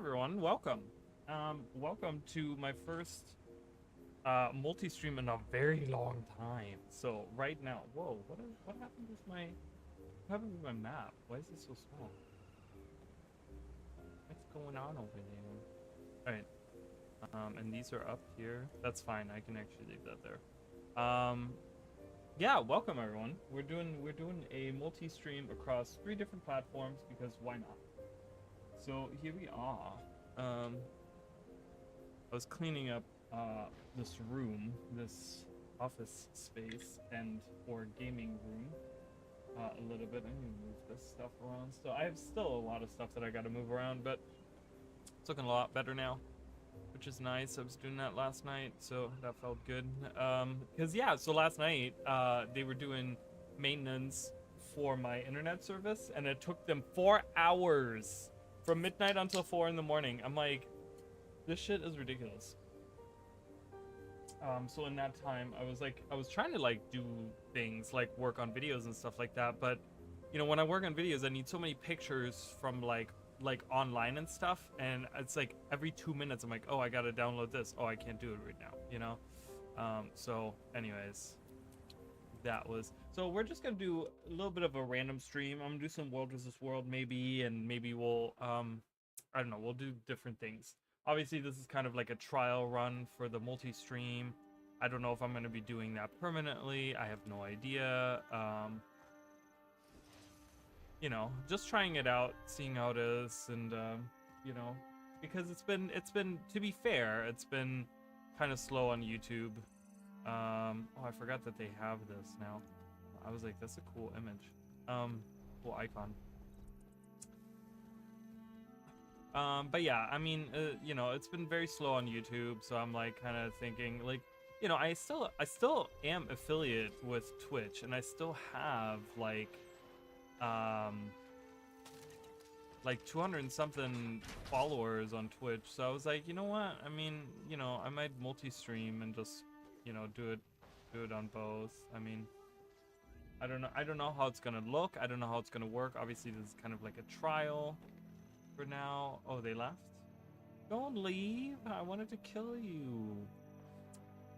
everyone, welcome. Welcome to my first multi-stream in a very long time. So right now, whoa, what happened with my map? Why is it so small? What's going on over there? All right. And these are up here. That's fine. I can actually leave that there. Yeah, welcome everyone. We're doing a multi-stream across 3 different platforms because why not? So here we are. I was cleaning up this room, this office space or gaming room a little bit. I need to move this stuff around. So I have still a lot of stuff that I got to move around, but it's looking a lot better now, which is nice. I was doing that last night, so that felt good. Because yeah, so last night they were doing maintenance for my internet service, and it took them 4 hours from midnight until 4 in the morning. I'm like, this shit is ridiculous. So in that time, I was trying to like do things like work on videos and stuff like that, but you know, when I work on videos, I need so many pictures from like online and stuff, and it's like every 2 minutes I'm like, oh, I gotta download this. Oh, I can't do it right now, you know. So anyways, so we're just gonna do a little bit of a random stream. I'm gonna do some world versus world maybe, and maybe we'll I don't know, we'll do different things. Obviously this is kind of like a trial run for the multi-stream. I don't know if I'm gonna be doing that permanently. I have no idea. You know, just trying it out, seeing how it is, and you know, because it's been, to be fair, it's been kind of slow on YouTube. Oh, I forgot that they have this now. I was like, that's a cool image. Cool icon. But yeah, I mean, you know, it's been very slow on YouTube, so I'm like kind of thinking like, you know, I still am affiliate with Twitch, and I still have like 200 and something followers on Twitch. So I was like, you know what? I mean, you know, I might multi-stream and just, you know, do it on both. I mean, I don't know how it's gonna look. I don't know how it's gonna work. Obviously, this is kind of like a trial for now. Oh, they left? Don't leave. I wanted to kill you.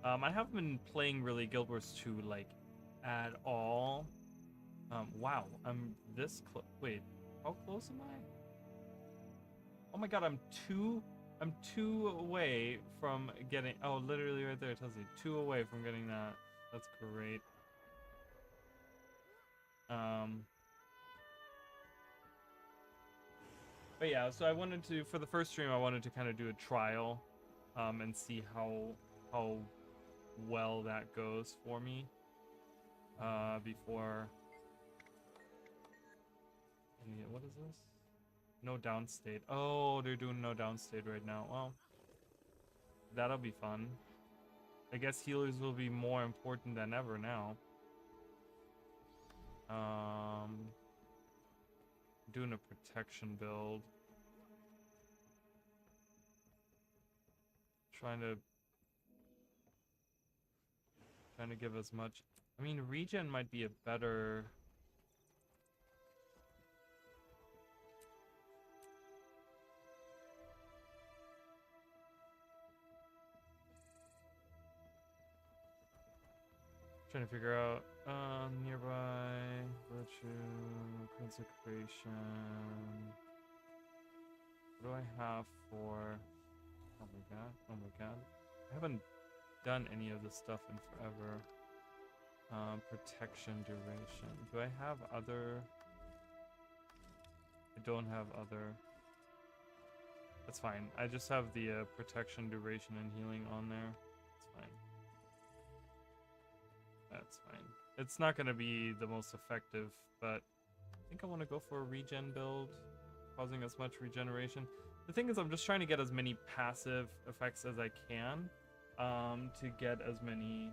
I haven't been playing really Guild Wars 2 like at all. Wow, I'm this close. Wait, how close am I? Oh my god, I'm two away from getting, oh, literally right there, it tells you 2 away from getting that. That's great. But yeah, so I wanted to, for the first stream, I wanted to kind of do a trial, and see how well that goes for me, before. Yeah, what is this? No downstate. Oh, they're doing no downstate right now. Well, that'll be fun. I guess healers will be more important than ever now. Doing a protection build. Trying to give as much. I mean, regen might be a better. Trying to figure out nearby virtue consecration. What do I have for? Oh my god! Oh my god! I haven't done any of this stuff in forever. Protection duration. Do I have other? I don't have other. That's fine. I just have the protection duration and healing on there. It's fine. That's fine. It's not going to be the most effective, but I think I want to go for a regen build, causing as much regeneration. The thing is, I'm just trying to get as many passive effects as I can, to get as many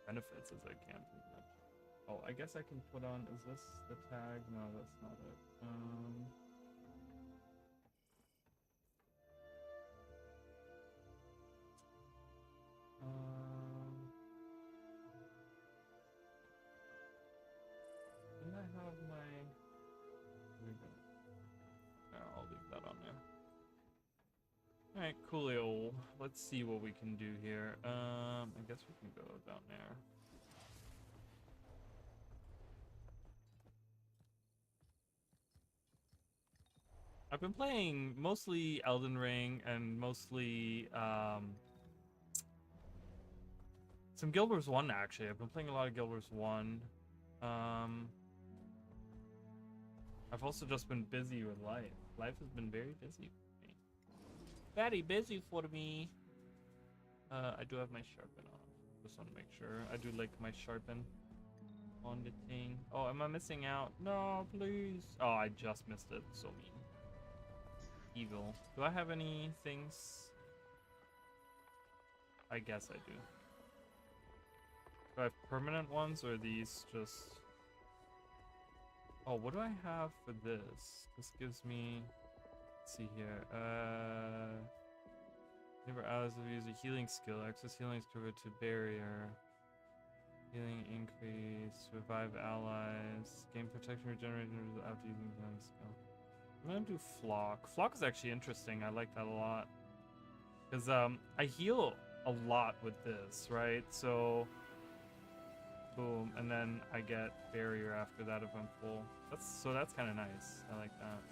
benefits as I can. Oh, I guess I can put on, is this the tag? No, that's not it. Did I have my... I'll leave that on there. Alright, coolio. Let's see what we can do here. I guess we can go down there. I've been playing mostly Elden Ring and mostly some Guild Wars 1 actually. I've been playing a lot of Guild Wars 1. I've also just been busy with life. Life has been very busy for me. Very busy for me. I do have my sharpen on. Just want to make sure. I do like my sharpen on the thing. Oh, am I missing out? No, please. Oh, I just missed it. So mean. Evil. Do I have any things? I guess I do. Do I have permanent ones or are these just... Oh, what do I have for this? This gives me... Let's see here. Never allies will use a healing skill. Access healing is converted to barrier. Healing increase. Revive allies. Gain protection regeneration after using healing skill. I'm gonna do Flock. Flock is actually interesting. I like that a lot. Because I heal a lot with this, right? So boom, and then I get barrier after that if I'm full. That's kind of nice. I like that.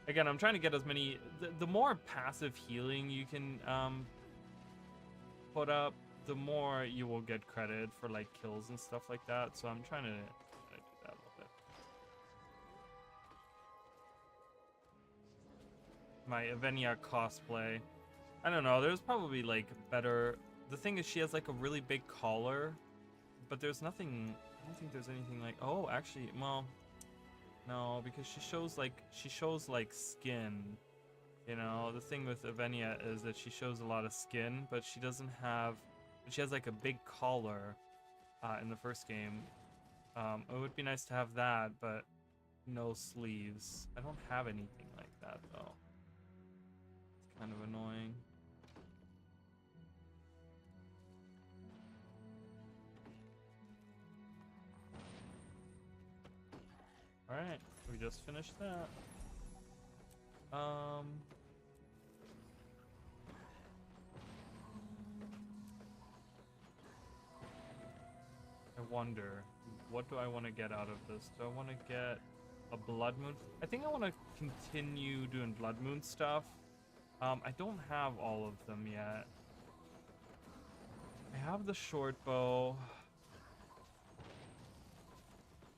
Again, I'm trying to get as many. The more passive healing you can put up, the more you will get credit for like kills and stuff like that. So I'm trying to do that a little bit. My Avenia cosplay. I don't know. There's probably like better. The thing is, she has like a really big collar, but there's nothing. I don't think there's anything like. Oh, actually, well, no, because she shows like skin. You know, the thing with Avenia is that she shows a lot of skin, but she doesn't have. She has like a big collar in the first game. It would be nice to have that, but no sleeves. I don't have anything like that though. It's kind of annoying. Alright, we just finished that. I wonder, what do I want to get out of this? Do I want to get a Blood Moon? I think I want to continue doing Blood Moon stuff. I don't have all of them yet. I have the short bow.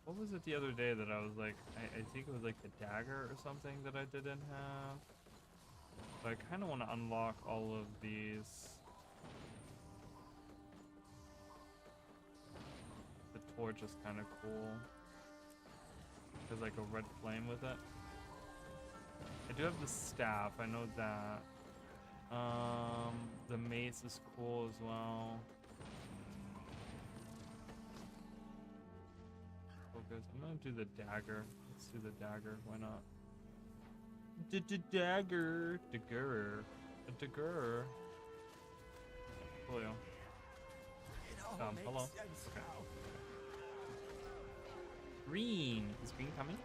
What was it the other day that I was like, I think it was like the dagger or something that I didn't have. But I kind of want to unlock all of these. The torch is kind of cool. There's like a red flame with it. I do have the staff, I know that. The mace is cool as well. Focus. I'm gonna do the dagger. Let's do the dagger. Why not? Dagger. Dagger. A dagger. Coolio. Hello. Okay. Green. Is green coming?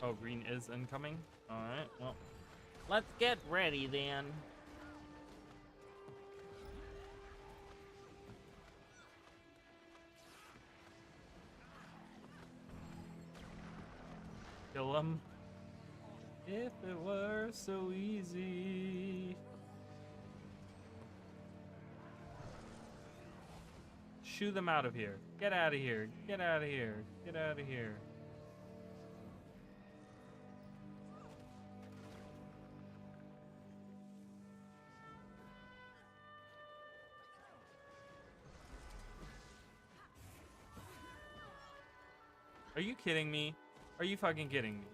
Oh, green is incoming? Alright, well. Let's get ready then. Kill him. If it were so easy. Shoo them out of here. Get out of here. Get out of here. Get out of here. Are you kidding me? Are you fucking kidding me?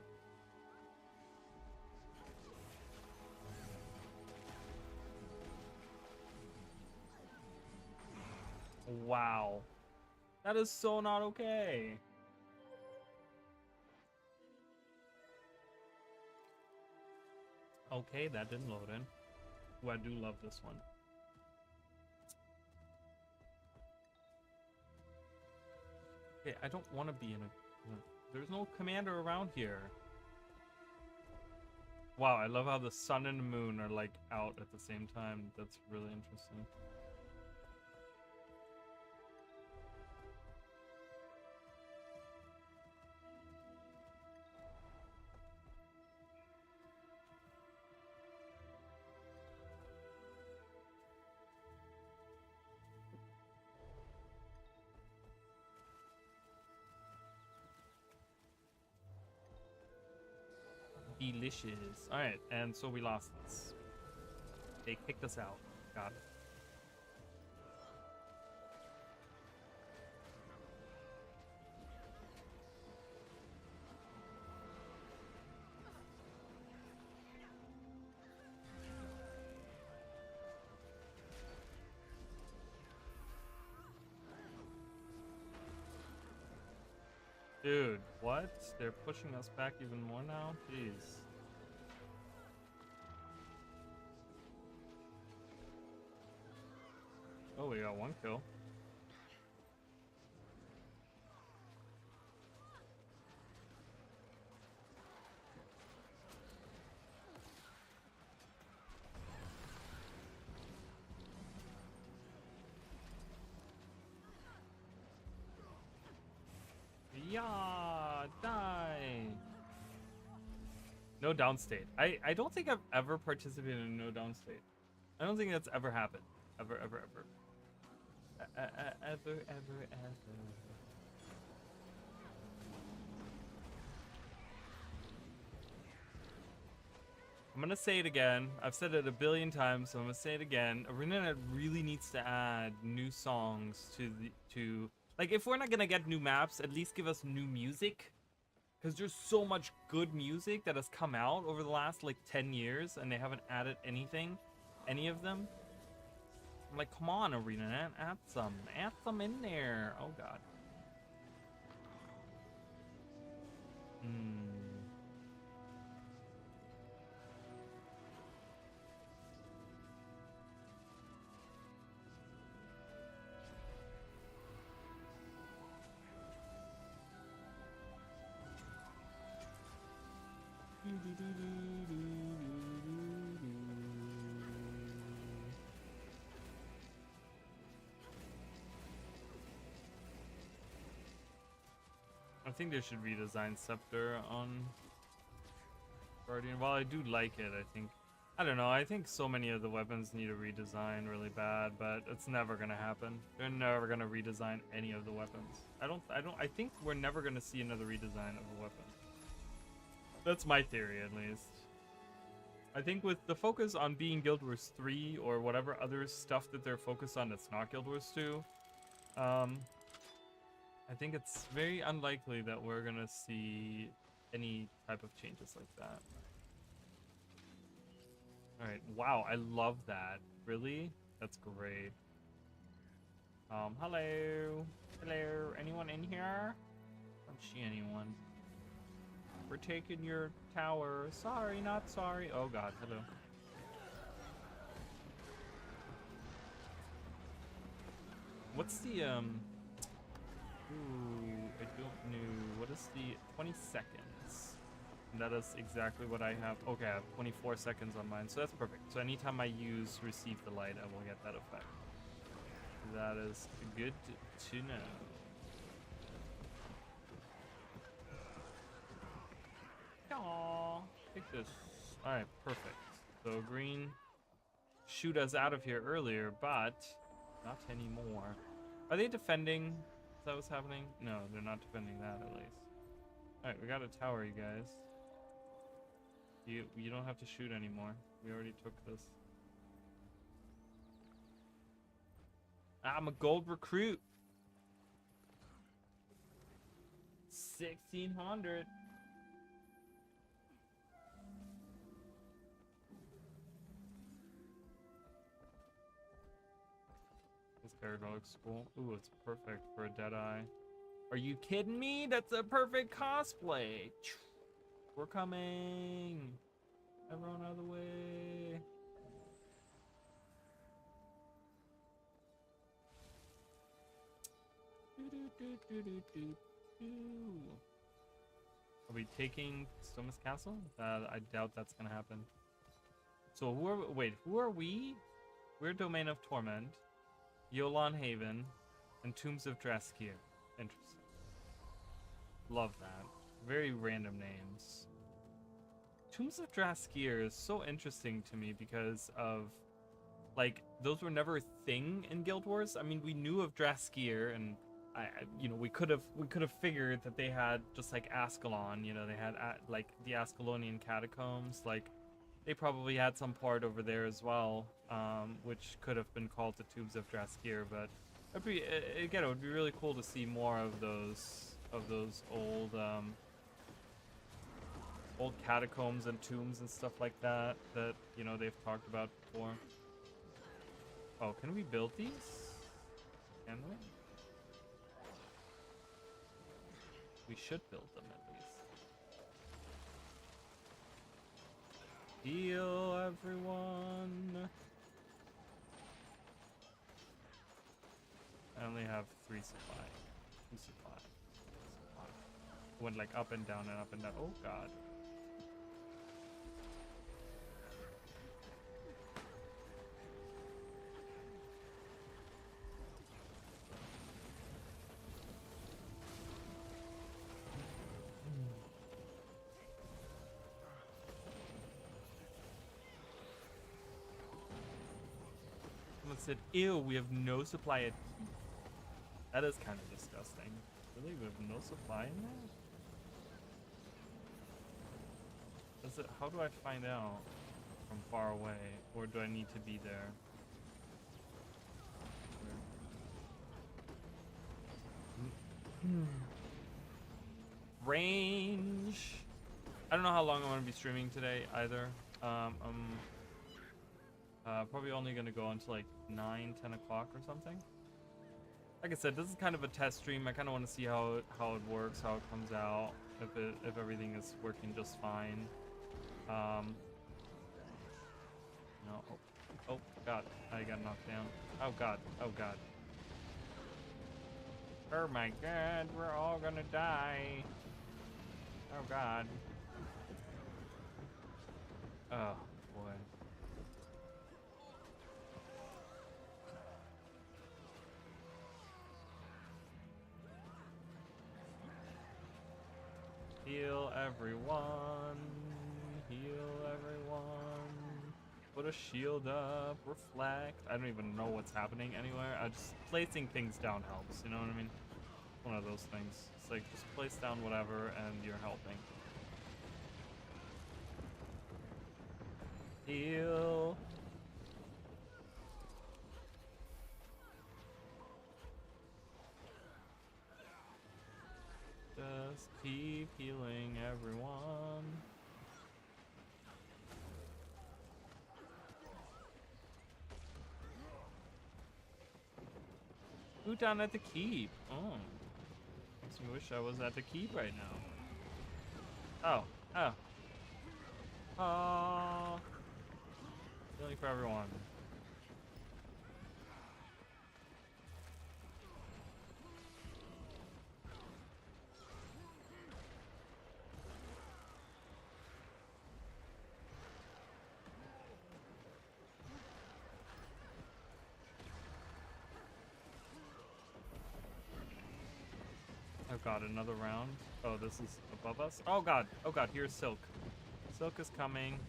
Wow. That is so not okay. Okay, that didn't load in. Ooh, I do love this one. Okay, I don't want to be in a... There's no commander around here. Wow, I love how the sun and the moon are like out at the same time. That's really interesting. Delicious. All right, and so we lost this. They kicked us out. Got it. Dude, what? They're pushing us back even more now? Jeez. Oh, we got one kill. Yeah, die. No downstate. I don't think I've ever participated in no downstate. I don't think that's ever happened. Ever. Ever. I'm gonna say it again. I've said it a billion times, so I'm gonna say it again. ArenaNet really needs to add new songs to like, if we're not gonna get new maps, at least give us new music. Because there's so much good music that has come out over the last like 10 years and they haven't added anything, any of them. I'm like, come on, ArenaNet, add some in there. Oh god. I think they should redesign Scepter on Guardian. While I do like it, I don't know, I think so many of the weapons need a redesign really bad, but it's never gonna happen. They're never gonna redesign any of the weapons. I think we're never gonna see another redesign of a weapon. That's my theory, at least. I think with the focus on being Guild Wars 3 or whatever other stuff that they're focused on that's not Guild Wars 2, I think it's very unlikely that we're gonna see any type of changes like that. Alright, wow, I love that. Really? That's great. Hello? Hello? Anyone in here? I don't see anyone. We're taking your tower. Sorry, not sorry. Oh god, hello. What's the, Ooh, I don't know. What is the 20 seconds? And that is exactly what I have. Okay, I have 24 seconds on mine, so that's perfect. So anytime I use receive the light, I will get that effect. That is good to know. Aww, take this. Alright, perfect. So green shoot us out of here earlier, but not anymore. Are they defending? Is that what's happening? No, they're not defending that, at least. Alright, we got a tower, you guys. You don't have to shoot anymore. We already took this. I'm a gold recruit. 1600. This character looks cool. Ooh, it's perfect for a Deadeye. Are you kidding me? That's a perfect cosplay. We're coming. Everyone out of the way. Are we taking Stomas Castle? I doubt that's gonna happen. So who are we? We're Domain of Torment, Yolan Haven, and Tombs of Draskir. Interesting. Love that. Very random names. Tombs of Draskir is so interesting to me because of, like, those were never a thing in Guild Wars. I mean, we knew of Draskir, and we could have figured that they had just like Ascalon. You know, they had like the Ascalonian catacombs. Like, they probably had some part over there as well, which could have been called the Tombs of Draskir. But it would be really cool to see more of those old old catacombs and tombs and stuff like that they've talked about before. Oh, can we build these? Can we? We should build them at least. Heal everyone. I only have 3 supply. 2 supply. Went like up and down and up and down. Oh god. Someone said, ew, we have no supply of teeth. That is kind of disgusting. Really? We have no supply in there? How do I find out from far away? Or do I need to be there? Range. I don't know how long I'm going to be streaming today either. I'm probably only going to go until like 9, 10 o'clock or something. Like I said, this is kind of a test stream. I kind of want to see how it works, how it comes out, if everything is working just fine. No. Oh god, I got knocked down. Oh god, oh god. Oh my god, we're all gonna die. Oh god. Oh boy. Heal everyone. Heal everyone. Put a shield up. Reflect. I don't even know what's happening anywhere. Just placing things down helps. You know what I mean? One of those things. It's like just place down whatever and you're helping. Heal. Just keep healing everyone. Who down at the keep? Oh. Makes me wish I was at the keep right now. Oh. Oh. Healing for everyone. Oh god, another round. Oh, this is above us. Oh god, here's Silk. Silk is coming.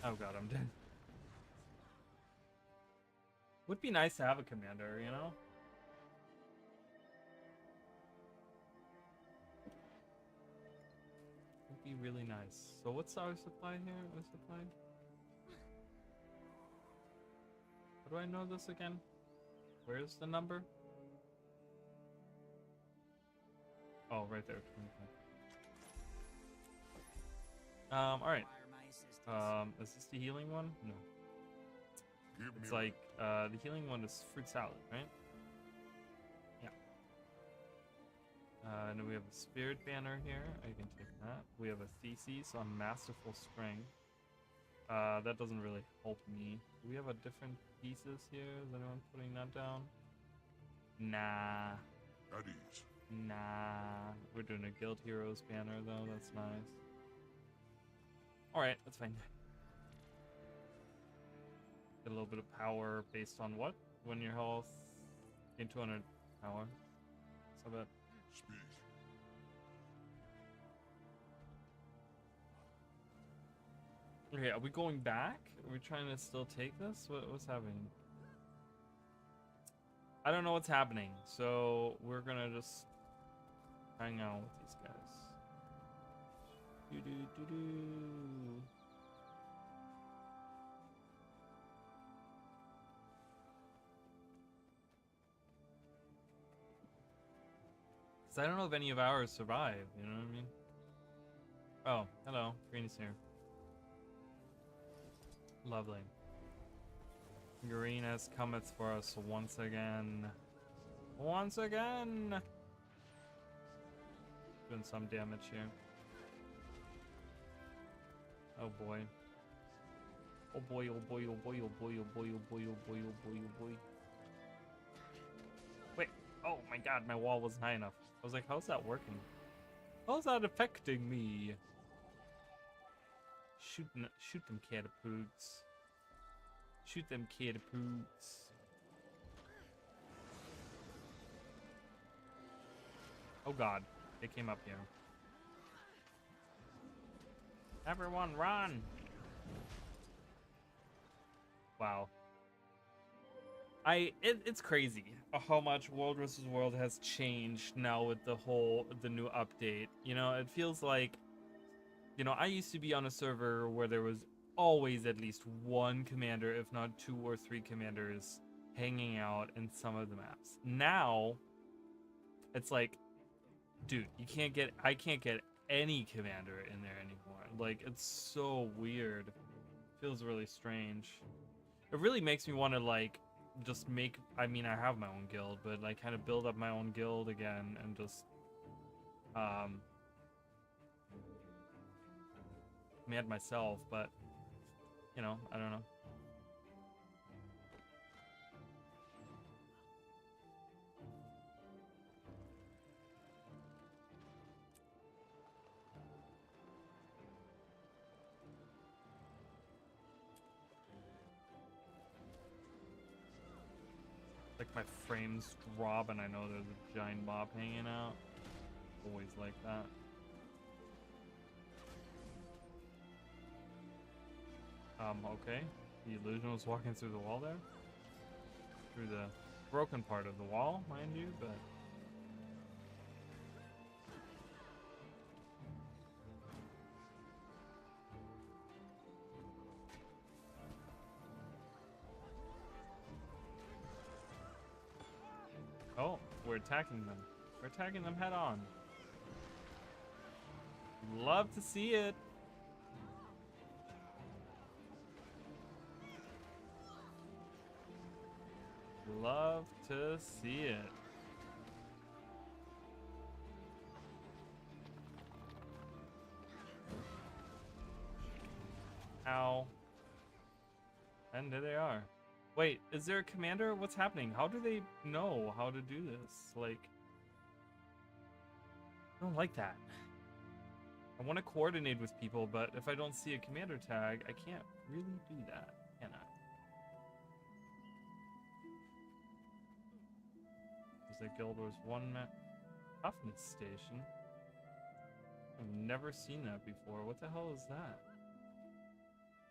Oh god, I'm dead. Would be nice to have a commander, you know? Would be really nice. So what's our supply here? Our supply? How do I know this again? Where's the number? Oh, right there. Alright. Is this the healing one? No. It's like, the healing one is fruit salad, right? Yeah. And then we have a spirit banner here. I can take that. We have a thesis on masterful strength. That doesn't really help me. Do we have a different pieces here? Is anyone putting that down? Nah. At ease. Nah, we're doing a Guild Heroes banner though. That's nice. All right, that's fine. Get a little bit of power based on what? When your health gain 200 power. So that. Speak. Okay, are we going back? Are we trying to still take this? What's happening? I don't know what's happening, so we're gonna just hang out with these guys. Do do do do. Cause I don't know if any of ours survive. You know what I mean? Oh, hello, Green's here. Lovely. Green has cometh for us once again. Once again! Doing some damage here. Oh boy. Oh boy, oh boy, oh boy, oh boy, oh boy, oh boy, oh boy, oh boy, oh boy. Wait, oh my god, my wall wasn't high enough. I was like, how's that working? How's that affecting me? Shoot them catapults. Shoot them catapults. Oh god, they came up here. Everyone run! Wow. It's crazy how much World vs. World has changed now with the new update. You know, it feels like, you know, I used to be on a server where there was always at least one commander, if not 2 or 3 commanders, hanging out in some of the maps. Now, it's like, dude, I can't get any commander in there anymore. Like, it's so weird. Feels really strange. It really makes me want to, like, just make, I mean, I have my own guild, but like kind of build up my own guild again and just mad myself, but you know, I don't know. Like my frames drop and I know there's a giant mob hanging out. Always like that. Okay. The illusion was walking through the wall there. Through the broken part of the wall, mind you, but oh, we're attacking them. We're attacking them head on. Love to see it. Love to see it. Ow. And there they are. Wait, is there a commander? What's happening? How do they know how to do this? Like, I don't like that. I want to coordinate with people, but if I don't see a commander tag, I can't really do that, can I? There's a Guild Wars 1 map toughness station. I've never seen that before. What the hell is that?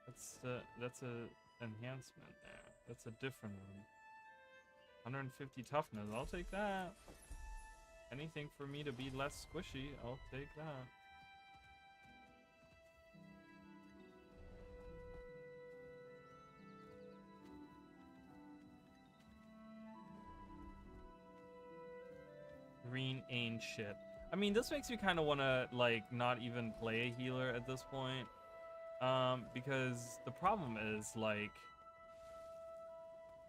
That's a enhancement there. That's a different one. 150 toughness. I'll take that. Anything for me to be less squishy, I'll take that. Green ain't shit. I mean, this makes me kind of want to, like, not even play a healer at this point. Because the problem is, like,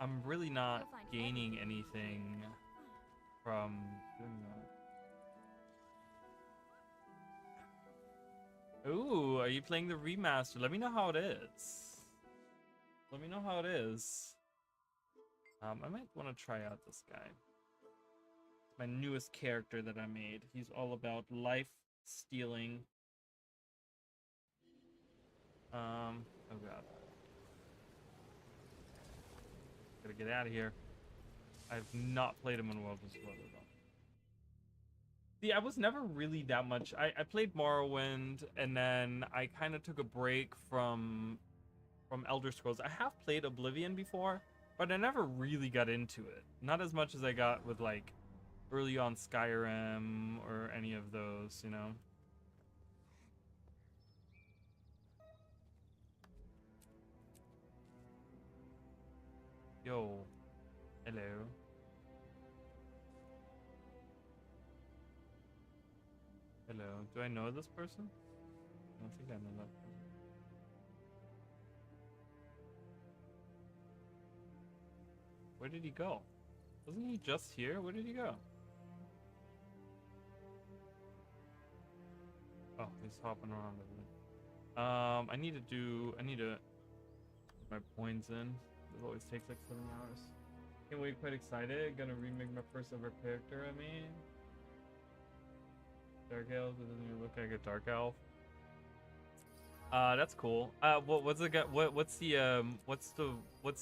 I'm really not gaining anything from doing that. Ooh, are you playing the remaster? Let me know how it is. Let me know how it is. I might want to try out this guy. My newest character that I made. He's all about life stealing. Oh god. Gotta get out of here. I've not played him in World of Slaughter though. See, I was never really that much. I played Morrowind, and then I kind of took a break from Elder Scrolls. I have played Oblivion before, but I never really got into it. Not as much as I got with like early on Skyrim or any of those, you know. Yo, hello. Hello. Do I know this person? I don't think I know that person. Where did he go? Wasn't he just here? Where did he go? Oh, he's hopping around over there. I need to put my points in. It always takes like 7 hours. Can't wait, quite excited. Gonna remake my first ever character, I mean. Dark elf, it doesn't even look like a dark elf. That's cool. What's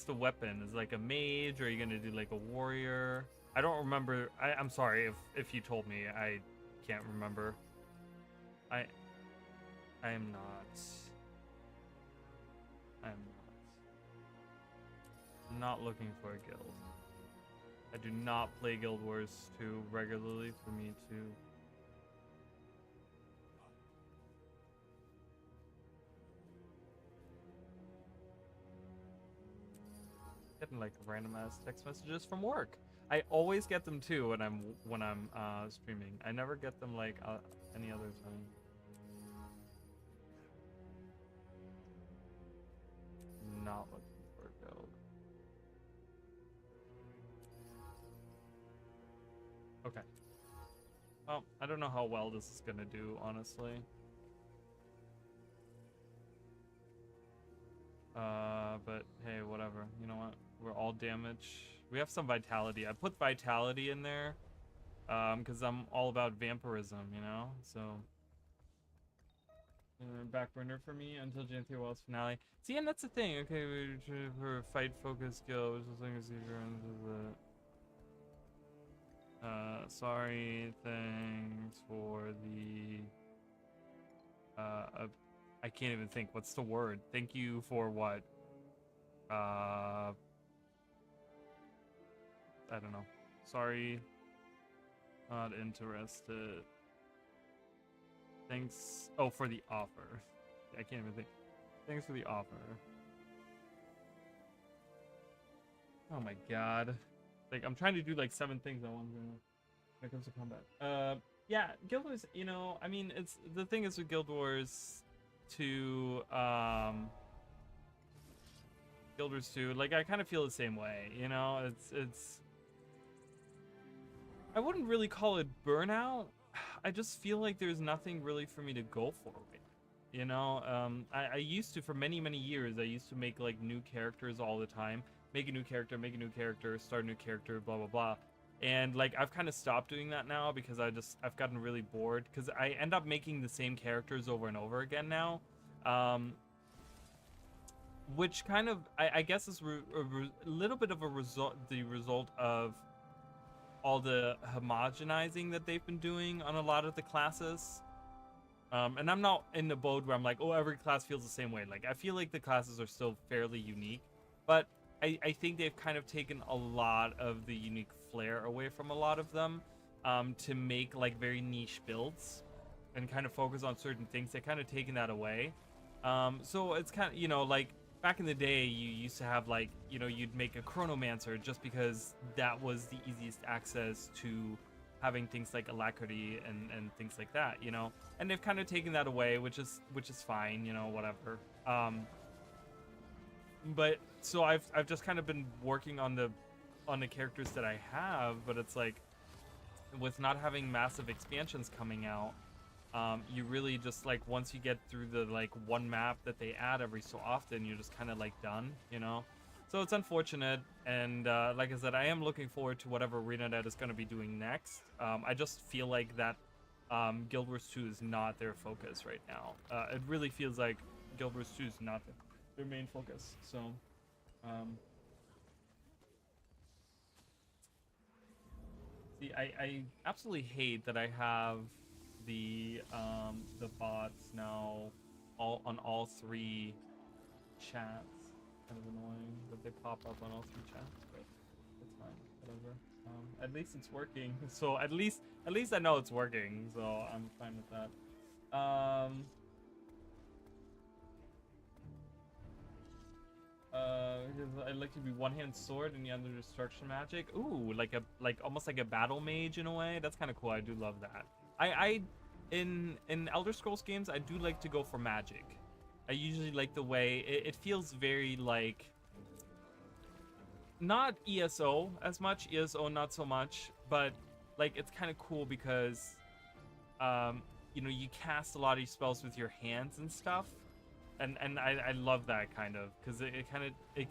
the weapon? Is it like a mage, or are you gonna do like a warrior? I don't remember. I'm sorry if you told me. I can't remember. I am not. I'm not looking for a guild. I do not play Guild Wars 2 regularly for me to. Getting like random ass text messages from work. I always get them too when I'm streaming. I never get them like any other time. Not looking for a guild. Okay. Well, I don't know how well this is gonna do, honestly. But hey, whatever. You know what? We're all damaged. We have some vitality. I put vitality in there, because I'm all about vampirism, you know? So, back burner for me until Gen 3 World's finale. See, and that's the thing. Okay, we're trying for a fight focus skill, which is like a secret into the. Sorry, thanks for the. I can't even think. What's the word? Thank you for what? I don't know. Sorry. Not interested. Thanks. Oh, for the offer. I can't even think. Thanks for the offer. Oh my god. Like, I'm trying to do like 7 things at once when it comes to combat. Yeah, Guild Wars, you know, I mean, it's the thing is with Guild Wars 2, Guild Wars 2, like, I kind of feel the same way, you know? It's I wouldn't really call it burnout. I just feel like there's nothing really for me to go for right now, you know? I used to, for many, many years, I used to make, like, new characters all the time. Make a new character, start a new character, blah, blah, blah. And, like, I've kind of stopped doing that now because I've gotten really bored. Because I end up making the same characters over and over again now. Which kind of, I guess is a little bit of a result of all the homogenizing that they've been doing on a lot of the classes. And I'm not in the boat where I'm like, oh, every class feels the same way. Like, I feel like the classes are still fairly unique. But I think they've kind of taken a lot of the unique flair away from a lot of them, to make like very niche builds and kind of focus on certain things. They're kind of taking that away. So it's kind of, you know, like back in the day, you used to have like, you know, you'd make a chronomancer just because that was the easiest access to having things like alacrity and things like that, you know. And they've kind of taken that away, which is fine, you know, whatever. But so I've just kind of been working on the characters that I have, but it's like with not having massive expansions coming out, you really just like once you get through the like one map that they add every so often, you're just kind of like done, you know. So it's unfortunate, and like I said, I am looking forward to whatever ArenaNet is going to be doing next. I just feel like that Guild Wars 2 is not their focus right now. It really feels like Guild Wars 2 is not their main focus. So, see, I absolutely hate that I have the bots now on all three chats. Kind of annoying that they pop up on all three chats, but it's fine, whatever. At least it's working. So at least I know it's working, so I'm fine with that. I'd like to be one-hand sword and the other destruction magic. Ooh, like almost like a battle mage in a way. That's kind of cool. I do love that. In Elder Scrolls games, I do like to go for magic. I usually like the way it feels very like not ESO as much, ESO not so much, but like it's kind of cool because you know, you cast a lot of your spells with your hands and stuff, and I love that kind of, because it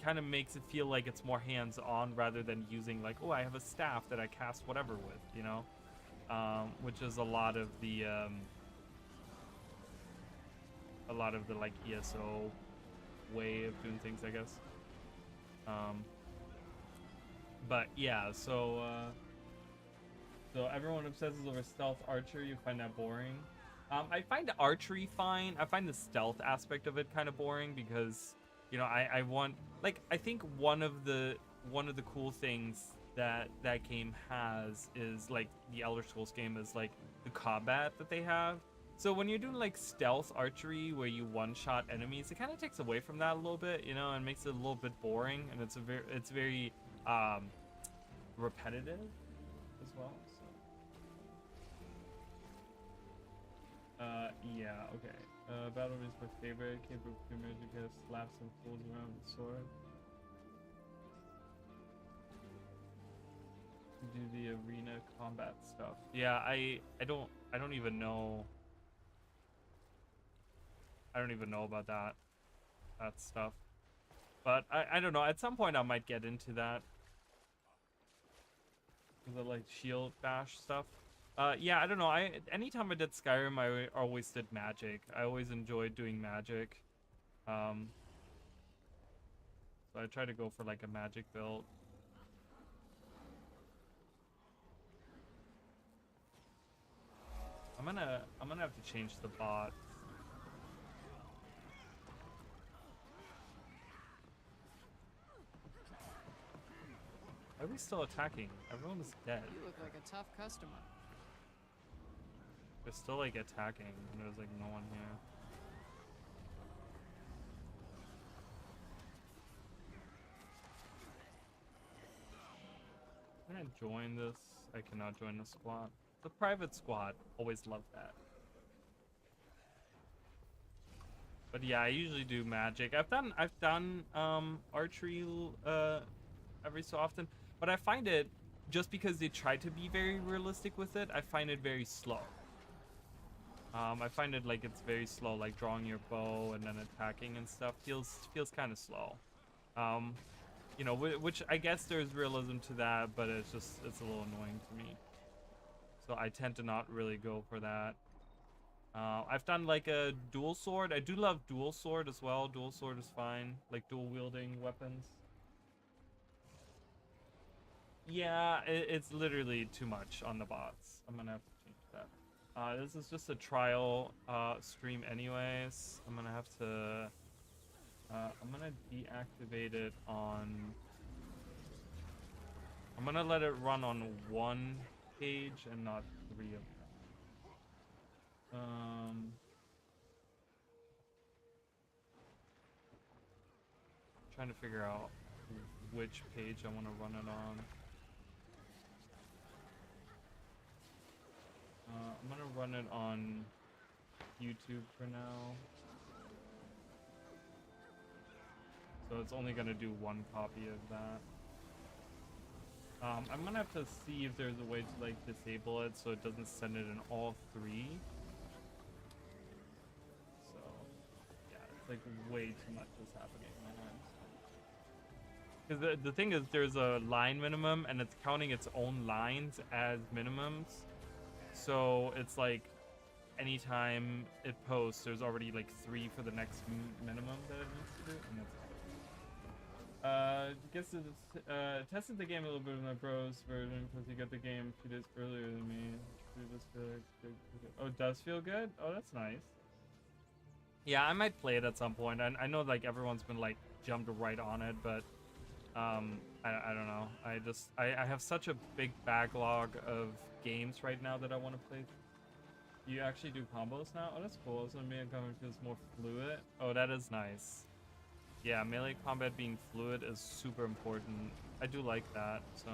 kind of makes it feel like it's more hands-on rather than using like, oh, I have a staff that I cast whatever with, you know, which is a lot of the like ESO way of doing things, I guess. But yeah, so everyone obsesses over stealth archery. You find that boring? I find archery fine. I find the stealth aspect of it kind of boring because, you know, I want, like, I think one of the cool things that game has is like the Elder Scrolls game is like the combat that they have. So when you're doing like stealth archery where you one-shot enemies, it kind of takes away from that a little bit, you know, and makes it a little bit boring, and it's very repetitive as well. So yeah, okay. Battle is my favorite. Capable of magic, has slaps and pulls around with sword. Do the arena combat stuff. Yeah, I don't even know. I don't even know about that stuff. But I don't know. At some point I might get into that. Is it like shield bash stuff? Yeah, I don't know. Anytime I did Skyrim, I always did magic. I always enjoyed doing magic. So I try to go for like a magic build. I'm gonna have to change the bot. Why are we still attacking? Everyone is dead. You look like a tough customer. They're still like attacking, and there's like no one here. Can I join this? I cannot join the squad. The private squad. Always love that. But yeah, I usually do magic. I've done archery every so often, but I find it, just because they try to be very realistic with it, I find it very slow. I find it like it's very slow, like drawing your bow and then attacking and stuff feels kind of slow. You know, which I guess there's realism to that, but it's a little annoying to me. So I tend to not really go for that. I've done like a dual sword. I do love dual sword as well. Dual sword is fine, like dual wielding weapons. Yeah, it's literally too much on the bots. I'm gonna have to change that. This is just a trial stream anyways. I'm gonna have to I'm gonna deactivate it on, I'm gonna let it run on one page and not 3 of them. Trying to figure out which page I want to run it on. I'm gonna run it on YouTube for now. So it's only gonna do one copy of that. I'm gonna have to see if there's a way to like disable it so it doesn't send it in all 3. So yeah, it's like way too much is happening. Because the thing is, there's a line minimum, and it's counting its own lines as minimums. So it's like, anytime it posts, there's already like 3 for the next minimum that it needs to do, and that's guess it's, tested the game a little bit with my bros version because he got the game a few days earlier than me. Oh, it does feel good? Oh, that's nice. Yeah, I might play it at some point. I know like everyone's been like jumped right on it, but I don't know. I have such a big backlog of games right now that I want to play. You actually do combos now? Oh, that's cool. So melee combat feels more fluid. Oh, that is nice. Yeah, melee combat being fluid is super important. I do like that, so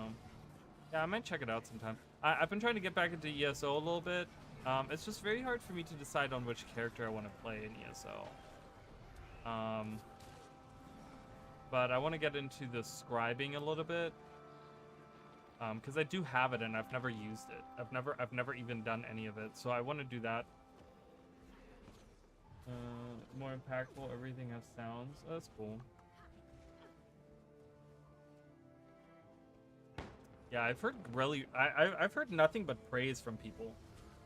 yeah, I might check it out sometime. I've been trying to get back into ESO a little bit. It's just very hard for me to decide on which character I want to play in ESO. But I want to get into the scribing a little bit. Because I do have it and I've never used it. I've never even done any of it, so I want to do that. More impactful, everything has sounds. Oh, that's cool. Yeah, I've heard really, I've heard nothing but praise from people.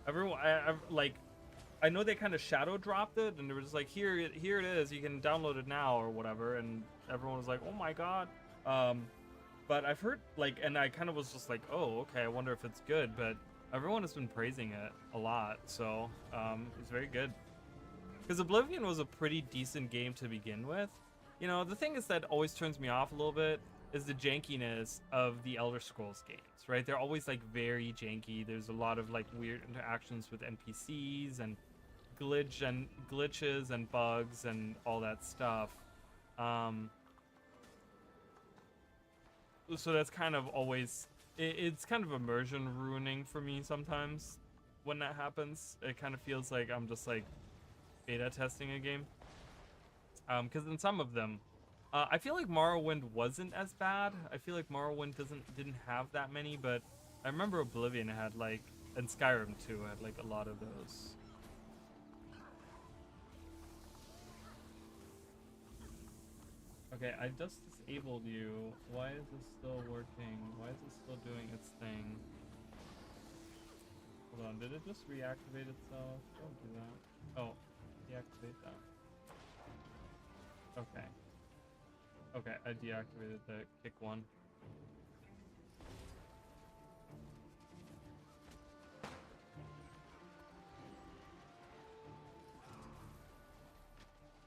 Everyone, I know they kind of shadow dropped it, and they were just like, here it is, you can download it now or whatever, and everyone was like, oh my god. But I've heard like, and I kind of was just like, oh, okay, I wonder if it's good, but everyone has been praising it a lot, so it's very good. Because Oblivion was a pretty decent game to begin with. You know, the thing is that always turns me off a little bit is the jankiness of the Elder Scrolls games, right? They're always like very janky. There's a lot of like weird interactions with NPCs and glitches and bugs and all that stuff. So that's kind of always, it's kind of immersion ruining for me sometimes when that happens. It kind of feels like I'm just like beta testing a game. Because in some of them, I feel like Morrowind wasn't as bad. I feel like Morrowind didn't have that many, but I remember Oblivion had like, and Skyrim too had like a lot of those. Okay, I just disabled you. Why is this still working? Why is it still doing its thing? Hold on, did it just reactivate itself? Don't do that. Oh, deactivate that. Okay. Okay, I deactivated the kick one.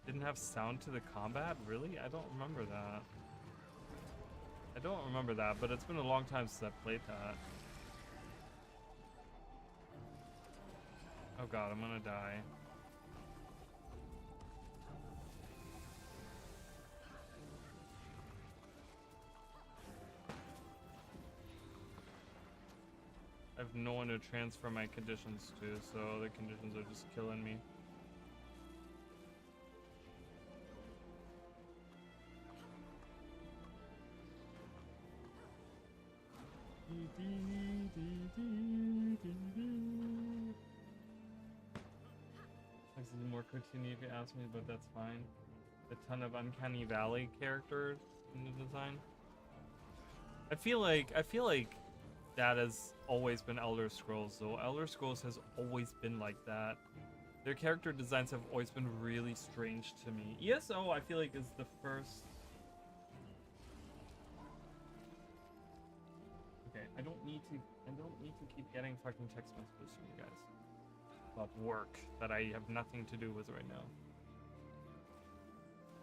Didn't have sound to the combat? Really? I don't remember that. I don't remember that, but it's been a long time since I played that. Oh god, I'm gonna die. I have no one to transfer my conditions to, so the conditions are just killing me. This is more cartoony if you ask me, but that's fine. A ton of Uncanny Valley characters in the design. I feel like that has always been Elder Scrolls, though. Elder Scrolls has always been like that. Their character designs have always been really strange to me. ESO, I feel like, is the first. Okay, I don't need to keep getting fucking text messages from you guys about work that I have nothing to do with right now.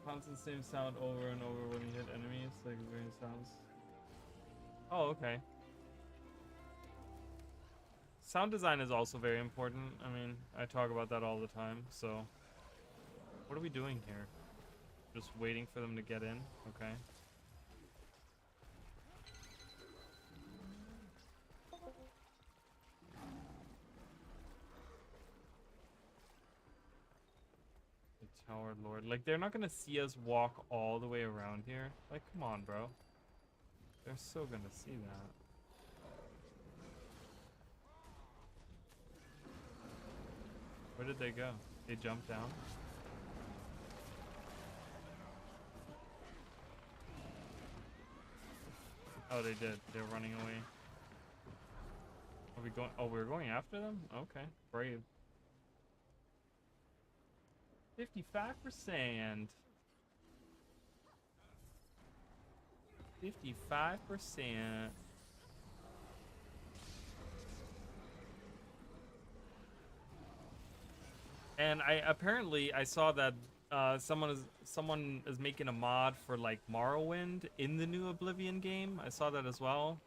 Constant same sound over and over when you hit enemies, like various sounds. Oh, okay. Sound design is also very important. I mean, I talk about that all the time, so. What are we doing here? Just waiting for them to get in? Okay. The Tower Lord. Like, they're not gonna see us walk all the way around here. Like, come on, bro. They're so gonna see that. Where did they go? They jumped down? Oh, they did. They're running away. Are we going? Oh, we're going after them? Okay. Brave. 55%. 55%. And I saw that someone is making a mod for like Morrowind in the new Oblivion game. I saw that as well.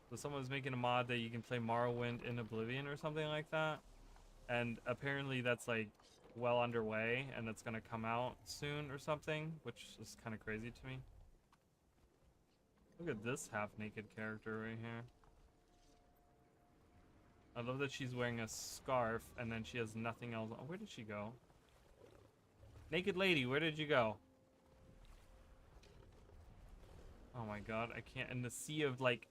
So someone's making a mod that you can play Morrowind in Oblivion or something like that. And apparently that's like well underway and it's gonna come out soon or something, which is kind of crazy to me. Look at this half-naked character right here. I love that she's wearing a scarf and then she has nothing else on. Where did she go? Naked lady, where did you go? Oh my god, I can't. In the sea of like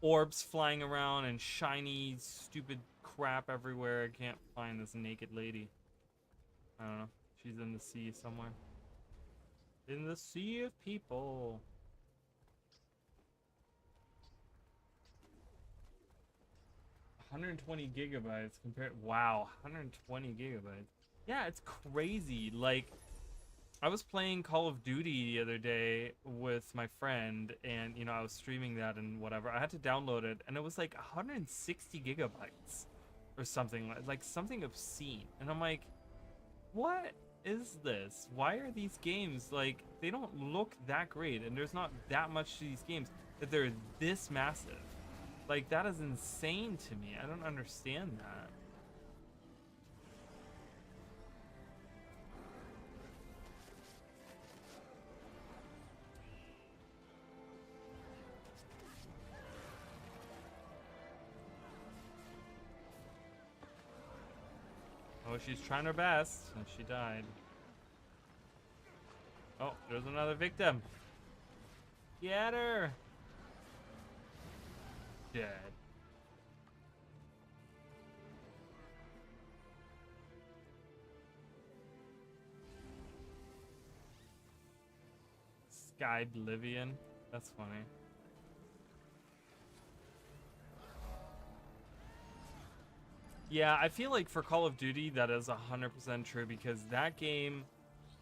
orbs flying around and shiny, stupid crap everywhere, I can't find this naked lady. I don't know. She's in the sea somewhere. In the sea of people. $120 gigabytes compared. Wow, 120 gigabytes. Yeah, it's crazy. Like, I was playing Call of Duty the other day with my friend, and you know, I was streaming that and whatever. I had to download it, and it was like 160 gigabytes or something, like something obscene. And I'm like, what is this? Why are these games like, they don't look that great, and there's not that much to these games that they're this massive? Like, that is insane to me. I don't understand that. Oh, she's trying her best, and she died. Oh, there's another victim. Get her! Dead. Sky Oblivion. That's funny. Yeah, I feel like for Call of Duty that is 100% true, because that game,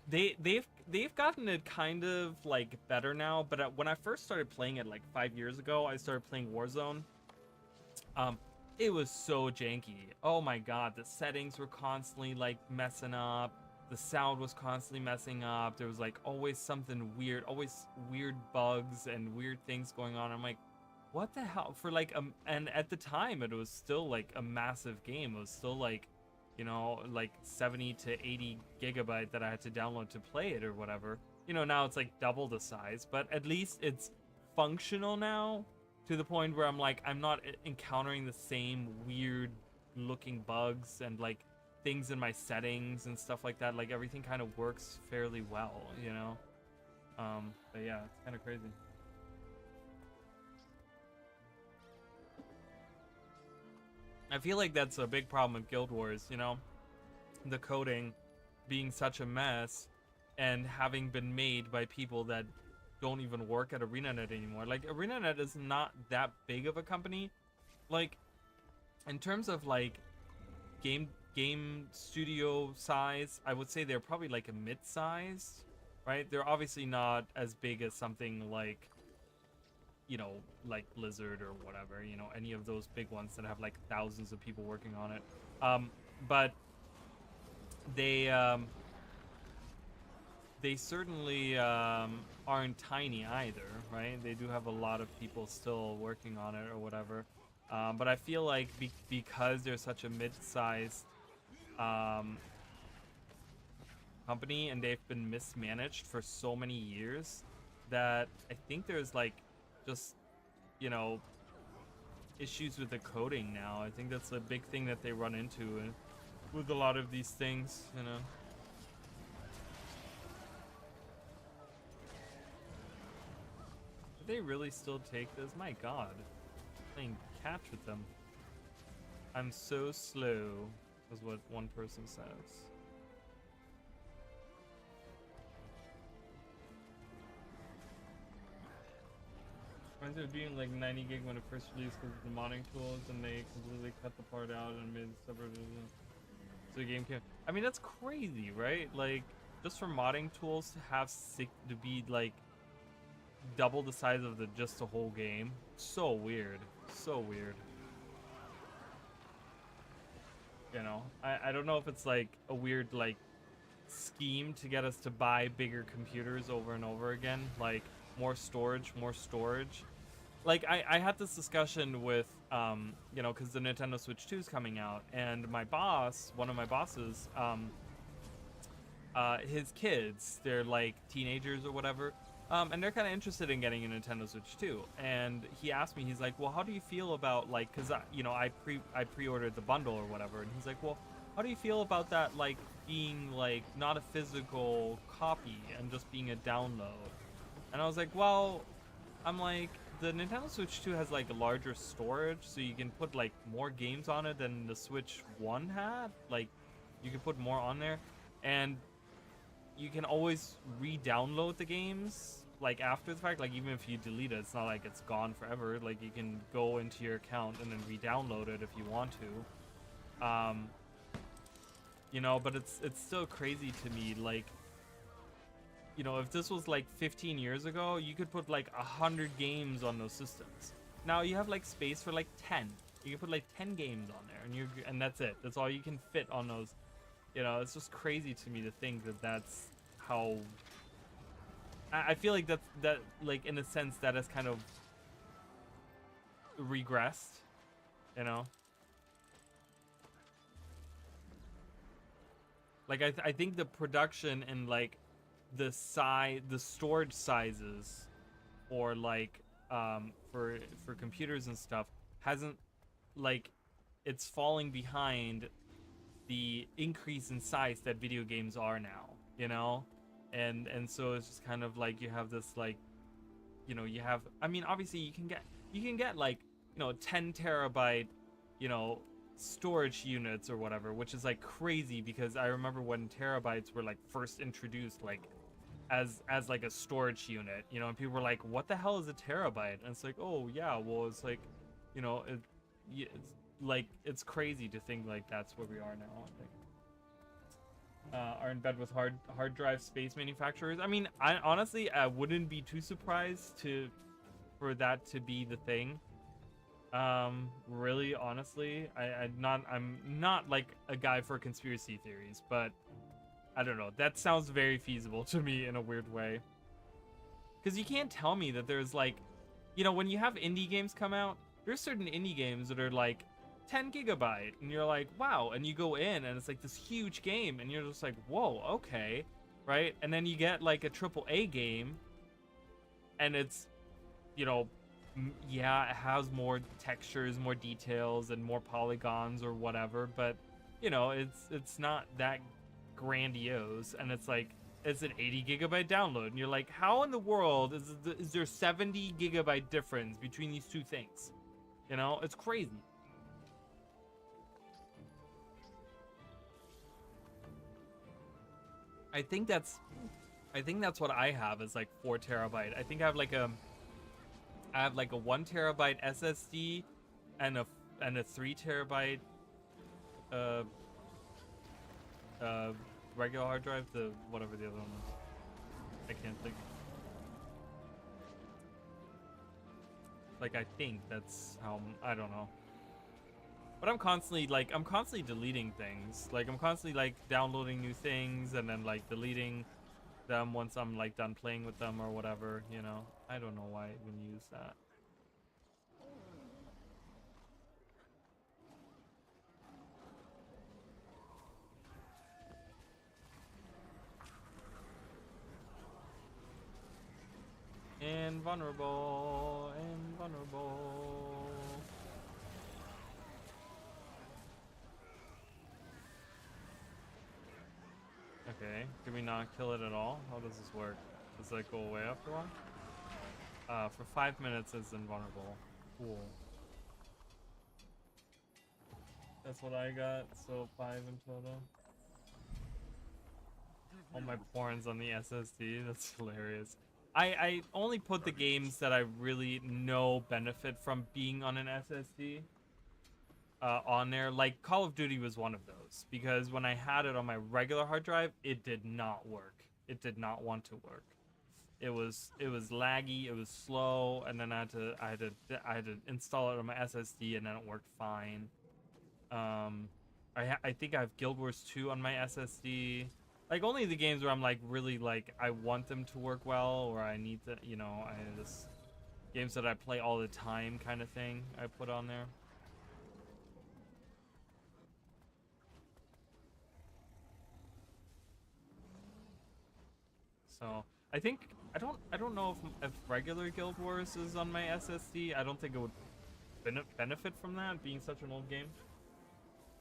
they've gotten it kind of like better now. But when I first started playing it like 5 years ago, I started playing Warzone. It was so janky. Oh my god, the settings were constantly like messing up. The sound was constantly messing up. There was like always something weird, always weird bugs and weird things going on. I'm like, what the hell? For like and at the time it was still like a massive game. It was still like, you know, like 70 to 80 gigabyte that I had to download to play it or whatever. You know, now it's like double the size, but at least it's functional now, to the point where I'm like, I'm not encountering the same weird looking bugs and like things in my settings and stuff like that. Like, everything kind of works fairly well, you know? But yeah, it's kind of crazy. I feel like that's a big problem with Guild Wars, you know? The coding being such a mess and having been made by people that don't even work at ArenaNet anymore. Like, ArenaNet is not that big of a company. Like, in terms of like game studio size, I would say they're probably like a mid-sized, right? They're obviously not as big as something like, you know, like Blizzard or whatever, you know, any of those big ones that have like thousands of people working on it. But they certainly aren't tiny either, right? They do have a lot of people still working on it or whatever. But I feel like because they're such a mid-sized company and they've been mismanaged for so many years, that I think there's like just, you know, issues with the coding now. I think that's a big thing that they run into with a lot of these things, you know. Do they really still take this? My god. Playing catch with them. I'm so slow, is what one person says. Reminds me of being like 90 gig when it first released because of the modding tools, and they completely cut the part out and made it separate. So the game came. I mean, that's crazy, right? Like, just for modding tools to have to be like double the size of just the whole game. So weird. So weird. You know, I don't know if it's like a weird like scheme to get us to buy bigger computers over and over again, like more storage. Like I had this discussion with you know, because the Nintendo Switch 2 is coming out, and my boss, one of my bosses, his kids, they're like teenagers or whatever, and they're kind of interested in getting a Nintendo Switch 2. And he asked me, he's like, well, how do you feel about like, because you know, I pre-ordered the bundle or whatever, and he's like, well, how do you feel about that, like being like not a physical copy and just being a download? And I was like, well, I'm like, the Nintendo Switch 2 has like a larger storage, so you can put like more games on it than the Switch 1 had. Like, you can put more on there, and you can always re-download the games like after the fact. Like, even if you delete it, it's not like it's gone forever. Like, you can go into your account and then re-download it if you want to. You know, but it's still crazy to me. Like, you know, if this was like 15 years ago, you could put like 100 games on those systems. Now you have like space for like 10. You can put like 10 games on there, and that's it. That's all you can fit on those. You know, it's just crazy to me to think that that's how. I feel like that like in a sense that has kind of regressed. You know. Like I think the production and like the storage sizes for like for computers and stuff hasn't, like, it's falling behind the increase in size that video games are now, you know? And so it's just kind of like you have this, like, you know, you have, I mean, obviously you can get like, you know, 10 terabyte, you know, storage units or whatever, which is like crazy, because I remember when terabytes were like first introduced, like as like a storage unit, you know, and people were like, what the hell is a terabyte? And it's like, oh yeah, well, it's like, you know, it's like, it's crazy to think like that's where we are now. Like, are in bed with hard drive space manufacturers. I mean, I honestly, I wouldn't be too surprised for that to be the thing. Really, honestly, I'm not like a guy for conspiracy theories, but I don't know. That sounds very feasible to me in a weird way. Because you can't tell me that there's like, you know, when you have indie games come out, there's certain indie games that are like 10 gigabyte, and you're like, wow, and you go in and it's like this huge game, and you're just like, whoa, okay, right? And then you get like a AAA game, and it's, you know, yeah, it has more textures, more details, and more polygons or whatever, but you know, it's not that grandiose, and it's like, it's an 80 gigabyte download, and you're like, how in the world is there 70 gigabyte difference between these two things? You know, it's crazy. I think that's what I have, is like 4 terabyte. I think I have like a 1 terabyte SSD and a 3 terabyte regular hard drive, the whatever the other one is. I can't think. Like, I think that's how, I don't know. But I'm constantly deleting things. Like, I'm constantly like downloading new things and then like deleting them once I'm like done playing with them or whatever, you know. I don't know why I even use that. Invulnerable. Okay, can we not kill it at all? How does this work? Does that go away after a while? For 5 minutes it's invulnerable. Cool. That's what I got, so 5 in total. All my porn's on the SSD, that's hilarious. I only put the games that I really know benefit from being on an SSD on there. Like Call of Duty was one of those, because when I had it on my regular hard drive, it did not work. It did not want to work. It was laggy, it was slow, and then I had to install it on my SSD, and then it worked fine. I think I have Guild Wars 2 on my SSD. Like, only the games where I'm like really like I want them to work well, or I need to, you know, I just games that I play all the time kind of thing I put on there. So I think I don't know if regular Guild Wars is on my SSD. I don't think it would benefit from that being such an old game.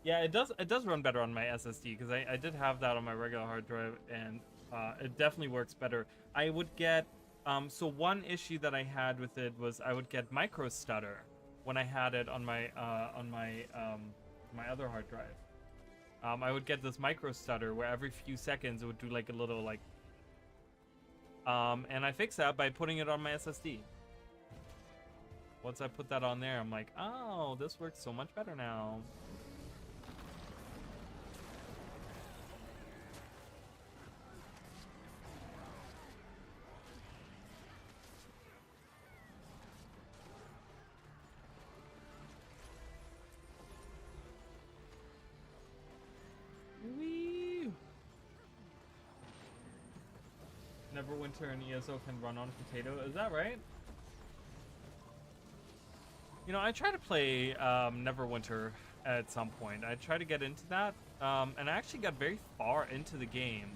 Yeah, it does run better on my SSD, because I did have that on my regular hard drive, and it definitely works better. I would get so one issue that I had with it was I would get micro stutter when I had it on my my other hard drive. I would get this micro stutter where every few seconds it would do like a little like and I fixed that by putting it on my SSD. Once I put that on there, I'm like, oh, this works so much better now. Neverwinter and ESO can run on Potato. Is that right? You know, I try to play Neverwinter at some point. I try to get into that, and I actually got very far into the game.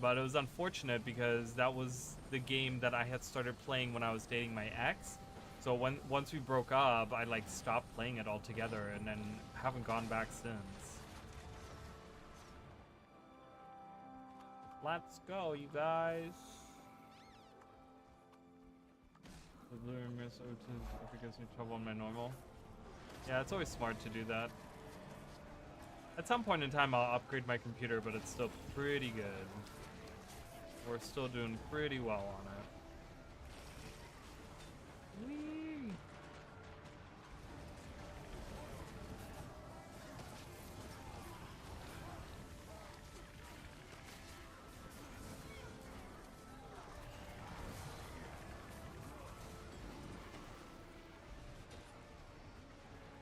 But it was unfortunate because that was the game that I had started playing when I was dating my ex. So once we broke up, I like stopped playing it altogether, and then haven't gone back since. Let's go, you guys. The blue miss if it gives me trouble on my normal. Yeah, it's always smart to do that. At some point in time, I'll upgrade my computer, but it's still pretty good. We're still doing pretty well on it. Whee!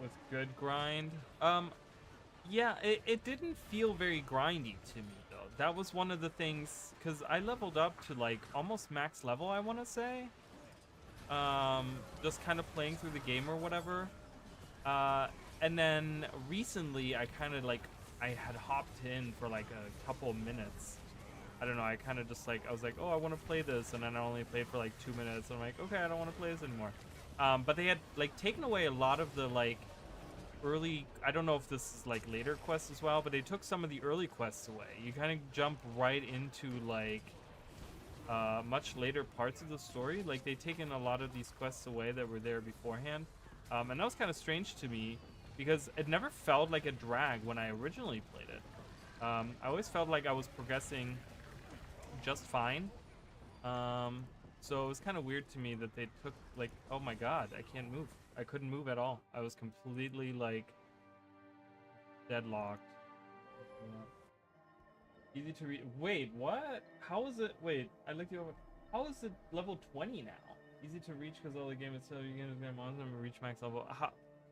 With good grind. Yeah, it didn't feel very grindy to me though. That was one of the things, because I leveled up to like almost max level, I want to say. Just kind of playing through the game or whatever. And then recently I kind of like, I had hopped in for like a couple of minutes. I don't know, I kind of just like, I was like, oh, I want to play this, and then I only played for like 2 minutes, and I'm like, okay, I don't want to play this anymore. But they had like taken away a lot of the like early, I don't know if this is like later quests as well, but they took some of the early quests away. You kind of jump right into like much later parts of the story. Like they've taken a lot of these quests away that were there beforehand, and that was kind of strange to me because it never felt like a drag when I originally played it. I always felt like I was progressing just fine. So it was kind of weird to me that they took like, oh my god, I can't move. I couldn't move at all. I was completely like deadlocked. Yeah. Easy to read. Wait, what? How is it? Wait, I looked it over. How is it level 20 now? Easy to reach because all the game itself you can get monster and reach max level.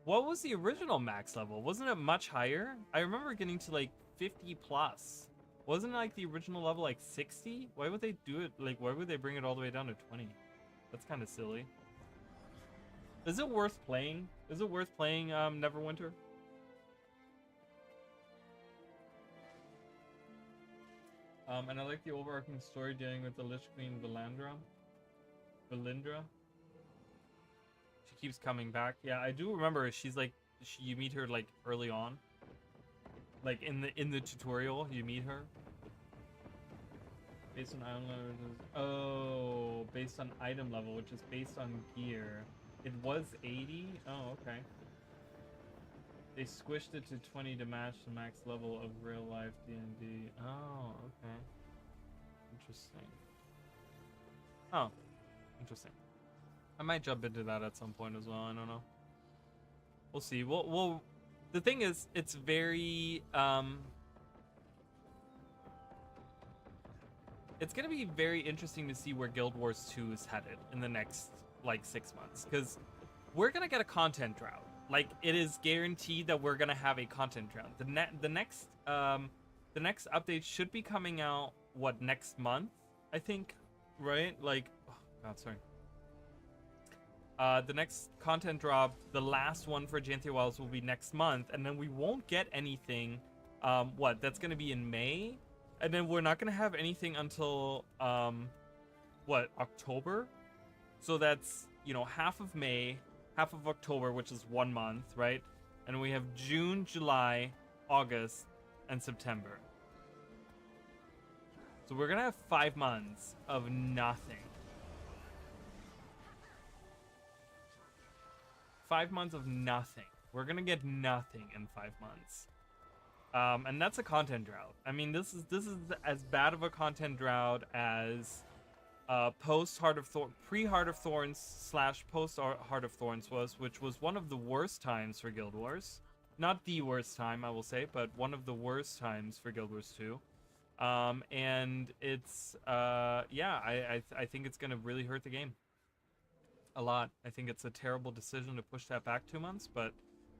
What was the original max level? Wasn't it much higher? I remember getting to like 50 plus. Wasn't it like the original level like 60? Why would they do it? Like, why would they bring it all the way down to 20? That's kind of silly. Is it worth playing? Is it worth playing Neverwinter? And I like the overarching story dealing with the Lich Queen Valindra. She keeps coming back. Yeah, I do remember she's like, you meet her like early on. Like in the tutorial, you meet her. Based on item level. Oh, based on item level, which is based on gear. It was 80? Oh, okay. They squished it to 20 to match the max level of real life D&D. Oh, okay. Interesting. Oh, interesting. I might jump into that at some point as well. I don't know. We'll see. We'll the thing is, it's very it's gonna be very interesting to see where Guild Wars 2 is headed in the next like 6 months, because we're gonna get a content drought. Like, it is guaranteed that we're gonna have a content drought. The next update should be coming out next month, I think, right? Like, oh god, sorry. The next content drop, the last one for Jantia Wilds, will be next month, and then we won't get anything. That's gonna be in May, and then we're not gonna have anything until October. So that's, half of May, half of October, which is 1 month, right? And we have June, July, August, and September. So we're gonna have 5 months of nothing. 5 months of nothing. We're gonna get nothing in 5 months. And that's a content drought. I mean, this is as bad of a content drought as pre-Heart of Thorns / post Heart of Thorns was, which was one of the worst times for Guild Wars. Not the worst time, I will say, but one of the worst times for Guild Wars 2. And it's I think it's gonna really hurt the game a lot. I think it's a terrible decision to push that back 2 months, but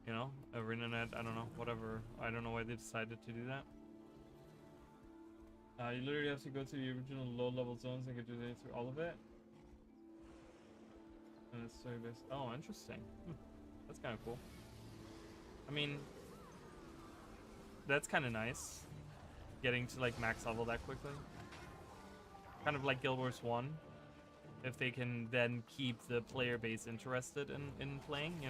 ArenaNet, I don't know, whatever. I don't know why they decided to do that. You literally have to go to the original low-level zones and get through all of it. And it's story-based. Oh, interesting. That's kind of cool. I mean, that's kind of nice. Getting to like max level that quickly. Kind of like Guild Wars 1. If they can then keep the player base interested in playing,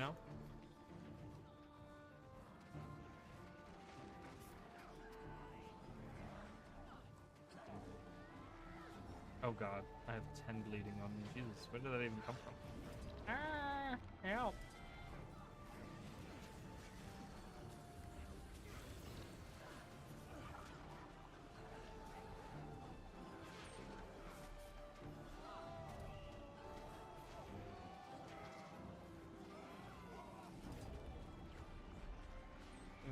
Oh god, I have 10 bleeding on me. Jesus, where did that even come from? Ah, help!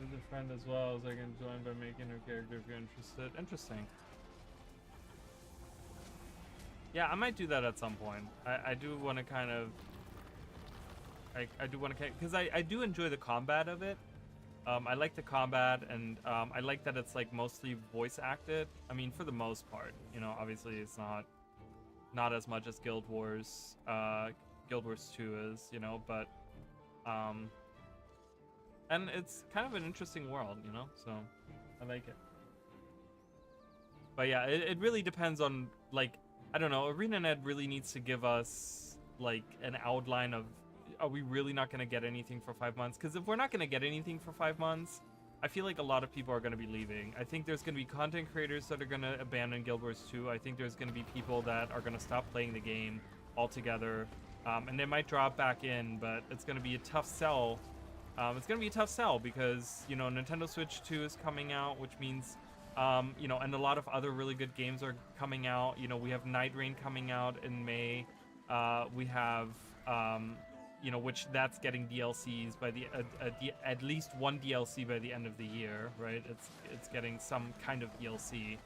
With a friend as well, as I can join by making her character if you're interested. Interesting. Yeah, I might do that at some point. I do want to kind of... I do want to... Because I do enjoy the combat of it. I like the combat, and I like that it's like mostly voice acted. I mean, for the most part. Obviously it's not as much as Guild Wars 2 is, but... and it's kind of an interesting world, so I like it. But yeah, it really depends on, like... I don't know, ArenaNet really needs to give us, like, an outline of, are we really not going to get anything for 5 months? Because if we're not going to get anything for 5 months, I feel like a lot of people are going to be leaving. I think there's going to be content creators that are going to abandon Guild Wars 2. I think there's going to be people that are going to stop playing the game altogether. And they might drop back in, but it's going to be a tough sell. It's going to be a tough sell because, Nintendo Switch 2 is coming out, which means... and a lot of other really good games are coming out. We have Night Rain coming out in May. We have, which that's getting DLCs by at least one DLC by the end of the year, right? It's getting some kind of DLC.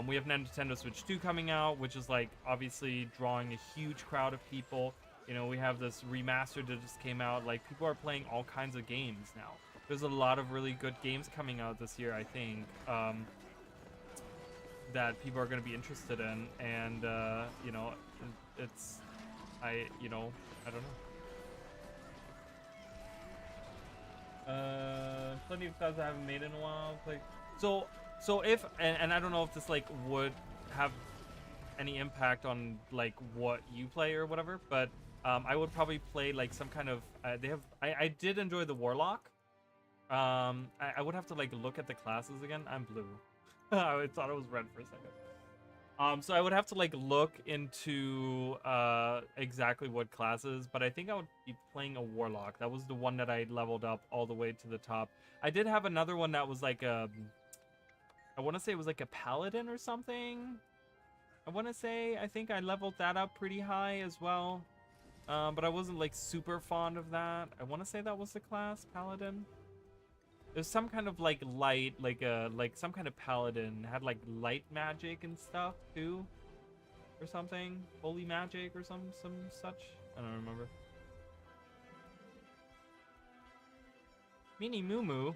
We have Nintendo Switch 2 coming out, which is like obviously drawing a huge crowd of people. We have this remaster that just came out. Like, people are playing all kinds of games now. There's a lot of really good games coming out this year, I think, that people are going to be interested in, and I don't know. Plenty of classes I haven't made in a while. Like, so if and I don't know if this like would have any impact on like what you play or whatever, but I would probably play like some kind of I did enjoy the Warlock. I would have to like look at the classes again. I'm blue. I thought it was red for a second. So I would have to like look into exactly what classes, but I think I would be playing a Warlock. That was the one that I leveled up all the way to the top. I did have another one that was like I want to say it was like a Paladin or something. I want to say I think I leveled that up pretty high as well. But I wasn't like super fond of that. I want to say that was the class Paladin. There's some kind of like light, like some kind of paladin had like light magic and stuff too, or something, holy magic or some such. I don't remember. Mini Moo Moo.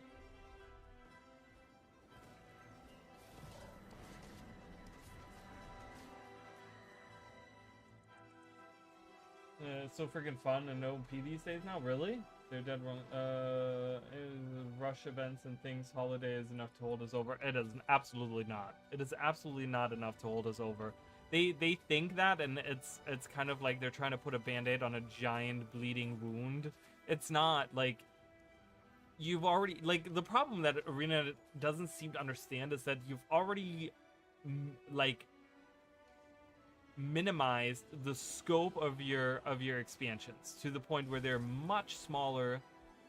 It's so freaking fun and no OP these days now. Really? They're dead wrong. Rush events and things. Holiday is enough to hold us over. It is absolutely not. It is absolutely not enough to hold us over. They think that, and it's kind of like they're trying to put a band-aid on a giant bleeding wound. It's not like you've already like the problem that Arena doesn't seem to understand is that you've already like minimized the scope of your expansions to the point where they're much smaller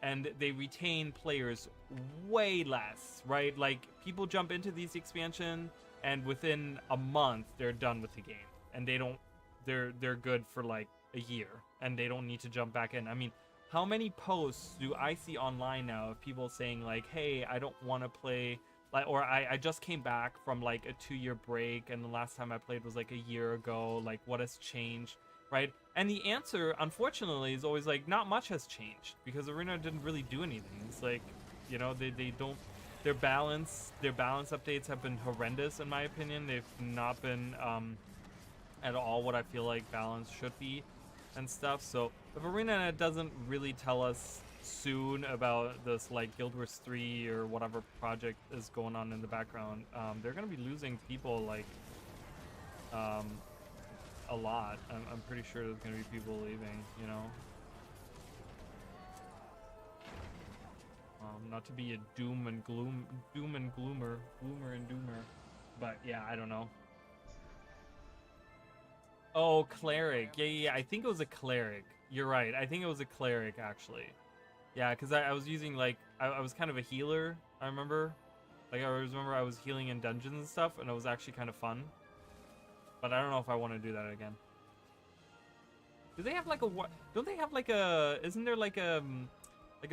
and they retain players way less, right? Like people jump into these expansion and within a month they're done with the game and they're good for like a year and they don't need to jump back in. I mean, how many posts do I see online now of people saying like, hey, I don't want to play, like, or I just came back from like a 2-year break and the last time I played was like a year ago, like what has changed, right? And the answer, unfortunately, is always like, not much has changed because Arena didn't really do anything. It's like, you know, they don't, their balance updates have been horrendous in my opinion. They've not been at all what I feel like balance should be and stuff. So if Arena doesn't really tell us soon about this like Guild Wars 3 or whatever project is going on in the background, they're gonna be losing people like a lot. I'm pretty sure there's gonna be people leaving, you know. Not to be a doom and gloomer, but yeah, I don't know. Oh, cleric. Yeah. I think it was a cleric. You're right. I think it was a cleric actually. Yeah, because I was using like I was kind of a healer. I remember, like I remember I was healing in dungeons and stuff, and it was actually kind of fun. But I don't know if I want to do that again. Do they have like a what? Don't they have like a? Isn't there like a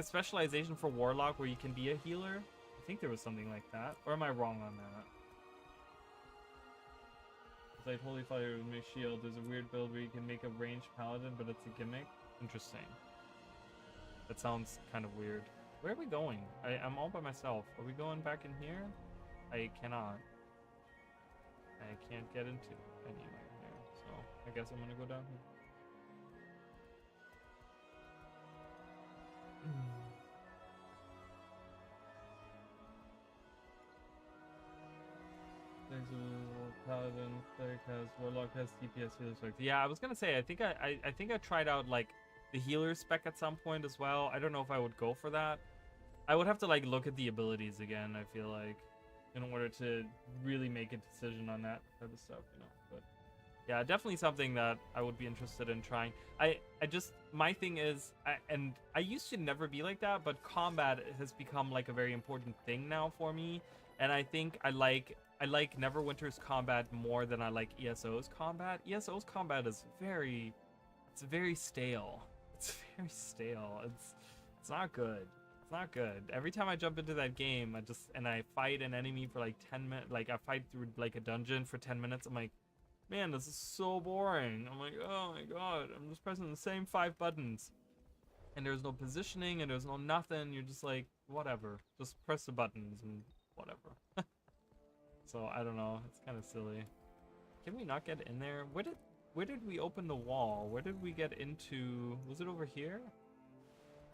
specialization for warlock where you can be a healer? I think there was something like that. Or am I wrong on that? It's like Holy Fire with my shield. There's a weird build where you can make a ranged paladin, but it's a gimmick. Interesting. That sounds kind of weird. Where are we going? I'm all by myself. Are we going back in here? I cannot. I can't get into anywhere here. So I guess I'm gonna go down here. There's a paladin, cleric has, warlock has, DPS, healer spec. Yeah, I was gonna say I think I tried out like the healer spec at some point as well. I don't know if I would go for that. I would have to like look at the abilities again, I feel like, in order to really make a decision on that type of stuff, you know. But yeah, definitely something that I would be interested in trying. I just, my thing is, and I used to never be like that, but combat has become like a very important thing now for me. And I think I like Neverwinter's combat more than I like ESO's combat. ESO's combat is very stale. It's very stale. It's not good. It's not good. Every time I jump into that game, I fight an enemy for like 10 minutes. Like I fight through like a dungeon for 10 minutes. I'm like, man, this is so boring. I'm like, oh my god, I'm just pressing the same 5 buttons. And there's no positioning and there's no nothing. You're just like, whatever. Just press the buttons and whatever. So I don't know. It's kind of silly. Can we not get in there? Where did we open the wall? Where did we get into? Was it over here?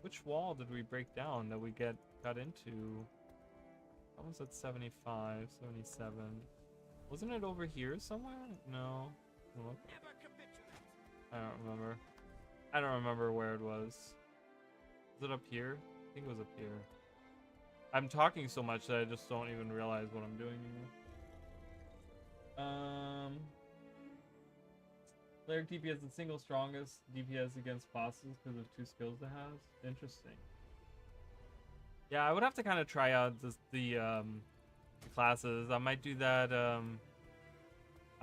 Which wall did we break down that we got into? That was at 75, 77. Wasn't it over here somewhere? No. Look. I don't remember. I don't remember where it was. Was it up here? I think it was up here. I'm talking so much that I just don't even realize what I'm doing anymore. Cleric DPS the single strongest DPS against bosses because of 2 skills it has. Interesting. Yeah, I would have to kind of try out the classes. I might do that.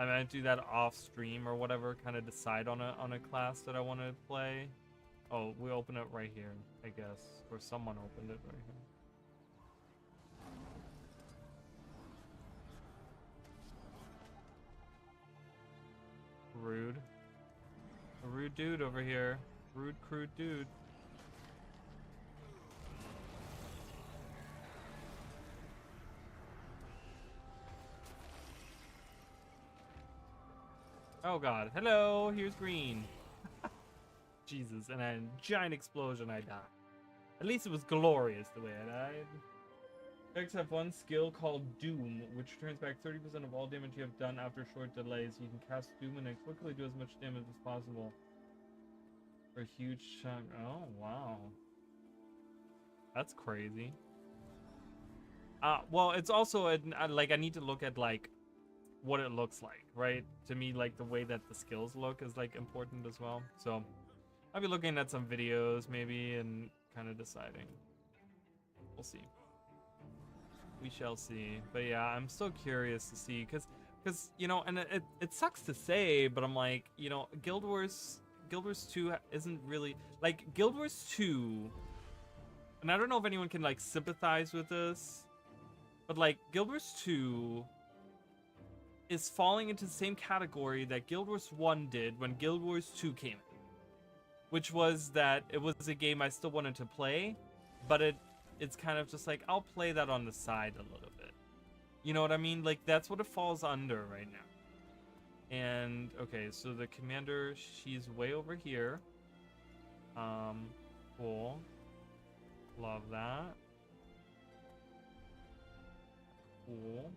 I might do that off stream or whatever, kind of decide on a class that I want to play. Oh, we open it right here, I guess, or someone opened it right here. Rude. A rude dude over here. Rude, crude dude. Oh god. Hello, here's green. Jesus, and a giant explosion, I died. At least it was glorious the way I died. Effects have one skill called Doom, which returns back 30% of all damage you have done after short delays. You can cast Doom and then quickly do as much damage as possible. For a huge chunk. Oh, wow. That's crazy. Well, it's also, like, I need to look at, like, what it looks like, right? To me, like, the way that the skills look is, like, important as well. So, I'll be looking at some videos, maybe, and kind of deciding. We'll see. We shall see. But yeah, I'm still curious to see, because you know, and it sucks to say, but I'm like, you know, Guild Wars 2 isn't really, like, Guild Wars 2, and I don't know if anyone can, like, sympathize with this, but, like, Guild Wars 2 is falling into the same category that Guild Wars 1 did when Guild Wars 2 came in, which was that it was a game I still wanted to play, but it's kind of just like, I'll play that on the side a little bit. You know what I mean? Like, that's what it falls under right now. And, okay, so the commander, she's way over here. Cool. Love that. Cool.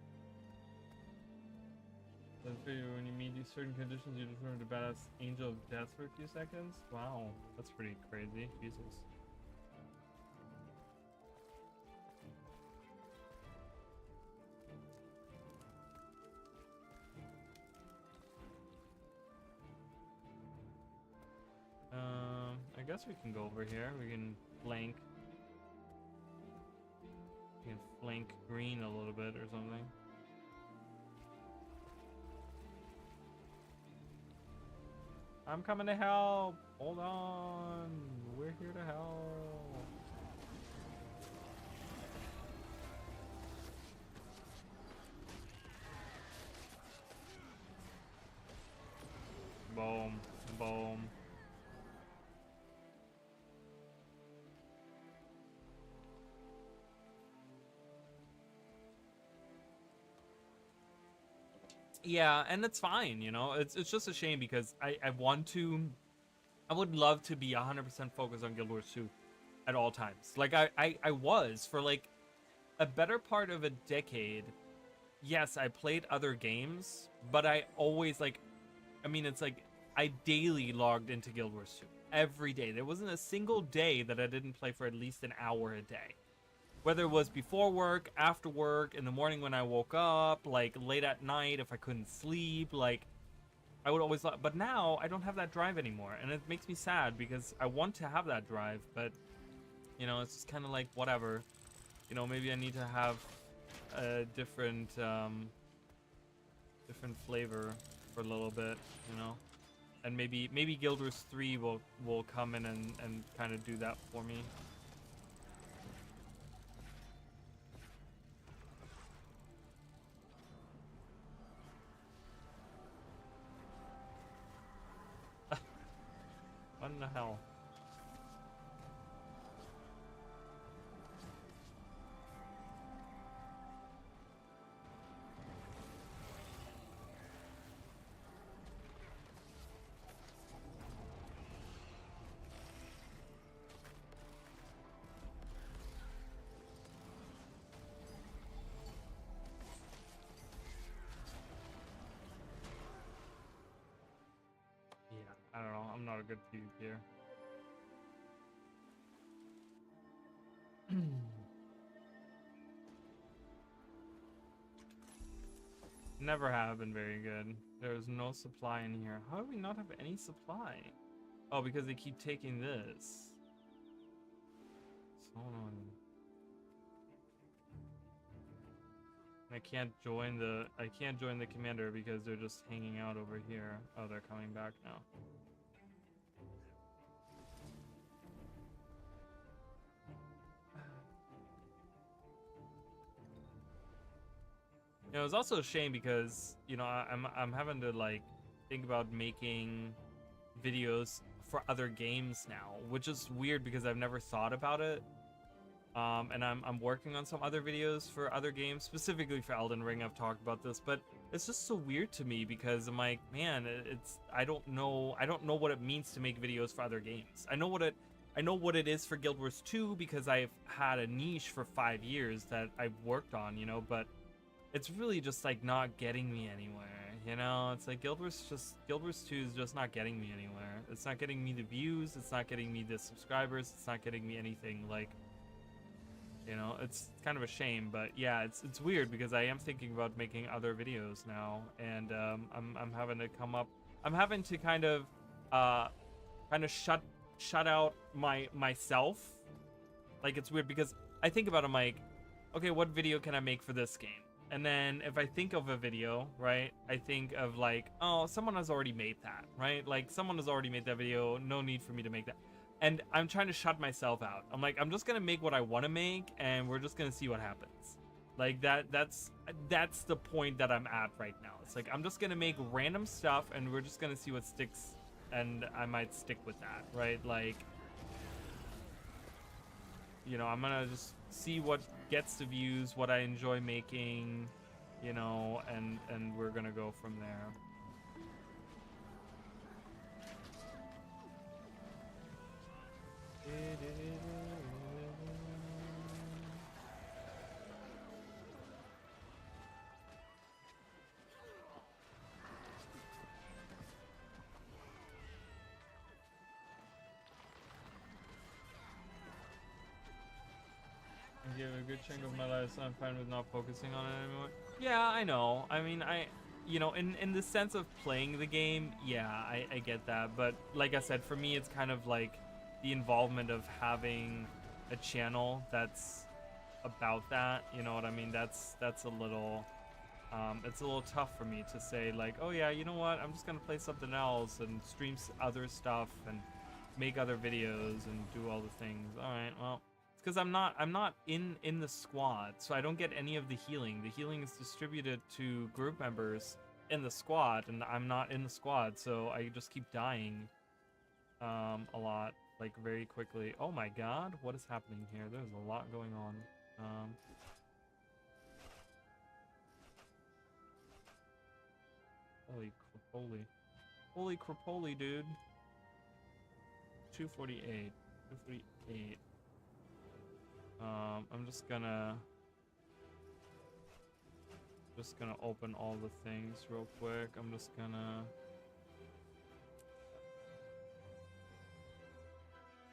When you meet these certain conditions, you determine to badass angel of death for a few seconds. Wow, that's pretty crazy. Jesus. I guess we can go over here. We can flank. We can flank green a little bit or something. I'm coming to help. Hold on. We're here to help. Boom. Boom. Yeah, and it's fine, you know. It's just a shame because I would love to be 100% focused on Guild Wars 2 at all times. Like I was for like a better part of a decade. Yes, I played other games, but I always like, I mean, it's like I daily logged into Guild Wars 2 every day. There wasn't a single day that I didn't play for at least an hour a day. Whether it was before work, after work, in the morning when I woke up, like late at night if I couldn't sleep, like I would always, but now I don't have that drive anymore. And it makes me sad because I want to have that drive, but you know, it's just kind of like whatever. You know, maybe I need to have a different flavor for a little bit, you know. And maybe Guild Wars 3 will come in and kind of do that for me. What in the hell? Yeah, I don't know. I'm not a good PvPer. Never have been very good. There's no supply in here. How do we not have any supply? Oh, because they keep taking this. So annoying. I can't join the commander because they're just hanging out over here. Oh, they're coming back now. You know, it was also a shame because, you know, I'm having to like think about making videos for other games now, which is weird because I've never thought about it. And I'm working on some other videos for other games, specifically for Elden Ring. I've talked about this, but it's just so weird to me because I'm like, man, I don't know what it means to make videos for other games. I know what it is for Guild Wars 2 because I've had a niche for 5 years that I've worked on, you know, but it's really just like not getting me anywhere, you know? It's like Guild Wars 2 is just not getting me anywhere. It's not getting me the views, it's not getting me the subscribers, it's not getting me anything. Like, you know, it's kind of a shame, but yeah, it's weird because I am thinking about making other videos now, and I'm having to come up. I'm having to kind of shut out myself. Like, it's weird because I think about it, I'm like, okay, what video can I make for this game? And then if I think of a video, right, I think of like, oh, someone has already made that, right? Like, someone has already made that video. No need for me to make that. And I'm trying to shut myself out. I'm like, I'm just gonna make what I want to make, and we're just gonna see what happens. Like that's the point that I'm at right now. It's like I'm just gonna make random stuff, and we're just gonna see what sticks, and I might stick with that, right? Like, you know, I'm gonna just see what gets the views, what I enjoy making, you know, and we're gonna go from there. I give a good chunk of my life, so I'm fine with not focusing on it anymore. Yeah, I know. I mean, you know, in the sense of playing the game, yeah, I get that. But like I said, for me, it's kind of like the involvement of having a channel that's about that. You know what I mean? That's a little, it's a little tough for me to say like, oh yeah, you know what? I'm just gonna play something else and stream other stuff and make other videos and do all the things. All right, well. Because I'm not in the squad, so I don't get any of the healing. The healing is distributed to group members in the squad, and I'm not in the squad, so I just keep dying a lot, like very quickly. Oh my god, what is happening here? There's a lot going on. Holy crapoli. Holy crapoli, dude. 248. 248. I'm just gonna open all the things real quick. I'm just gonna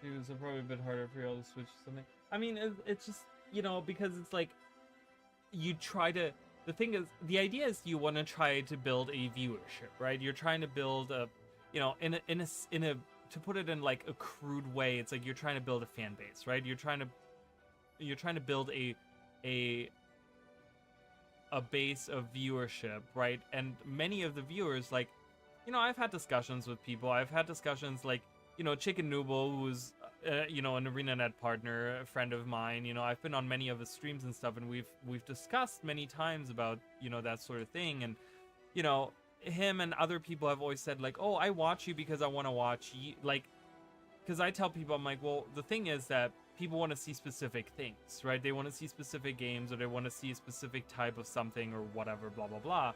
it was probably a bit harder for y'all to switch to something. I mean, it's just, you know, because it's like you try to, the thing is, the idea is you want to try to build a viewership, right? You're trying to build a, you know, in a to put it in like a crude way, it's like you're trying to build a fan base, right? You're trying to build a base of viewership, right? And many of the viewers, like, you know, I've had discussions with people. I've had discussions like, you know, Chicken Nooble, who's you know, an ArenaNet partner, a friend of mine. You know, I've been on many of his streams and stuff, and we've discussed many times about, you know, that sort of thing. And, you know, him and other people have always said like, oh, I watch you because I want to watch you, like, because I tell people, I'm like, well, the thing is that people want to see specific things, right? They want to see specific games, or they want to see a specific type of something, or whatever, blah, blah, blah.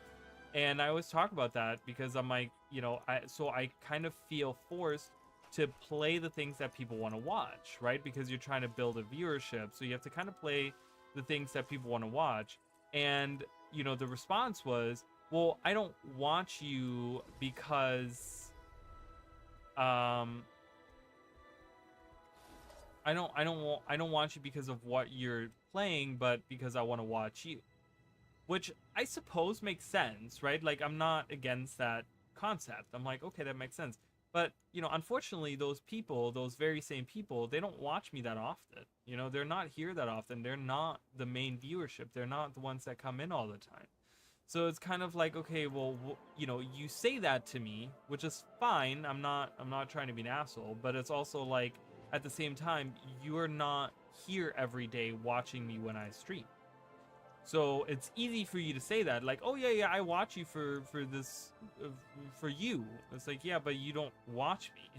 And I always talk about that because I'm like, you know, I kind of feel forced to play the things that people want to watch, right? Because you're trying to build a viewership. So you have to kind of play the things that people want to watch. And, you know, the response was, well, I don't watch you because, I don't watch you because of what you're playing, but because I want to watch you. Which I suppose makes sense, right? Like, I'm not against that concept. I'm like, okay, that makes sense. But, you know, unfortunately, those people, those very same people, they don't watch me that often. You know, they're not here that often. They're not the main viewership. They're not the ones that come in all the time. So it's kind of like, okay, well, you know, you say that to me, which is fine. I'm not trying to be an asshole, but it's also like, at the same time, you're not here every day watching me when I stream. So it's easy for you to say that, like, oh yeah, I watch you for this, for you. It's like, yeah, but you don't watch me.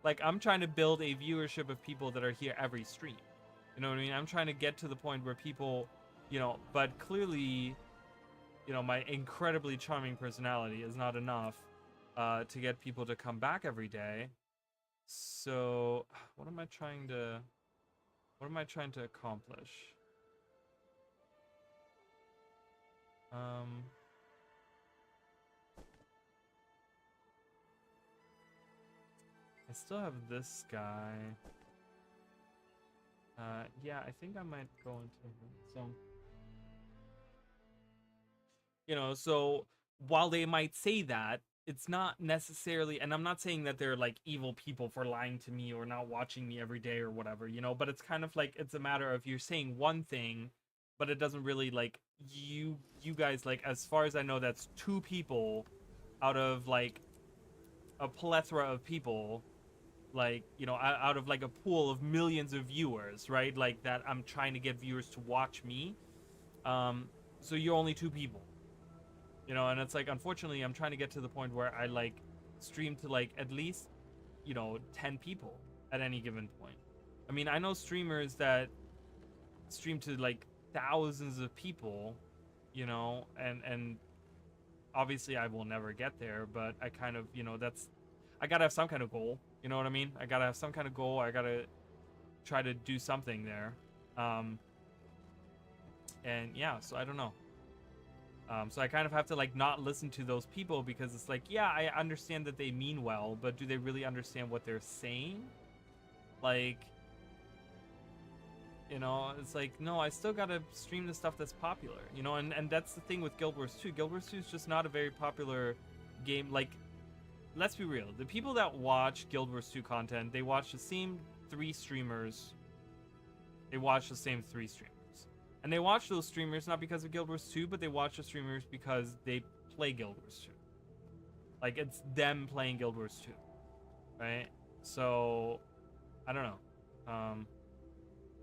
Like, I'm trying to build a viewership of people that are here every stream. You know what I mean? I'm trying to get to the point where people, you know, but clearly, you know, my incredibly charming personality is not enough to get people to come back every day. So what am I trying to accomplish? I still have this guy. Yeah, I think I might go into him. So, you know, so while they might say that, it's not necessarily, and I'm not saying that they're like evil people for lying to me or not watching me every day or whatever, you know, but it's kind of like, it's a matter of you're saying one thing, but it doesn't really, like, you guys, like, as far as I know, that's 2 people out of like a plethora of people, like, you know, out of like a pool of millions of viewers, right? Like, that I'm trying to get viewers to watch me. So you're only 2 people, you know, and it's like, unfortunately, I'm trying to get to the point where I like stream to like at least, you know, 10 people at any given point. I mean, I know streamers that stream to like thousands of people, you know, and obviously I will never get there, but I kind of, you know, I gotta have some kind of goal, you know what I mean? I gotta have some kind of goal. I gotta try to do something there. And yeah, so I don't know. So I kind of have to like not listen to those people, because it's like, yeah, I understand that they mean well, but do they really understand what they're saying? Like, you know, it's like, no, I still gotta stream the stuff that's popular, you know, and that's the thing with Guild Wars 2. Guild Wars 2 is just not a very popular game. Like, let's be real. The people that watch Guild Wars 2 content, they watch the same 3 streamers. They watch the same 3 streamers. And they watch those streamers not because of Guild Wars 2, but they watch the streamers because they play Guild Wars 2. Like, it's them playing Guild Wars 2, right? So, I don't know.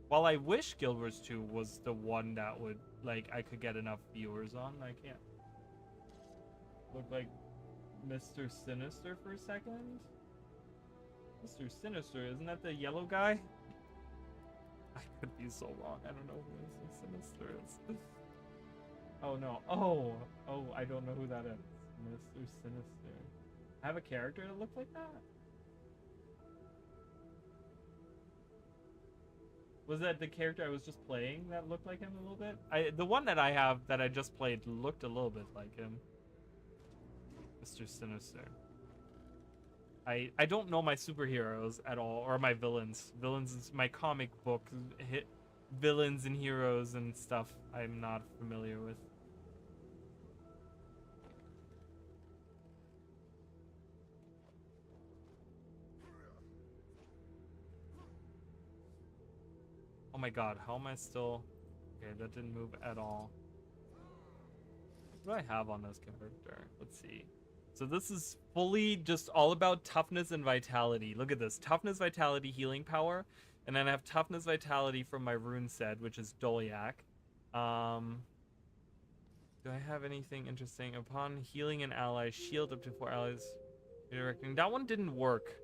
While I wish Guild Wars 2 was the one that would, like, I could get enough viewers on, I can't. Look like Mr. Sinister for a second? Mr. Sinister, isn't that the yellow guy? I could be so wrong. I don't know who Mr. Sinister is. Oh no. Oh, I don't know who that is. Mr. Sinister. I have a character that looked like that? Was that the character I was just playing that looked like him a little bit? The one that I have that I just played looked a little bit like him. Mr. Sinister. I don't know my superheroes at all, or my villains. Villains is my comic book hit villains and heroes and stuff I'm not familiar with. Oh my god, how am I still... Okay, that didn't move at all. What do I have on this character? Let's see. So this is fully just all about toughness and vitality. Look at this. Toughness, vitality, healing power. And then I have toughness, vitality from my rune set, which is Dolyak. Do I have anything interesting? Upon healing an ally, shield up to 4 allies. Redirecting. That one didn't work.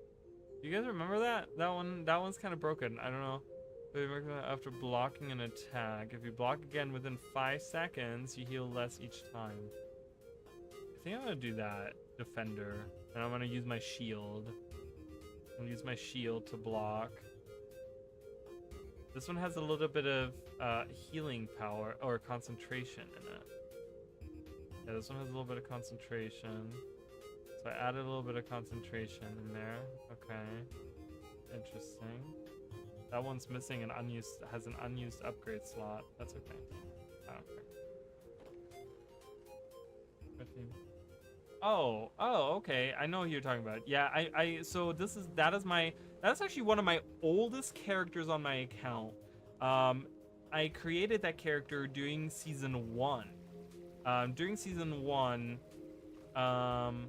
You guys remember that? That one's kind of broken. I don't know. After blocking an attack. If you block again within 5 seconds, you heal less each time. I think I'm gonna do that, defender, and I'm gonna use my shield. I'm gonna use my shield to block. This one has a little bit of healing power or concentration in it. Yeah, this one has a little bit of concentration. So I added a little bit of concentration in there. Okay, interesting. That one's missing an unused, has an unused upgrade slot. That's okay. I don't care. Oh, okay. I know who you're talking about. Yeah, so that's actually one of my oldest characters on my account. I created that character during season 1. During season 1, um,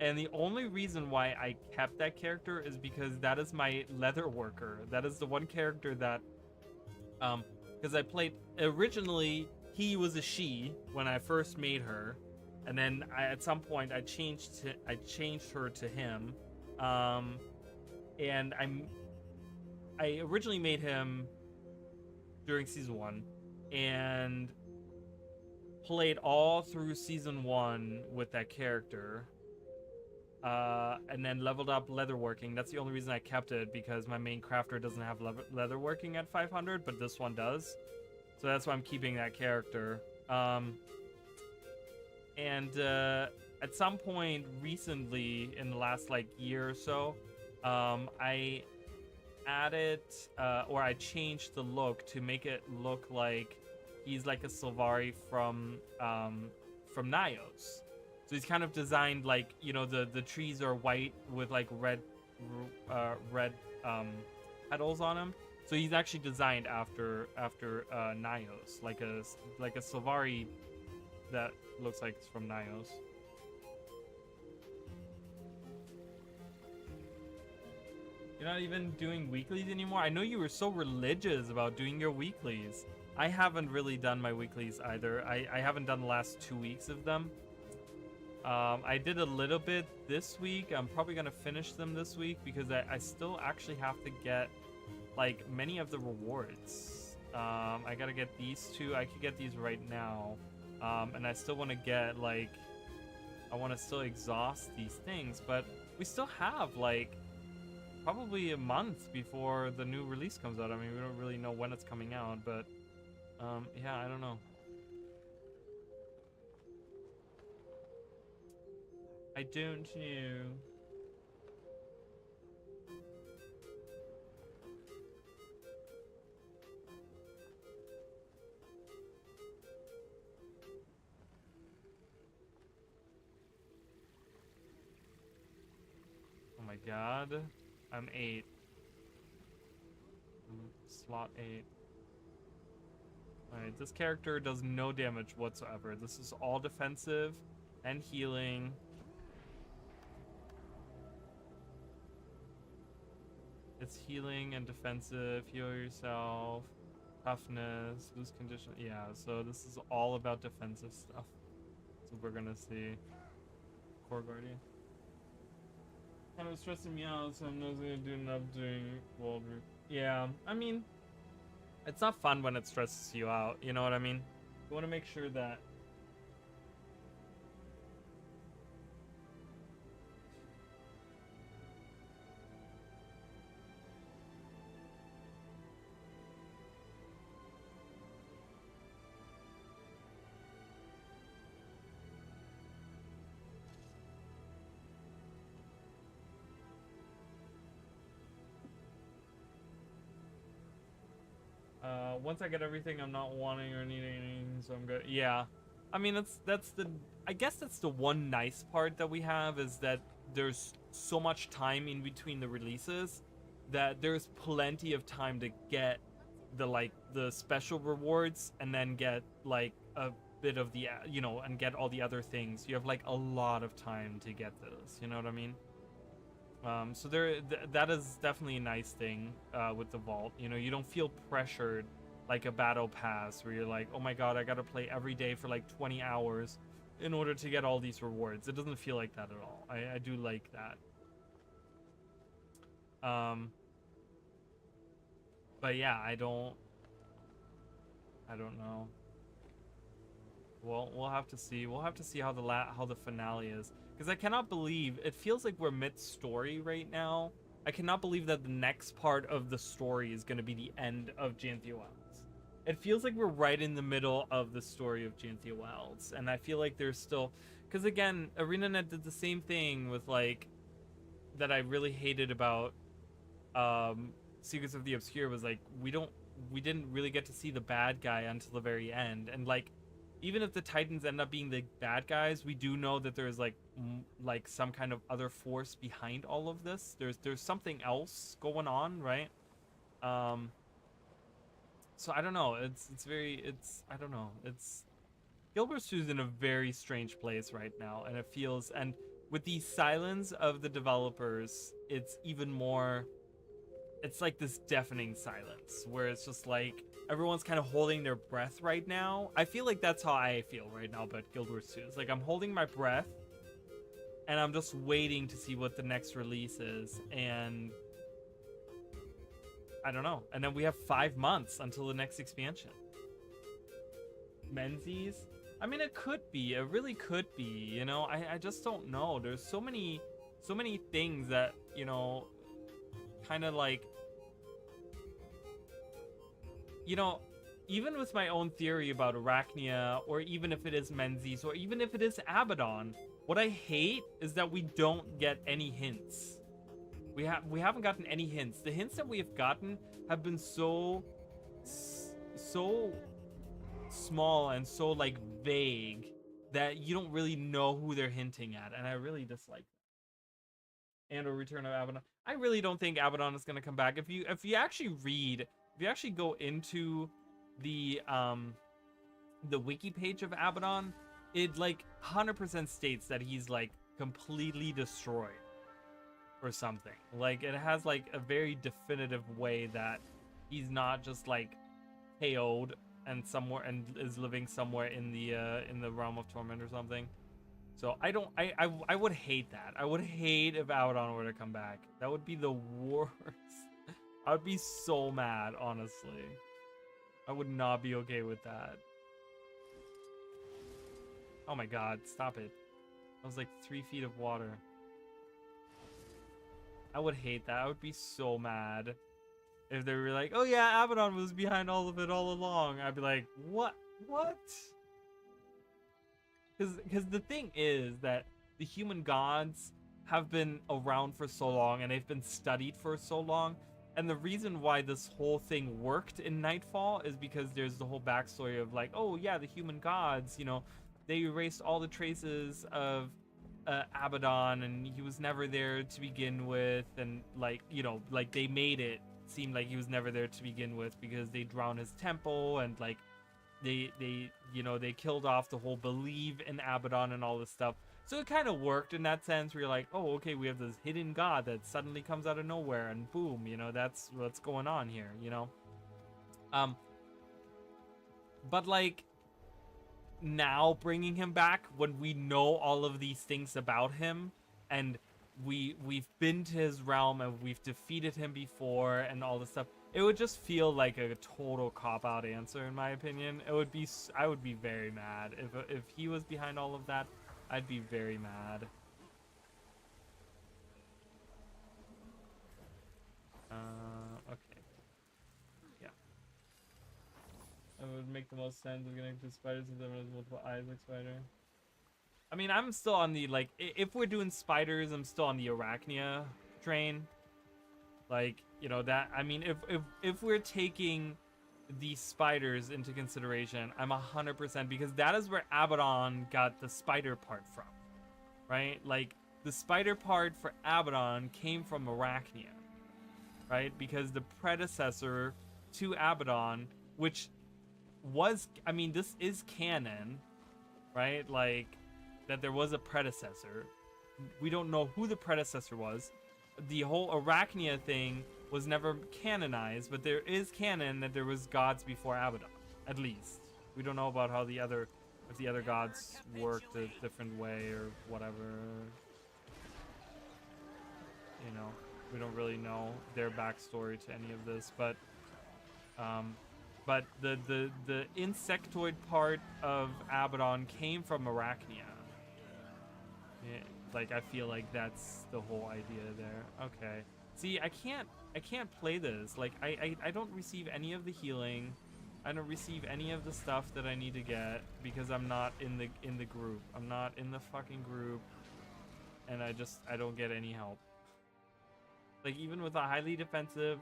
and the only reason why I kept that character is because that is my leather worker. That is the one character that, because I played originally, he was a she when I first made her, and then at some point I changed her to him, and I originally made him during season 1, and played all through season 1 with that character, and then leveled up leatherworking. That's the only reason I kept it, because my main crafter doesn't have leatherworking at 500, but this one does. So that's why I'm keeping that character. And at some point recently, in the last like year or so, I added or I changed the look to make it look like he's like a Sylvari from Nios. So he's kind of designed like, you know, the trees are white with like red petals on them. So he's actually designed after Nios, like a Sylvari that looks like it's from Nios. You're not even doing weeklies anymore? I know you were so religious about doing your weeklies. I haven't really done my weeklies either. I haven't done the last 2 weeks of them. I did a little bit this week. I'm probably going to finish them this week because I still actually have to get like many of the rewards. I got to get these two. I could get these right now. And I still want to get like, I want to still exhaust these things, but we still have like probably a month before the new release comes out. I mean, we don't really know when it's coming out, but yeah, I don't know. I don't know. Oh my god. I'm 8. Slot 8. Alright, this character does no damage whatsoever. This is all defensive and healing. It's healing and defensive. Heal yourself. Toughness. Lose condition. Yeah, so this is all about defensive stuff. So we're gonna see. Core Guardian. Kind of stressing me out, so I'm not gonna do enough doing World Root. Yeah, I mean, it's not fun when it stresses you out. You know what I mean? You want to make sure that. Once I get everything I'm not wanting or needing anything, so I'm good. Yeah, I mean that's the. I guess that's the one nice part that we have, is that there's so much time in between the releases that there's plenty of time to get the special rewards, and then get like a bit of the, you know, and get all the other things. You have like a lot of time to get those. You know what I mean? So that is definitely a nice thing with the vault. You know, you don't feel pressured like a battle pass where you're like, oh my god, I gotta play every day for like 20 hours in order to get all these rewards. It doesn't feel like that at all. I do like that. But yeah, I don't know. Well, we'll have to see. We'll have to see how the finale is. Because I cannot believe, it feels like we're mid-story right now. I cannot believe that the next part of the story is going to be the end of Janthia Wilds. It feels like we're right in the middle of the story of Janthia Wilds. And I feel like there's still... Because again, ArenaNet did the same thing with like... That I really hated about Secrets of the Obscure, was like, we didn't really get to see the bad guy until the very end. And like, even if the Titans end up being the bad guys, we do know that there's like like some kind of other force behind all of this. There's something else going on, right? So I don't know. It's I don't know. It's Guild Wars 2 is in a very strange place right now, and it feels, and with the silence of the developers, it's even more, it's like this deafening silence where it's just like everyone's kind of holding their breath right now. I feel like that's how I feel right now about Guild Wars 2. It's like I'm holding my breath and I'm just waiting to see what the next release is, and I don't know. And then we have 5 months until the next expansion. Menzies? I mean, it could be. It really could be. You know, I just don't know. There's so many things that, you know, kind of like, you know, even with my own theory about Arachnia, or even if it is Menzies, or even if it is Abaddon, what I hate is that we don't get any hints. We haven't gotten any hints. The hints that we have gotten have been so small and so like vague that you don't really know who they're hinting at, and I really dislike that. And a return of Abaddon. I really don't think Abaddon is going to come back. If you actually go into the wiki page of Abaddon, it like 100% states that he's like completely destroyed or something. Like, it has like a very definitive way that he's not just like KO'd and somewhere and is living somewhere in the realm of torment or something. So I would hate that. I would hate if Abaddon were to come back. That would be the worst. I would be so mad, honestly. I would not be okay with that. Oh my god, stop it. That was like 3 feet of water. I would hate that. I would be so mad if they were like, oh yeah, Abaddon was behind all of it all along. I'd be like, what? What? Because the thing is that the human gods have been around for so long and they've been studied for so long. And the reason why this whole thing worked in Nightfall is because there's the whole backstory of like, oh yeah, the human gods, you know, they erased all the traces of Abaddon, and he was never there to begin with, and like, you know, like they made it seem like he was never there to begin with because they drowned his temple, and like they you know, they killed off the whole belief in Abaddon and all this stuff. So it kind of worked in that sense where you're like, oh, okay, we have this hidden god that suddenly comes out of nowhere, and boom, you know, that's what's going on here, you know. But like, now bringing him back when we know all of these things about him, and we've been to his realm and we've defeated him before and all this stuff, it would just feel like a total cop-out answer in my opinion. It would be, I would be very mad if he was behind all of that. I'd be very mad. Okay. Yeah. It would make the most sense of getting to spiders since everyone has multiple eyes like spider. I mean, I'm still on the, like, if we're doing spiders, I'm still on the Arachnia train. Like, you know, that, I mean, if we're taking the spiders into consideration, I'm 100%, because that is where Abaddon got the spider part from, right? Like, the spider part for Abaddon came from Arachnia, right? Because the predecessor to Abaddon, which was, I mean, this is canon, right? Like, that there was a predecessor. We don't know who the predecessor was. The whole Arachnia thing was never canonized, but there is canon that there was gods before Abaddon, at least. We don't know about how the other, if the other gods worked a different way or whatever. You know, we don't really know their backstory to any of this, but the insectoid part of Abaddon came from Arachnia. Yeah, like, I feel like that's the whole idea there. Okay. See, I can't play this. Like, I don't receive any of the healing. I don't receive any of the stuff that I need to get because I'm not in the group. I'm not in the fucking group, and I don't get any help. Like, even with a highly defensive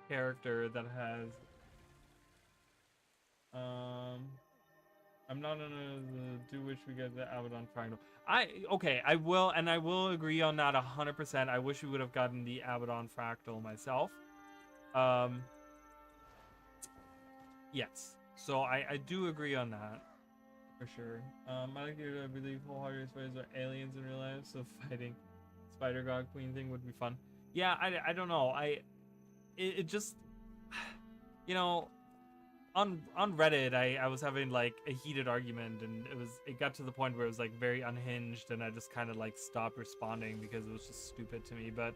character that has I'm not gonna do wish we get the Abaddon Fractal. Okay, I will agree on that 100%. I wish we would have gotten the Abaddon Fractal myself. Yes. So I do agree on that for sure. I believe wholeheartedly spiders are aliens in real life, so fighting Spider God Queen thing would be fun. Yeah, I don't know. It just, you know, on Reddit I was having like a heated argument, and it got to the point where it was like very unhinged, and I just kind of like stopped responding because it was just stupid to me. But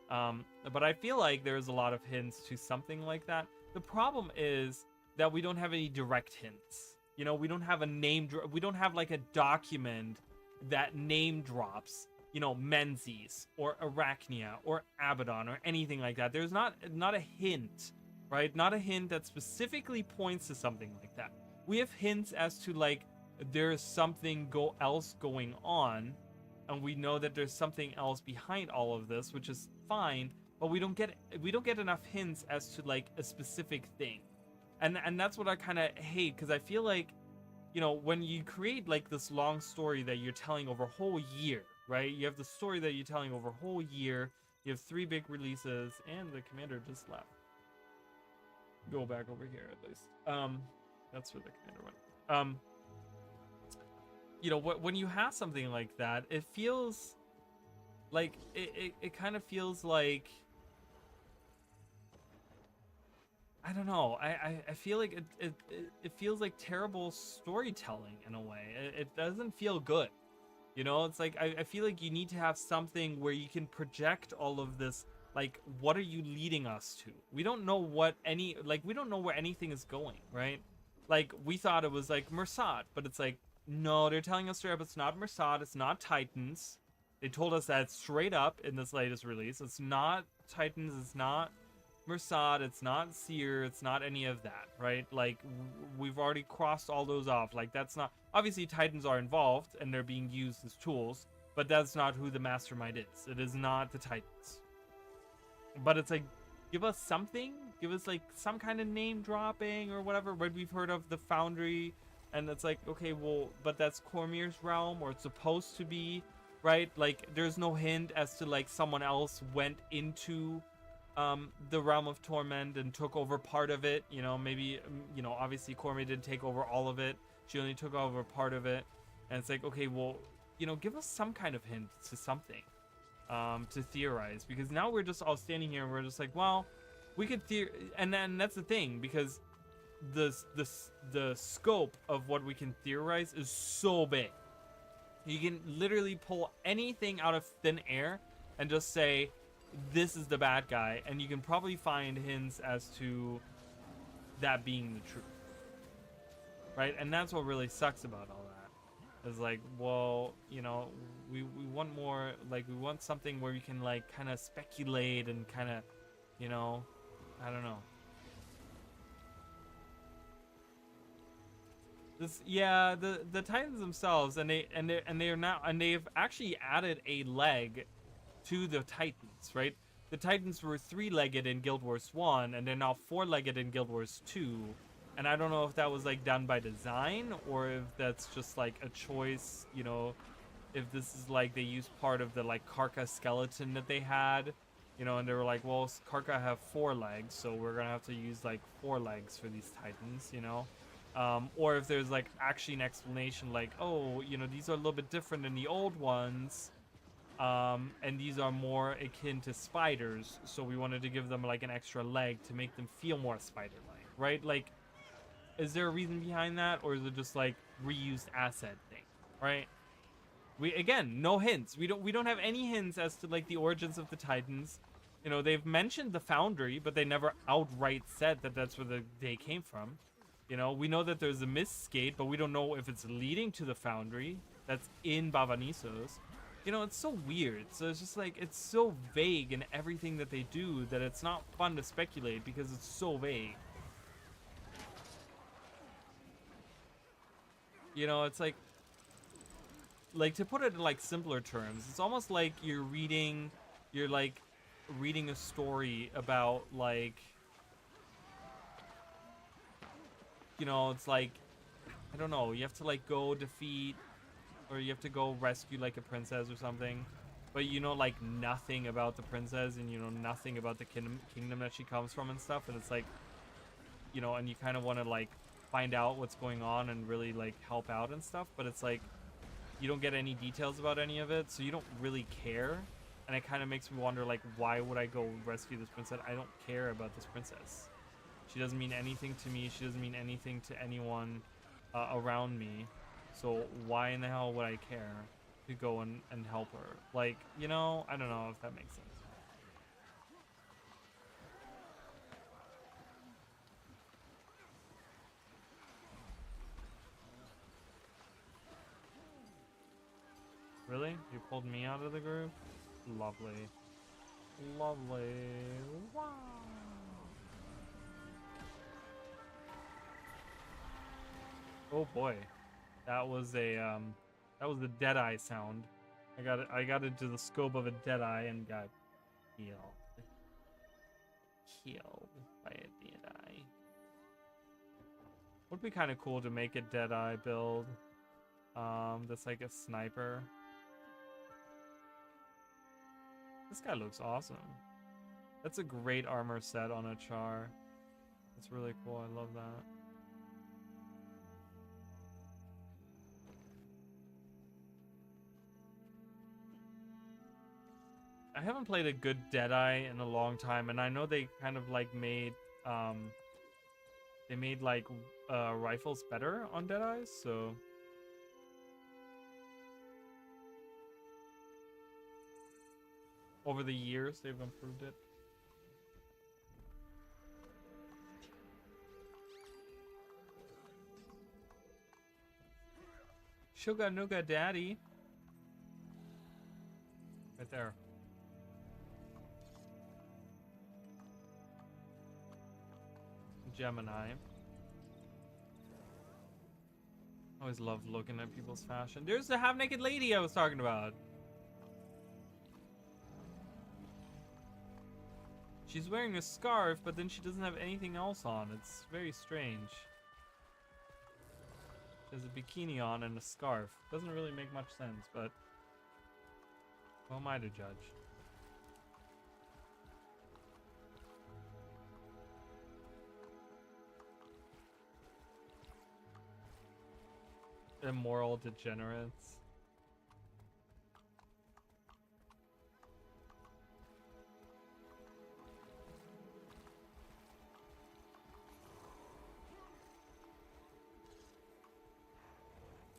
I feel like there's a lot of hints to something like that. The problem is that we don't have any direct hints. You know, we don't have a name we don't have like a document that name drops, you know, Menzies or Arachnia or Abaddon or anything like that. There's not a hint, right? Not a hint that specifically points to something like that. We have hints as to like there's something else going on, and we know that there's something else behind all of this, which is fine, but we don't get enough hints as to like a specific thing. And that's what I kind of hate, because I feel like, you know, when you create like this long story that you're telling over a whole year, right? You have the story that you're telling over a whole year. You have 3 big releases, and the commander just left. Go back over here at least. That's where the commander went. You know, when you have something like that, it feels like it kind of feels like, I don't know. I feel like it feels like terrible storytelling in a way. It doesn't feel good. You know, it's like I feel like you need to have something where you can project all of this. Like, what are you leading us to? We don't know we don't know where anything is going, right? Like, we thought it was like Mersad, but it's like, no, they're telling us straight up it's not Mersad, it's not Titans. They told us that straight up in this latest release. It's not Titans, it's not Mersad, it's not Seer, it's not any of that, right? Like, we've already crossed all those off. Like, that's not, obviously Titans are involved and they're being used as tools, but that's not who the mastermind is. It is not the Titans. But it's like, give us something, give us like some kind of name dropping or whatever. But we've heard of the Foundry, and it's like, okay, well, but that's Cormier's realm, or it's supposed to be, right? Like, there's no hint as to like someone else went into the realm of torment and took over part of it. You know, maybe, you know, obviously Cormier didn't take over all of it. She only took over part of it. And it's like, okay, well, you know, give us some kind of hint to something to theorize, because now we're just all standing here and we're just like, well, we could and then that's the thing, because the scope of what we can theorize is so big. You can literally pull anything out of thin air and just say, this is the bad guy, and you can probably find hints as to that being the truth, right? And that's what really sucks about all that. Is like, well, you know, we want more, like, we want something where we can like kind of speculate and kind of, you know, I don't know. This, yeah, the Titans themselves, and they've actually added a leg to the Titans, right? The Titans were 3-legged in Guild Wars 1, and they're now 4-legged in Guild Wars 2. And I don't know if that was like done by design, or if that's just like a choice, you know, if this is like they used part of the like Karka skeleton that they had, you know, and they were like, well, Karka have 4 legs, so we're gonna have to use like 4 legs for these Titans, you know. Or if there's like actually an explanation like, oh, you know, these are a little bit different than the old ones, and these are more akin to spiders, so we wanted to give them like an extra leg to make them feel more spider-like, right? Like, is there a reason behind that, or is it just like reused asset thing, right? We, again, no hints. We don't have any hints as to like the origins of the Titans. You know, they've mentioned the Foundry, but they never outright said that that's where they came from. You know, we know that there's a Mist Gate, but we don't know if it's leading to the Foundry that's in Bavanisos. You know, it's so weird. So it's just like, it's so vague in everything that they do that it's not fun to speculate because it's so vague. You know, it's like to put it in like simpler terms, it's almost like you're like reading a story about like, you know, it's like I don't know, you have to like go defeat, or you have to go rescue like a princess or something, but you know like nothing about the princess, and you know nothing about the kingdom that she comes from and stuff, and it's like, you know, and you kind of want to like find out what's going on and really like help out and stuff, but it's like you don't get any details about any of it, so you don't really care. And it kind of makes me wonder, like, why would I go rescue this princess? I don't care about this princess. She doesn't mean anything to me. She doesn't mean anything to anyone around me. So why in the hell would I care to go and help her? Like, you know, I don't know if that makes sense. Really? You pulled me out of the group? Lovely. Lovely. Wow. Oh boy. That was a the Deadeye sound. I got into the scope of a Deadeye and got killed. Killed by a Deadeye. Would be kind of cool to make a Deadeye build. That's like a sniper. This guy looks awesome. That's a great armor set on a Char. That's really cool. I love that. I haven't played a good Deadeye in a long time, and I know they kind of like made like rifles better on Deadeyes, so over the years they've improved it. Sugar Nuga Daddy. Right there. Gemini. Always love looking at people's fashion. There's the half-naked lady I was talking about. She's wearing a scarf, but then she doesn't have anything else on. It's very strange. She has a bikini on and a scarf. Doesn't really make much sense, but who am I to judge? Immoral degenerates.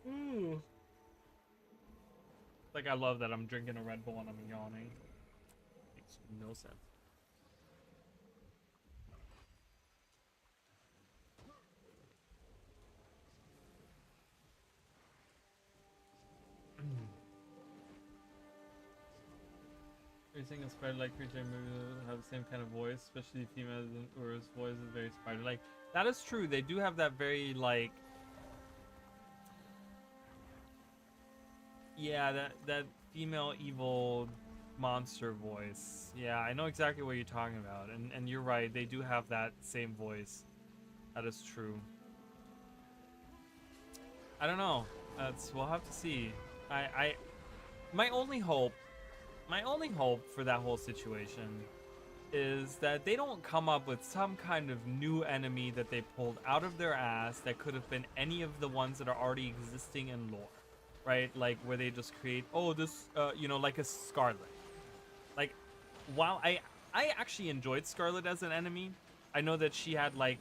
Ooh. Like, I love that I'm drinking a Red Bull and I'm yawning. Makes no sense. Everything is spider-like creature movies have the same kind of voice, especially females, or his voice is very spider-like. That is true. They do have that very like, yeah, that female evil monster voice. Yeah, I know exactly what you're talking about, and you're right. They do have that same voice. That is true. I don't know. We'll have to see. My only hope for that whole situation is that they don't come up with some kind of new enemy that they pulled out of their ass that could have been any of the ones that are already existing in lore, right? Like where they just create, oh, this, you know, like a Scarlet. Like, while I actually enjoyed Scarlet as an enemy, I know that she had like,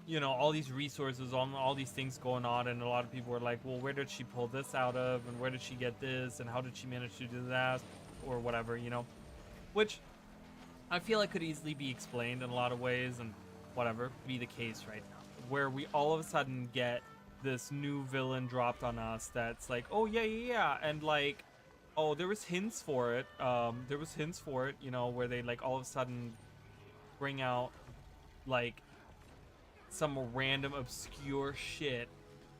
you know, all these resources, all these things going on, and a lot of people were like, well, where did she pull this out of, and where did she get this, and how did she manage to do that, or whatever, you know, which I feel like could easily be explained in a lot of ways, and whatever, be the case right now, where we all of a sudden get this new villain dropped on us that's like, oh, yeah, and like, oh, there was hints for it, you know, where they like all of a sudden bring out like some random obscure shit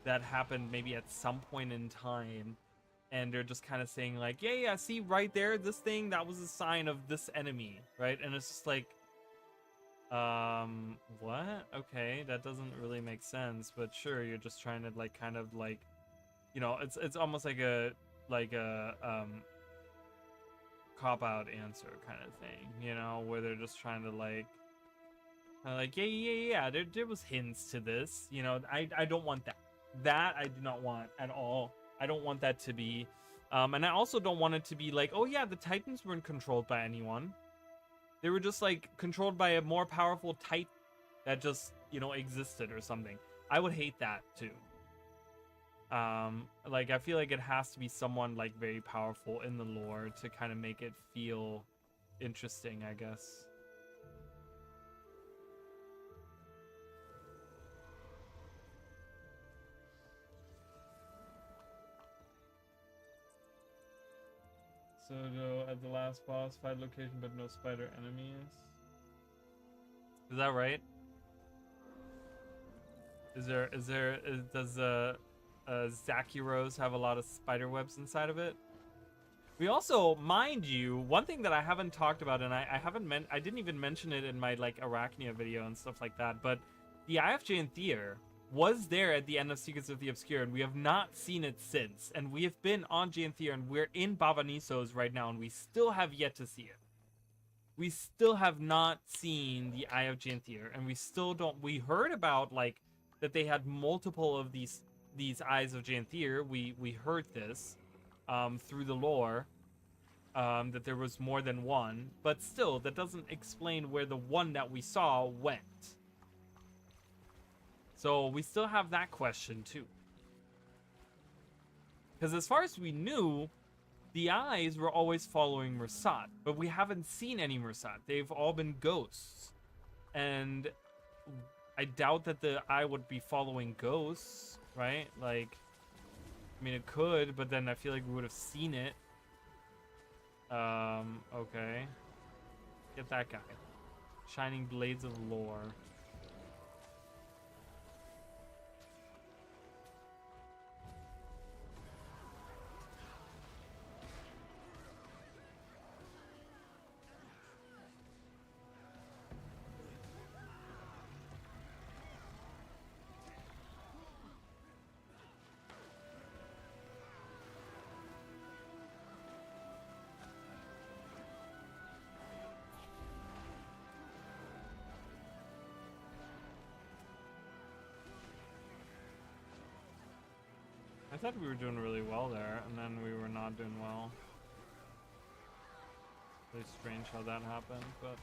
that happened maybe at some point in time, and they're just kind of saying like, yeah, see right there, this thing, that was a sign of this enemy, right? And it's just like, What? Okay, that doesn't really make sense, but sure, you're just trying to like kind of like, you know, it's almost like a cop out answer kind of thing, you know, where they're just trying to like yeah, there was hints to this, you know. I don't want that. That I do not want at all. I don't want that to be and I also don't want it to be like, oh yeah, the Titans weren't controlled by anyone. They were just like controlled by a more powerful Titan that just, you know, existed or something. I would hate that too. Like I feel like it has to be someone like very powerful in the lore to kind of make it feel interesting, I guess. So at the last boss fight location, but no spider enemies. Is that right? Does Zakiros have a lot of spider webs inside of it? We also, mind you, one thing that I haven't talked about, and I didn't even mention it in my like Arachnia video and stuff like that, but the IFJ and Theer was there at the end of Secrets of the Obscure, and we have not seen it since. And we have been on Jane-Theer, and we're in Bavanisos right now, and we still have yet to see it. We still have not seen the Eye of Jane-Theer, and we still don't. We heard about like that they had multiple of these Eyes of Jane-Theer. We heard this through the lore. That there was more than one, but still, that doesn't explain where the one that we saw went. So we still have that question too. Because as far as we knew, the eyes were always following Mursat, but we haven't seen any Mursat. They've all been ghosts. And I doubt that the eye would be following ghosts, right? Like, I mean, it could, but then I feel like we would have seen it. Okay. Get that guy. Shining Blades of Lore. I thought we were doing really well there, and then we were not doing well. Really strange how that happened, but...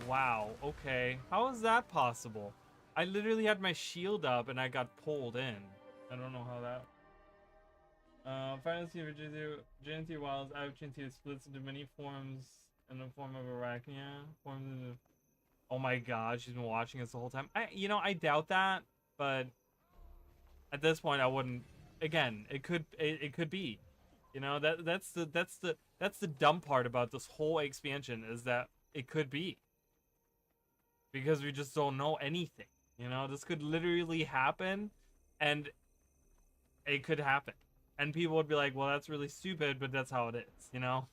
Wow, okay. How is that possible? I literally had my shield up and I got pulled in. I don't know how that... Final Scene of Genity Wilds, Eye of Genity splits into many forms in the form of Arachnia. Forms into... Oh my god, she's been watching us the whole time. I doubt that, but at this point I wouldn't... Again, it could be. You know, that's the dumb part about this whole expansion, is that it could be. Because we just don't know anything. You know, this could literally happen, and it could happen. And people would be like, well, that's really stupid, but that's how it is, you know?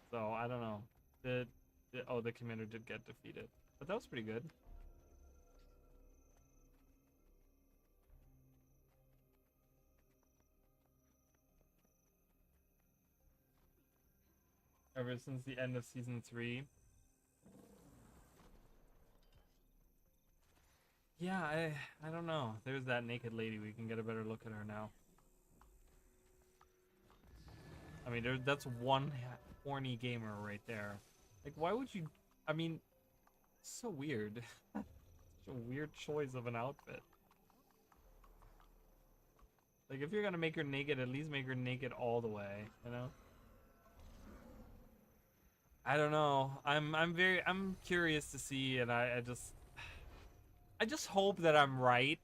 So, I don't know. The commander did get defeated. But that was pretty good. Ever since the end of Season 3. Yeah, I don't know. There's that naked lady. We can get a better look at her now. I mean, that's one horny gamer right there. Like, why would you... I mean, so weird. Such a weird choice of an outfit. Like, if you're gonna make her naked, at least make her naked all the way, you know? I don't know. I'm curious to see, and I just hope that I'm right,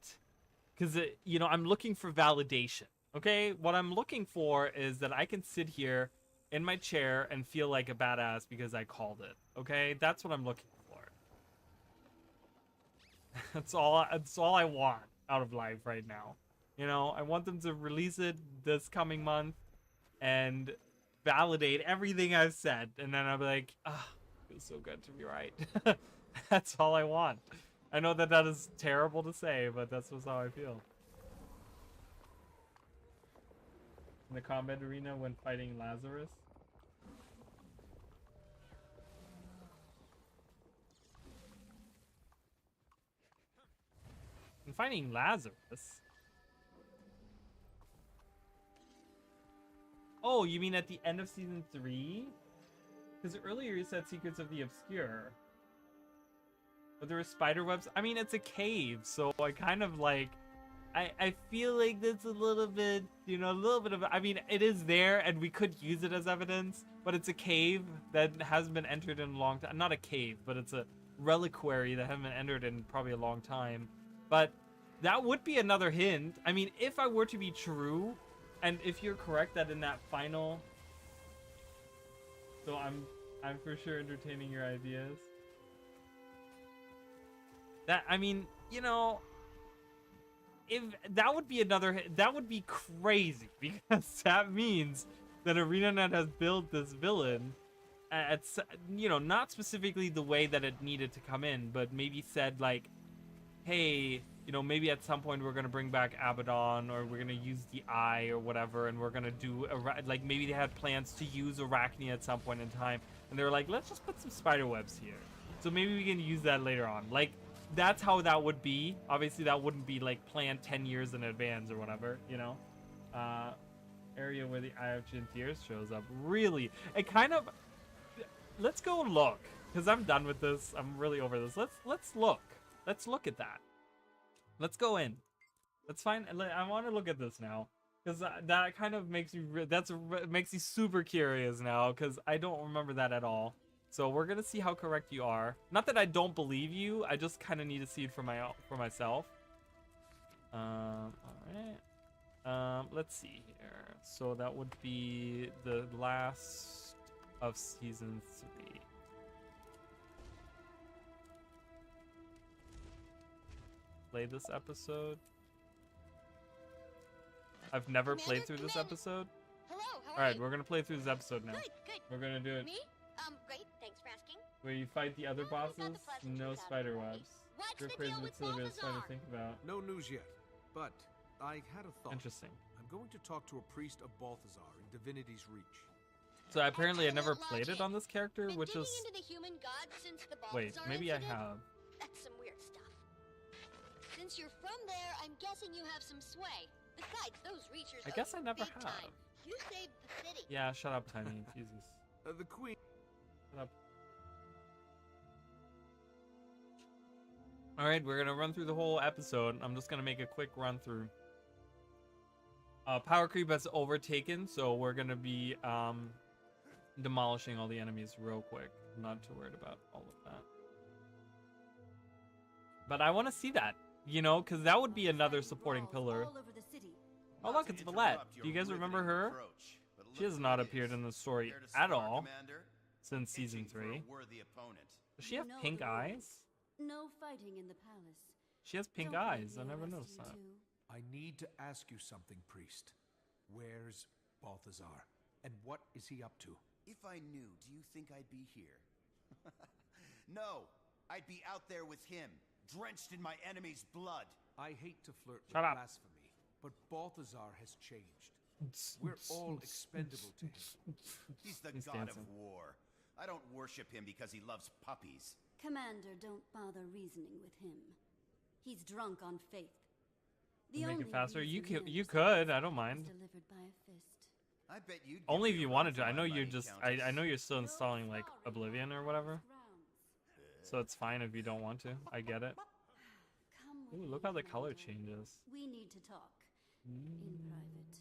because you know, I'm looking for validation. Okay, what I'm looking for is that I can sit here in my chair and feel like a badass because I called it. Okay, that's what I'm looking for. That's all I want out of life right now. You know, I want them to release it this coming month and validate everything I've said, and then I'll be like, ah, it feels so good to be right. That's all I want. I know that that is terrible to say, but that's just how I feel. In the combat arena when fighting Lazarus. And fighting Lazarus? Oh, you mean at the end of season 3? Because earlier you said Secrets of the Obscure. But there were spider webs. I mean, it's a cave, so I kind of like... I feel like that's a little bit, you know, a little bit of... I mean, it is there, and we could use it as evidence, but it's a cave that hasn't been entered in a long time. Not a cave, but it's a reliquary that hasn't been entered in probably a long time. But that would be another hint. I mean, if I were to be true, and if you're correct that in that final... So I'm for sure entertaining your ideas. That, I mean, you know... If that would be another, that would be crazy, because that means that ArenaNet has built this villain at, you know, not specifically the way that it needed to come in, but maybe said like, hey, you know, maybe at some point we're gonna bring back Abaddon, or we're gonna use the Eye or whatever, and we're gonna do like maybe they had plans to use Arachne at some point in time, and they were like, let's just put some spider webs here, so maybe we can use that later on, like. That's how that would be. Obviously, that wouldn't be like planned 10 years in advance or whatever, you know. Area where the Eye of Jintiers shows up. Really, it kind of. Let's go look, because I'm done with this. I'm really over this. Let's look. Let's look at that. Let's go in. Let's find. I want to look at this now, because that kind of makes me. Makes me super curious now, because I don't remember that at all. So we're gonna see how correct you are. Not that I don't believe you, I just kind of need to see it for myself. All right. Let's see here. So that would be the last of season 3. Play this episode. I've never played through this episode. Hello. All right, we're gonna play through this episode now. Good. We're gonna do it. Me? Great. Thanks for asking. Where you fight the other Well, we got bosses, the pleasantries no out of spider the way. webs. What's You're the crazy deal with with Sylvia's trying to Balthazar? think about. No news yet, but I had a thought. Interesting. I'm going to talk to a priest of Balthazar in Divinity's Reach. So apparently I never Excellent played it logic. on this character, Been which digging is... into the human god since the Wait, Balthazar maybe I incident? have. That's some weird stuff. Since you're from there, I'm guessing you have some sway. Besides, those reachers I guess owe I you never big have. time. You saved the city. Yeah, shut up, Tiny. Jesus. The Queen. Shut up. Alright, we're gonna run through the whole episode. I'm just gonna make a quick run through. Power creep has overtaken, so we're gonna be demolishing all the enemies real quick. I'm not too worried about all of that. But I want to see that, you know, because that would be another supporting pillar. Oh look, it's Valette. Do you guys remember her? She has not appeared in the story at all since season 3. Does she have pink eyes? No fighting in the palace. She has pink Don't let eyes. me I never arrest noticed you that. too. I need to ask you something, priest. Where's Balthazar? And what is he up to? If I knew, do you think I'd be here? No, I'd be out there with him, drenched in my enemy's blood. I hate to flirt with Shut up. blasphemy, but Balthazar has changed. We're all expendable to him. He's the He's god dancing. of war. I don't worship him because he loves puppies. Commander, don't bother reasoning with him. He's drunk on faith. The Make only it faster. You reason could. he You understands could. I don't is mind. delivered by a fist. I bet you'd give Only me if a you run wanted for to. I my know you're money, just. Countess. I know you're still installing like Oblivion or whatever. So it's fine if you don't want to. I get it. Come Ooh, with look me, how the color Commander. changes. We need to talk in private.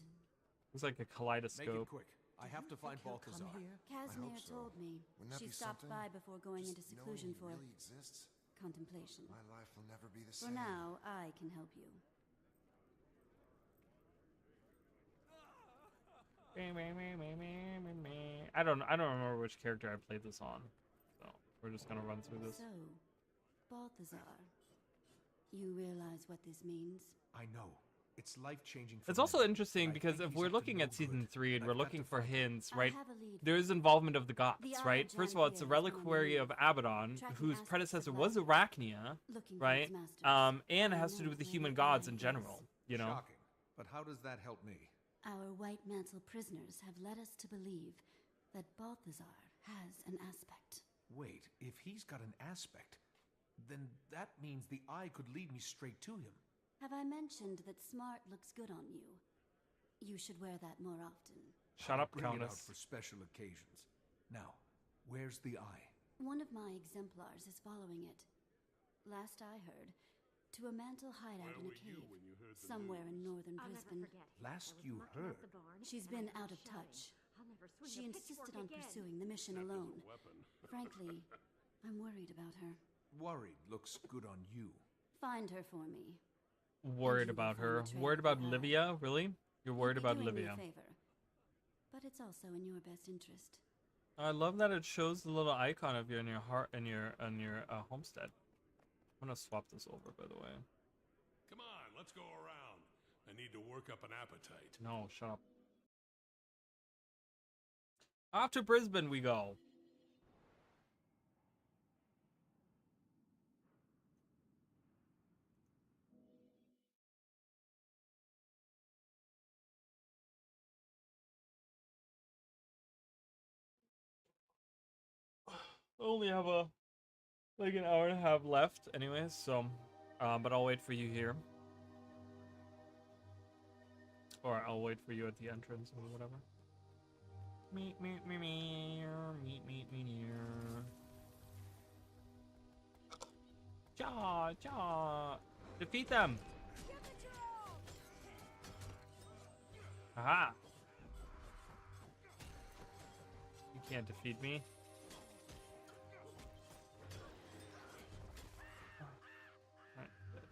Looks like a Make it kaleidoscope. quick. I have to find Balthazar. Casimir so. told me. Wouldn't that She be stopped something? by before going Just into knowing seclusion he for really exists. contemplation. My life will never be the For same. now, I can help you. I don't remember which character I played this on, so we're just gonna run through this. So, Balthazar, you realize what this means? I know. It's life-changing for It's also many, interesting but I because think if he's we're up to looking no at season good, 3 and and we're I've got looking to for find him. hints, I right? have a lead There for is you. involvement of the gods, The right? Eye First of all, it's a Giant Bear is reliquary on of the Abaddon, tracking whose aspects predecessor of was life, Arachnia, looking for right? its masters. And it I has to do know with the where human the gods eye in is. general, you know? Shocking. But how does that help me? Our White Mantle prisoners have led us to believe that Balthazar has an aspect. Wait, if he's got an aspect, then that means the eye could lead me straight to him. Have I mentioned that smart looks good on you? You should wear that more often. Shut I'll up, bring it out Countess. for special occasions. Now, where's the eye? One of my exemplars is following it. Last I heard, to a mantle hideout in a cave, somewhere in northern Brisbane. Last you heard. She's been out of touch. She insisted on pursuing the mission alone. Frankly, I'm worried about her. Worried looks good on you. Find her for me. Worried you will about find her. the trail Worried of the about eye. Livia? Really? You're worried You'd be about doing me a Livia. favor, but it's also in your best interest. I love that it shows the little icon of you in your heart in your homestead. I'm gonna swap this over, by the way. Come on, let's go around. I need to work up an appetite. No, shut up. Off to Brisbane we go. I only have like an hour and a half left anyways, so but I'll wait for you here. Or I'll wait for you at the entrance or whatever. Meet. Cha. Defeat them. Aha. You can't defeat me. Alright, good.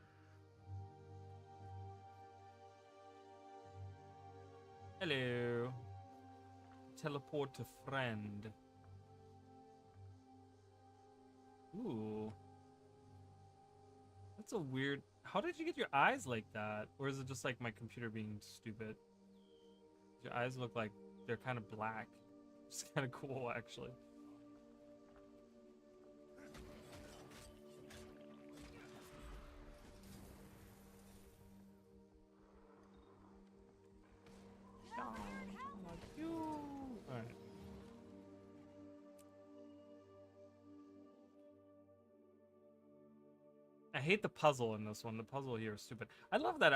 Hello. Teleport to friend. Ooh. That's a weird... How did you get your eyes like that? Or is it just like my computer being stupid? Your eyes look like they're kind of black. It's kind of cool, actually. Alright. I hate the puzzle in this one. The puzzle here is stupid. I love that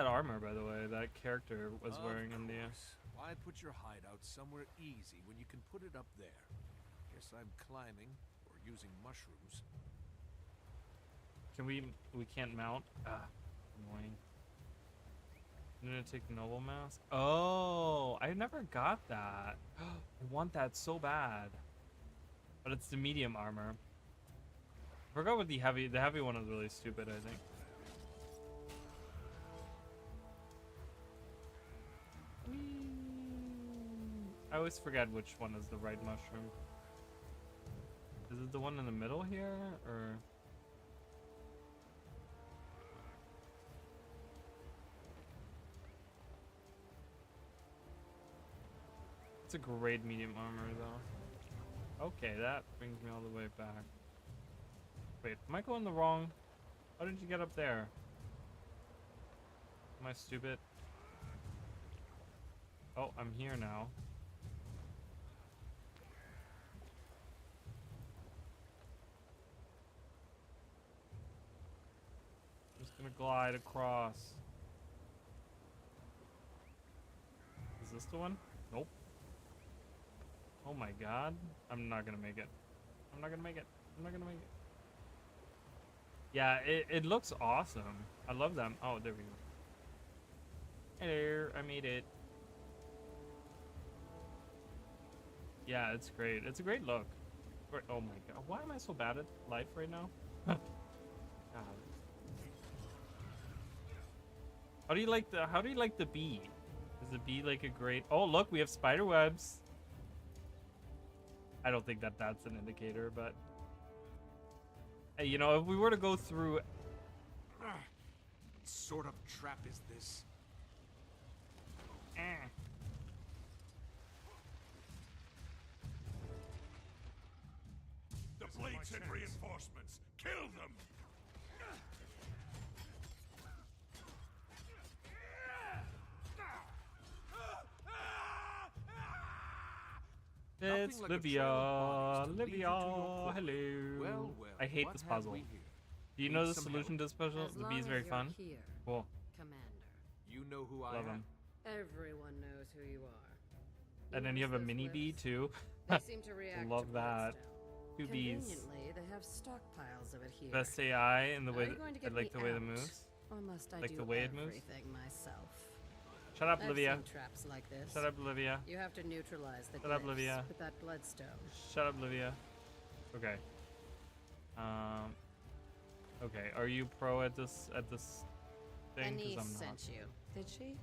armor, by the way. That character was wearing in the. Why put your hideout somewhere easy when you can put it up there? Guess I'm climbing or using mushrooms. Can we can't mount? Ah, annoying. I'm gonna take the noble mask. Oh, I never got that. I want that so bad. But it's the medium armor. I forgot what the heavy one is really stupid, I think. I always forget which one is the right mushroom. Is it the one in the middle here, or? It's a great medium armor, though. Okay, that brings me all the way back. Wait, am I going the wrong? How did you get up there? Am I stupid? Oh, I'm here now. Just gonna glide across. Is this the one? Nope. Oh my god. I'm not gonna make it. I'm not gonna make it. I'm not gonna make it. Yeah, it looks awesome. I love them. Oh, there we go. Hello, I made it. Yeah, it's great. It's a great look. Oh my god, why am I so bad at life right now? God. How do you like the bee? Is the bee like a great? Oh look, we have spider webs. I don't think that's an indicator, but hey, you know, if we were to go through, What sort of trap is this? The blade sent reinforcements. Kill them. it's Nothing like a trail of bodies to lead you to Livia, your quarry. hello. Well, I hate what this have puzzle. we here? Do you Need know the some solution to this puzzle? As The long bee is as very you're fun. Here, Cool. Commander. You know who I Love am. him. Everyone knows who you are. And then you have a Notice those mini bee lips? too. They seem to react Love to that. bloodstone. 2 bees. Conveniently, they have stockpiles of it here. Best AI in the Are way you going to I get like me the way that out? moves. Or must I Like do the way it moves? everything myself? Shut up, I've Livia. seen traps like this. Shut up, Livia. You have to neutralize the Shut up, glyphs Livia. with that bloodstone. Shut up, Livia. Okay. Okay. Are you pro at this thing? Anise Because I'm not. sent you, did she?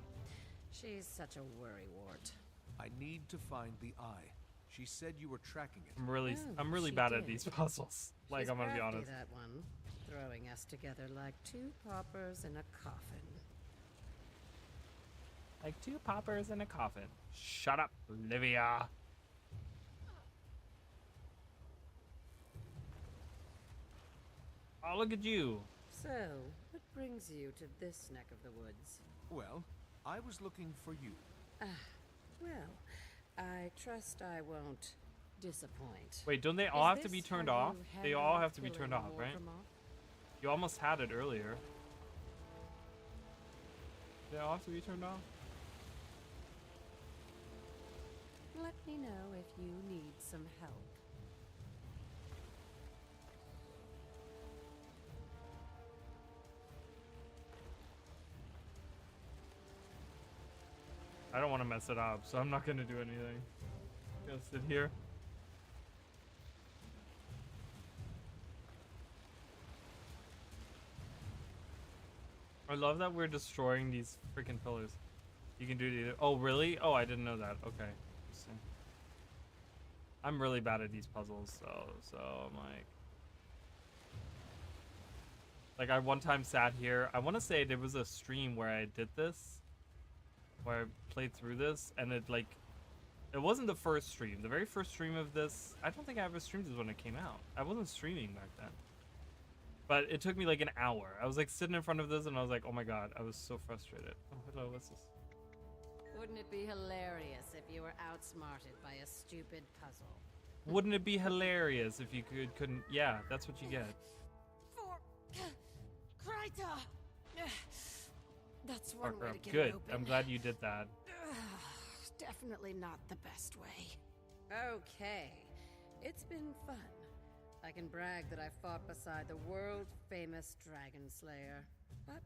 She's such a worrywart. I need to find the eye. She said you were tracking it. I'm really she bad at did. these puzzles. Like, She's I'm gonna be crafty, honest. that one, throwing us together like two paupers in a coffin. Like 2 poppers in a coffin. Shut up, Livia. Oh, look at you. So, what brings you to this neck of the woods? Well, I was looking for you. Well, I trust I won't disappoint. Wait, don't they Is all have to be this turned how off? you They handle all have to be killing turned off, right? Mortimer? You almost had it earlier. They all have to be turned off? Let me know if you need some help. I don't want to mess it up, so I'm not gonna do anything. Gonna sit here. I love that we're destroying these freaking pillars. You can do it either. Oh, really? Oh, I didn't know that. Okay. Interesting. I'm really bad at these puzzles, so I'm like I one time sat here. I want to say there was a stream where I did this, where I played through this, and it wasn't the first stream. The very first stream of this, I don't think I ever streamed this when it came out. I wasn't streaming back then. But it took me like an hour. I was like sitting in front of this and I was like, oh my god, I was so frustrated. Oh, hello, what's this? Wouldn't it be hilarious if you were outsmarted by a stupid puzzle? Wouldn't it be hilarious if you couldn't? Yeah, that's what you get. For Kryta! That's one Parker way up. to get Good. it open. I'm glad you did that. Definitely not the best way. Okay, it's been fun. I can brag that I fought beside the world-famous Dragon Slayer. But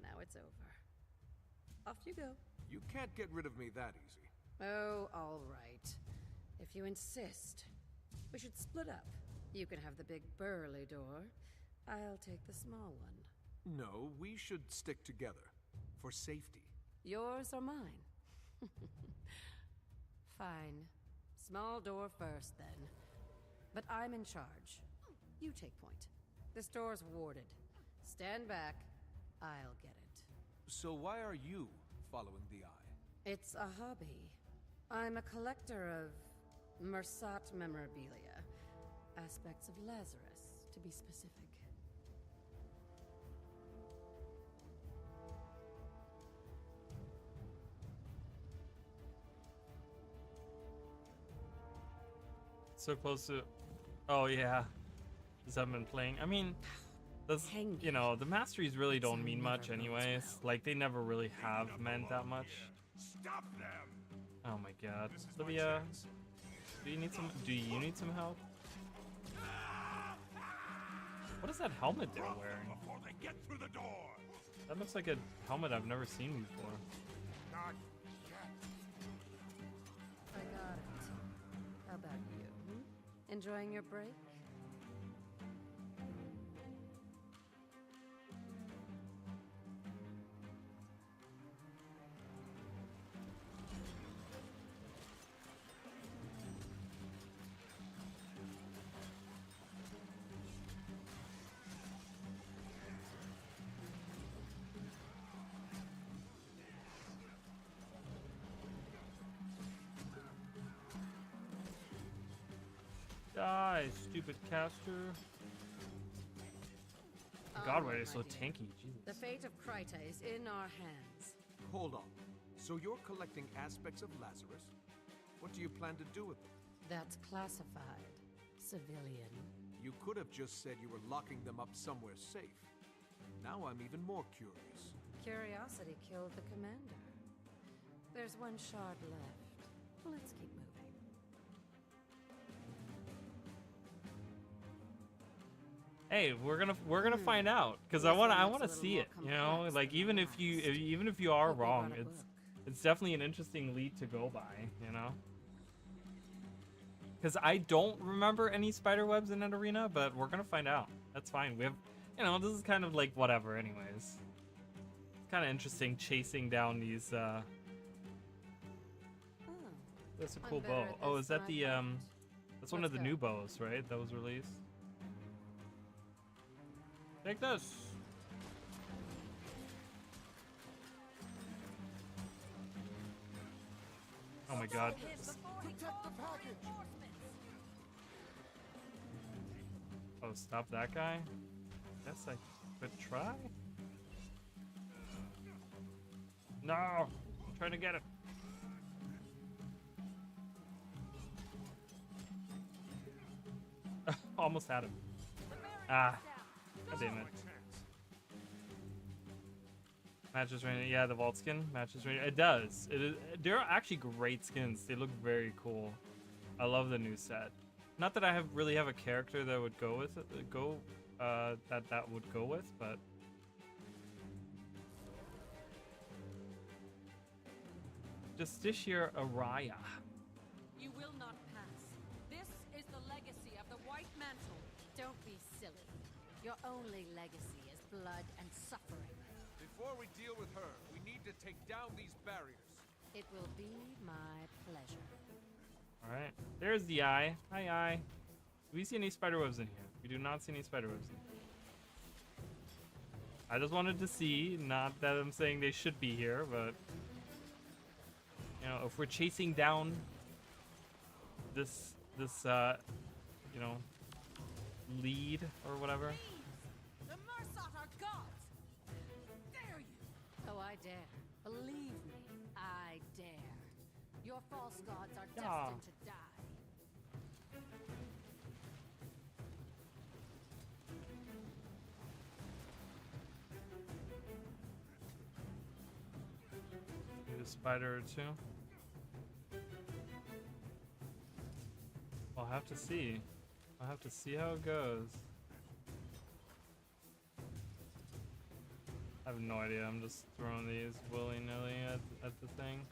now it's over. Off you go. You can't get rid of me that easy. Oh, all right. If you insist. We should split up. You can have the big burly door. I'll take the small one. No, we should stick together. For safety. Yours or mine? Fine. Small door first, then. But I'm in charge. You take point. This door's warded. Stand back. I'll get it. So why are you following the eye? It's a hobby. I'm a collector of Mersat memorabilia. Aspects of Lazarus, to be specific. So close to. Oh yeah, just haven't been playing. I mean, that's you know the masteries really don't mean much anyways. Like they never really have meant that much. Stop them! Oh my god, This is my Livia, chance. do you need some help? What is that helmet they're Drop them wearing? before they get through the door. That looks like a helmet I've never seen before. Not yet. I got it. Enjoying your break? Die, stupid caster. God, why are they so tanky? Jesus. The fate of Kryta is in our hands. Hold on. So you're collecting aspects of Lazarus? What do you plan to do with them? That's classified. Civilian. You could have just said you were locking them up somewhere safe. Now I'm even more curious. Curiosity killed the commander. There's one shard left. Let's keep moving. Hey, we're gonna find out, because I wanna see it. You know, like even if you are wrong, it's definitely an interesting lead to go by. You know, because I don't remember any spider webs in that arena, but we're gonna find out. That's fine. We have, you know, this is kind of like whatever. Anyways, it's kind of interesting chasing down these. That's a cool bow. Oh, is that the That's one of the new bows, right? That was released. Take this. Oh my god. Oh, stop that guy? Guess I could try? No! I'm trying to get it. Almost had him. Ah. God damn it. Matches ready. Yeah, the vault skin matches ready. It does. It is. They're actually great skins. They look very cool. I love the new set. Not that I really have a character that would go with it. That would go with, but. Justiciar Araya. You will not pass. This is the legacy of the White Mantle. Don't be silly. Your only legacy is blood and suffering. Before we deal with her, we need to take down these barriers. It will be my pleasure. Alright. There's the eye. Hi, eye. Do we see any spiderwebs in here? We do not see any spiderwebs in here. I just wanted to see, not that I'm saying they should be here, but you know, if we're chasing down this you know, lead or whatever. The Mursat are gods! Dare you! Oh, I dare. Believe me, I dare. Your false gods are destined to die. Need a spider or two. I'll have to see. I'll have to see how it goes. I have no idea. I'm just throwing these willy-nilly at the thing.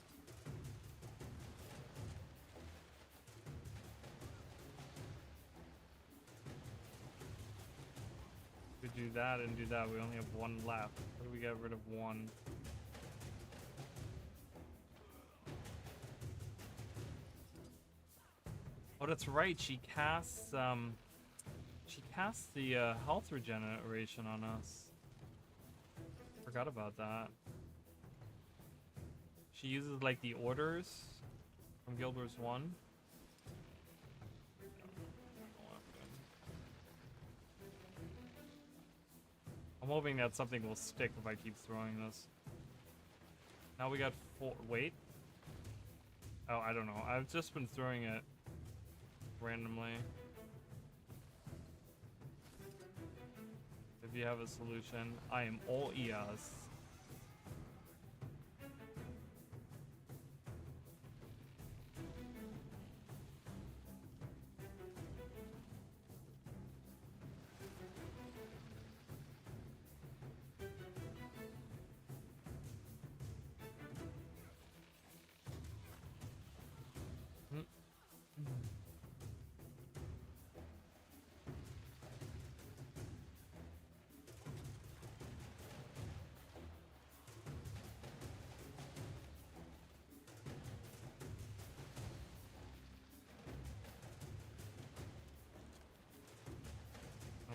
We do that and do that. We only have one left. How do we get rid of one? Oh, that's right. She casts the health regeneration on us. Forgot about that. She uses like the orders from Guild Wars 1. I'm hoping that something will stick if I keep throwing this. Now we got 4. Wait. Oh, I don't know. I've just been throwing it randomly. If you have a solution, I am all ears.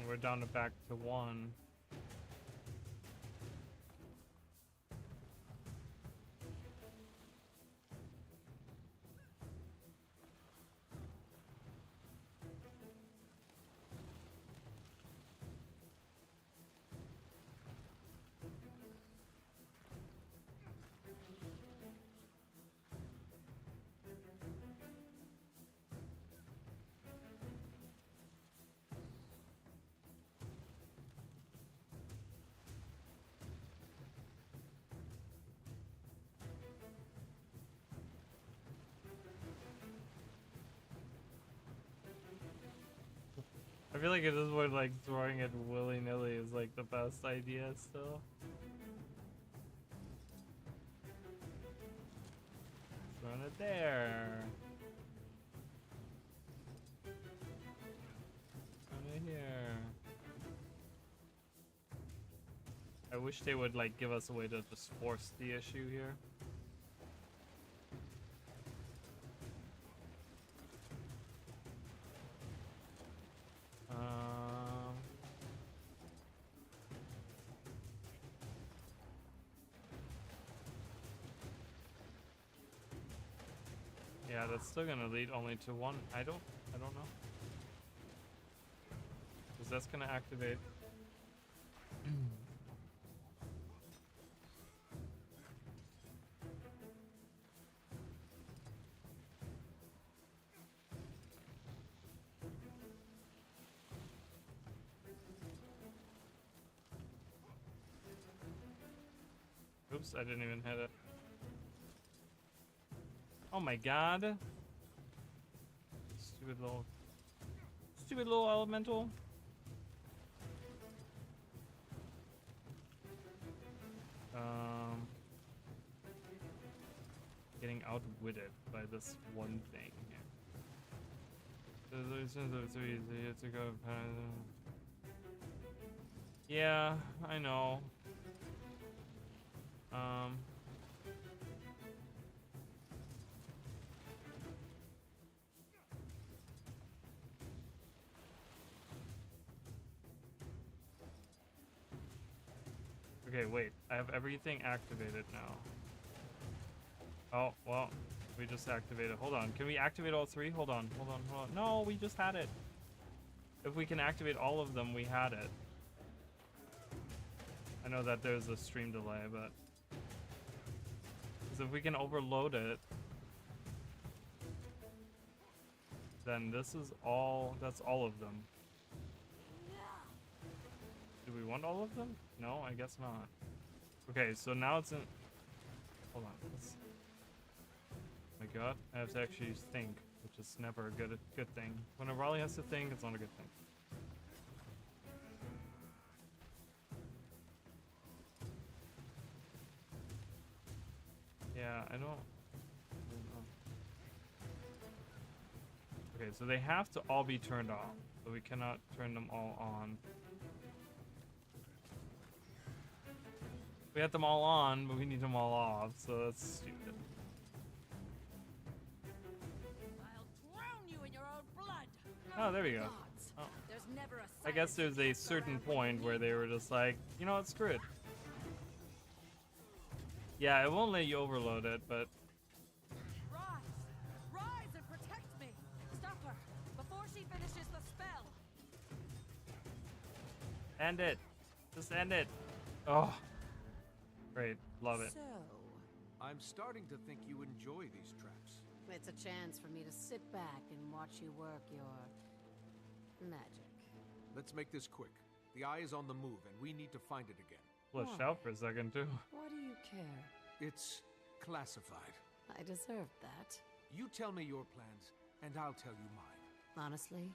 we're down to back to 1. I feel like it is what like throwing it willy-nilly is like the best idea still. Throwing it there. Throwing it here. I wish they would like give us a way to just force the issue here. Yeah, that's still gonna lead only to 1. I don't know. Because that's gonna activate. Oops, I didn't even hit it. Oh my god. Stupid little elemental. Getting outwitted by this one thing. Yeah, I know. Okay, wait. I have everything activated now. Oh, well, we just activated. Hold on. Can we activate all 3? Hold on. No, we just had it. If we can activate all of them, we had it. I know that there's a stream delay, but... because if we can overload it, then this is all... that's all of them. Do we want all of them? No, I guess not. Okay, so now it's in... hold on. Oh my god, I have to actually think, which is never a good thing. When a Raleigh has to think, it's not a good thing. Yeah, I don't know. Okay, so they have to all be turned off, but we cannot turn them all on. We had them all on, but we need them all off, so that's stupid. I'll drown you in your own blood. Oh, there we go. Oh. There's never a I guess there's a certain point where they were just like, you know what, screw it. Yeah, it won't let you overload it, but... Rise and protect me. Stop her before she finishes the spell. End it. Just end it. Oh. Great. Love it. So, I'm starting to think you enjoy these traps. it's a chance for me to sit back and watch you work your magic. Let's make this quick. The eye is on the move, and we need to find it again. Glitched out for a second, too. Why do you care? It's classified. I deserved that. You tell me your plans, and I'll tell you mine. Honestly,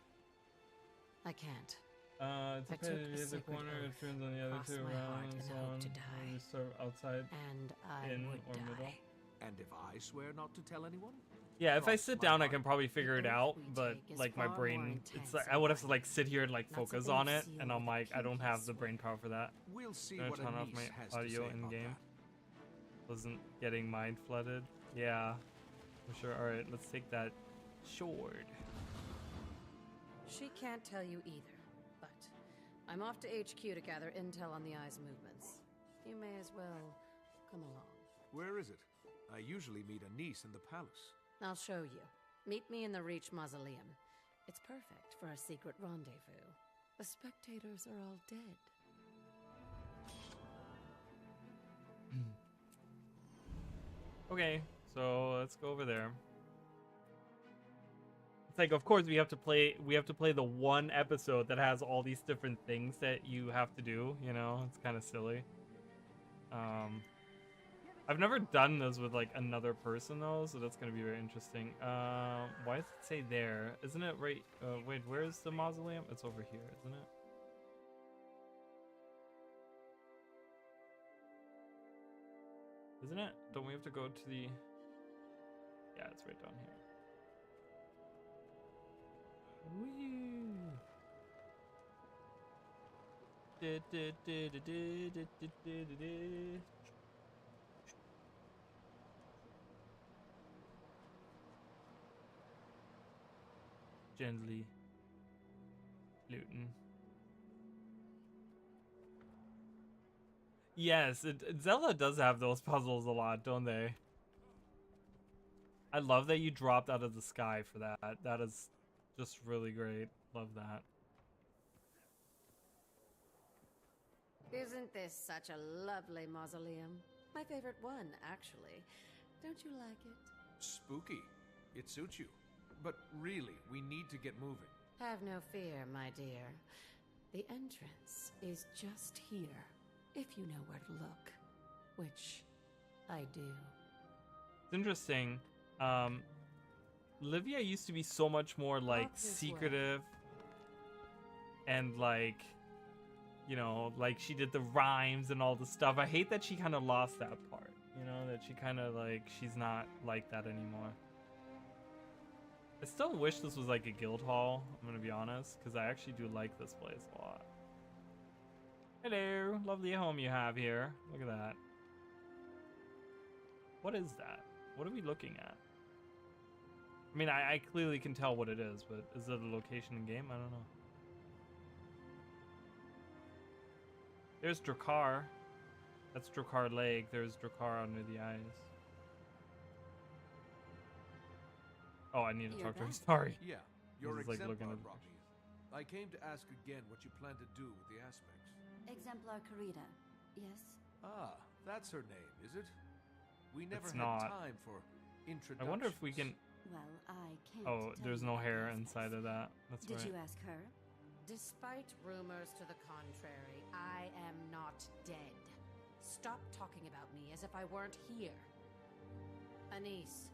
I can't. It's I a took pity a to the sacred corner, it oath, turns on the other crossed two my around heart and and so hoped on. to die. You start outside. And I In would or middle? die. And if I swear not to tell anyone? Yeah, if I Cross sit my down, I heart. can probably figure it The oath out, we but take is like my far more brain, it's intense like I and would have to like violent. sit here and like Not focus something on you it, seal and with I'm a like, I don't pinky have the swear. brain power for that. We'll see Gonna what turn off Anise my has to audio say in about game. that. Wasn't getting mind flooded. Yeah, for sure. All right, let's take that sword. She can't tell you either, but I'm off to HQ to gather intel on the eye's movements. You may as well come along. Where is it? I usually meet a niece in the palace. I'll show you. Meet me in the Reach Mausoleum. It's perfect for a secret rendezvous. The spectators are all dead. Okay, so let's go over there. It's like, of course, we have to play the one episode that has all these different things that you have to do, you know? It's kind of silly. I've never done this with like another person though, so that's gonna be very interesting. Why does it say there? Isn't it right? Wait, where's the mausoleum? It's over here, isn't it? Isn't it? Don't we have to go to the... Yeah, it's right down here. Woo! Gently looting. Yes, Zelda does have those puzzles a lot, don't they? I love that you dropped out of the sky for that. That is just really great. Love that. Isn't this such a lovely mausoleum? My favorite one, actually. Don't you like it? Spooky. It suits you. But really, we need to get moving. Have no fear, my dear. The entrance is just here, if you know where to look. Which I do. It's interesting. Livia used to be so much more like secretive and like, you know, like she did the rhymes and all the stuff. I hate that she kind of lost that part, you know, that she kind of like, she's not like that anymore. I still wish this was like a guild hall, I'm gonna be honest, because I actually do like this place a lot. Hello, lovely home you have here. Look at that. What is that? What are we looking at? I mean, I clearly can tell what it is, but is it a location in game? I don't know. There's Drakkar. That's Drakkar Lake. There's Drakkar under the eyes. Oh, I need to talk to her. Sorry. Yeah, your He's, like, exemplar looking at the brought me. I came to ask again what you plan to do with the aspects. Exemplar Karita, yes? Ah, that's her name, is it? We never It's had not. time for introductions. I wonder if we can... Well, I can't. Oh, tell there's you no about hair the inside aspects. of that. That's Did right. you ask her? Despite rumors to the contrary, I am not dead. Stop talking about me as if I weren't here. Anise,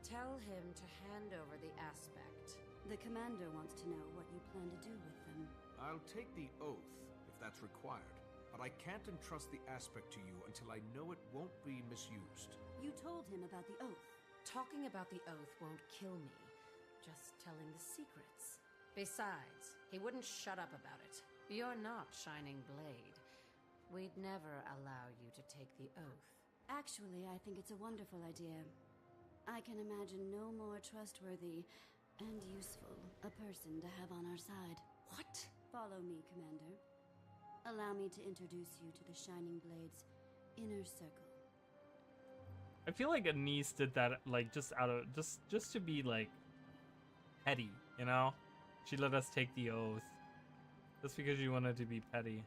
tell him to hand over the aspect. The commander wants to know what you plan to do with them. I'll take the oath, if that's required. But I can't entrust the aspect to you until I know it won't be misused. You told him about the oath. Talking about the oath won't kill me. Just telling the secrets. Besides, he wouldn't shut up about it. You're not Shining Blade. We'd never allow you to take the oath. Actually, I think it's a wonderful idea. I can imagine no more trustworthy and useful a person to have on our side. What? Follow me, Commander. Allow me to introduce you to the Shining Blade's inner circle. I feel like Anise did that like just out of just to be like petty, you know? She let us take the oath just because she wanted to be petty.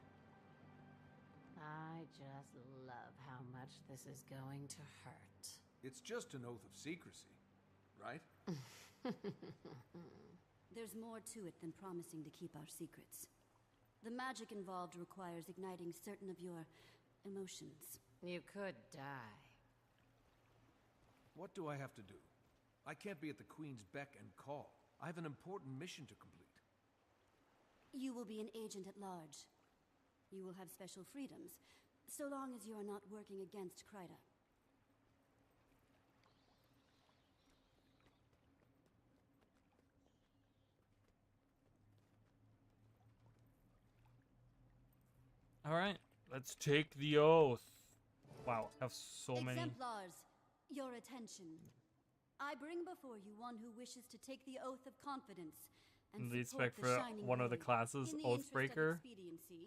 I just love how much this is going to hurt. It's just an oath of secrecy, right? There's more to it than promising to keep our secrets. The magic involved requires igniting certain of your emotions. You could die. What do I have to do? I can't be at the Queen's beck and call. I have an important mission to complete. You will be an agent at large. You will have special freedoms, so long as you are not working against Kryta. All right, let's take the oath. Wow, I have so many. Exemplars, your attention. I bring before you one who wishes to take the oath of confidence and The support spec the for Shining one of the Blade classes, in the interest of Oathbreaker. expediency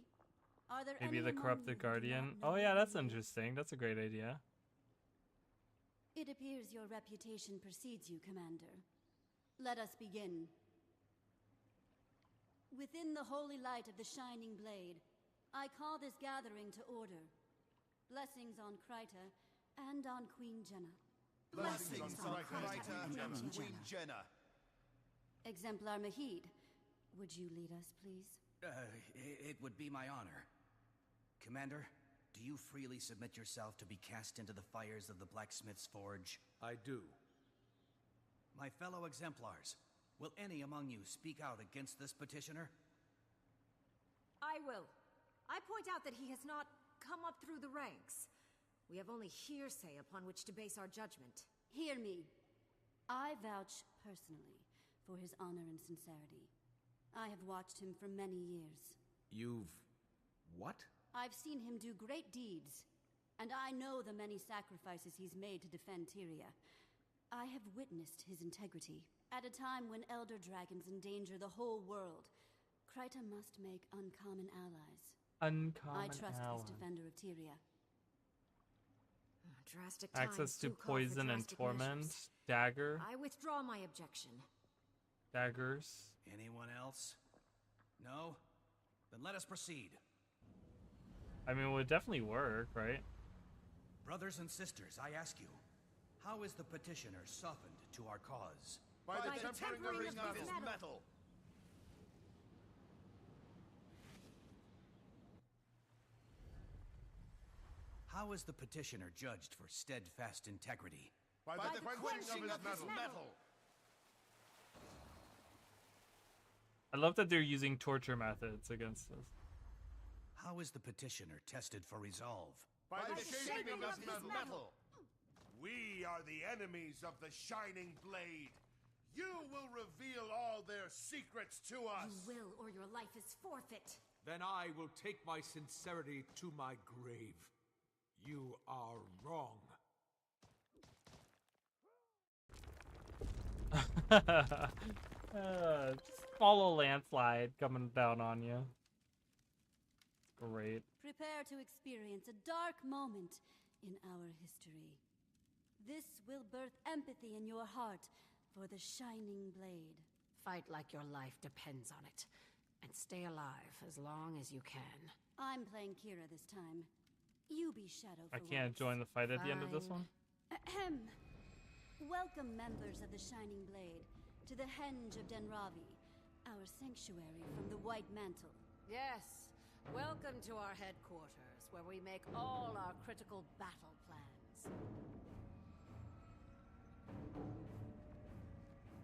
Are there Maybe any the among corrupted you who do guardian. not know Oh yeah, who that's he is? interesting. That's a great idea. It appears your reputation precedes you, Commander. Let us begin. Within the holy light of the Shining Blade, I call this gathering to order. Blessings on Kryta and on Queen Jenna. Blessings on Kryta and Queen Jenna. Exemplar Mahid, would you lead us, please? It would be my honor. Commander, do you freely submit yourself to be cast into the fires of the blacksmith's forge? I do. My fellow exemplars, will any among you speak out against this petitioner? I will. I point out that he has not come up through the ranks. We have only hearsay upon which to base our judgment. Hear me. I vouch personally for his honor and sincerity. I have watched him for many years. You've... what? I've seen him do great deeds, and I know the many sacrifices he's made to defend Tyria. I have witnessed his integrity. At a time when elder dragons endanger the whole world, Kryta must make uncommon allies. Uncommon I trust ally. this defender of Tyria. Drastic Access times to do call for poison and drastic torment. measures. Dagger. I withdraw my objection. Daggers. Anyone else? No? Then let us proceed. I mean, it would definitely work, right? Brothers and sisters, I ask you, how is the petitioner softened to our cause? By By the the tempering tempering of his metal. How is the petitioner judged for steadfast integrity? By the quenching of his metal. I love that they're using torture methods against us. How is the petitioner tested for resolve? By the shaping of his metal. We are the enemies of the Shining Blade. You will reveal all their secrets to us. You will, or your life is forfeit. Then I will take my sincerity to my grave. You are wrong. Just follow landslide coming down on you. Great. Prepare to experience a dark moment in our history. This will birth empathy in your heart for the Shining Blade. Fight like your life depends on it. And stay alive as long as you can. I'm playing Kira this time. You be Shadow for I can't once. join the fight at the end of this one. Ahem. Welcome, members of the Shining Blade, to the Henge of Denravi, our sanctuary from the White Mantle. Yes, welcome to our headquarters, where we make all our critical battle plans.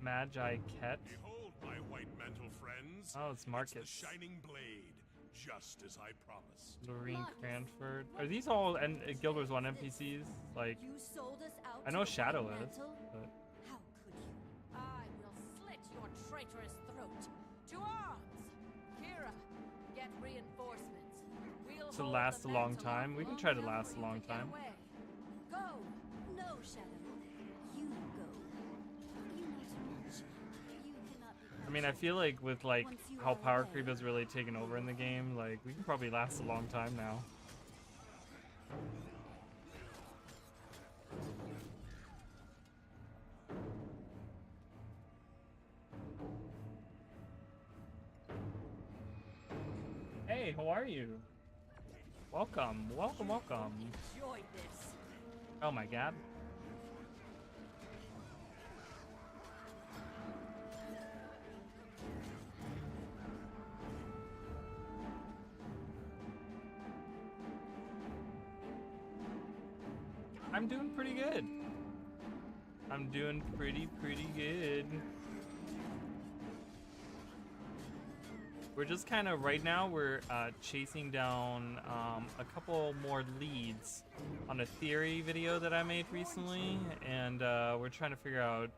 Magi Ket. Behold, my white mantle friends. Oh, it's Marcus. It's the Shining Blade, just as I promised. Lorene Marcus. Cranford. Are these all Guild Wars 1 NPCs? Like, You sold us out I to know the Shadow White is, Mantle? but How could you? I will slit your traitorous throat. To arms! Kira, get reinforcements. We'll To hold last the a long mantle time? We can long try to enough last for a you long to get time. away. Go! No, Shadow. You go. You must move. You cannot be I mean, I feel like with like Once you how are power away. creep has really taken over in the game, like we can probably last a long time now. Hey, how are you? Welcome, welcome, welcome. Enjoy this. Oh my god. I'm doing pretty good. I'm doing pretty good. We're just kind of, right now, we're chasing down a couple more leads on a theory video that I made recently, and we're trying to figure out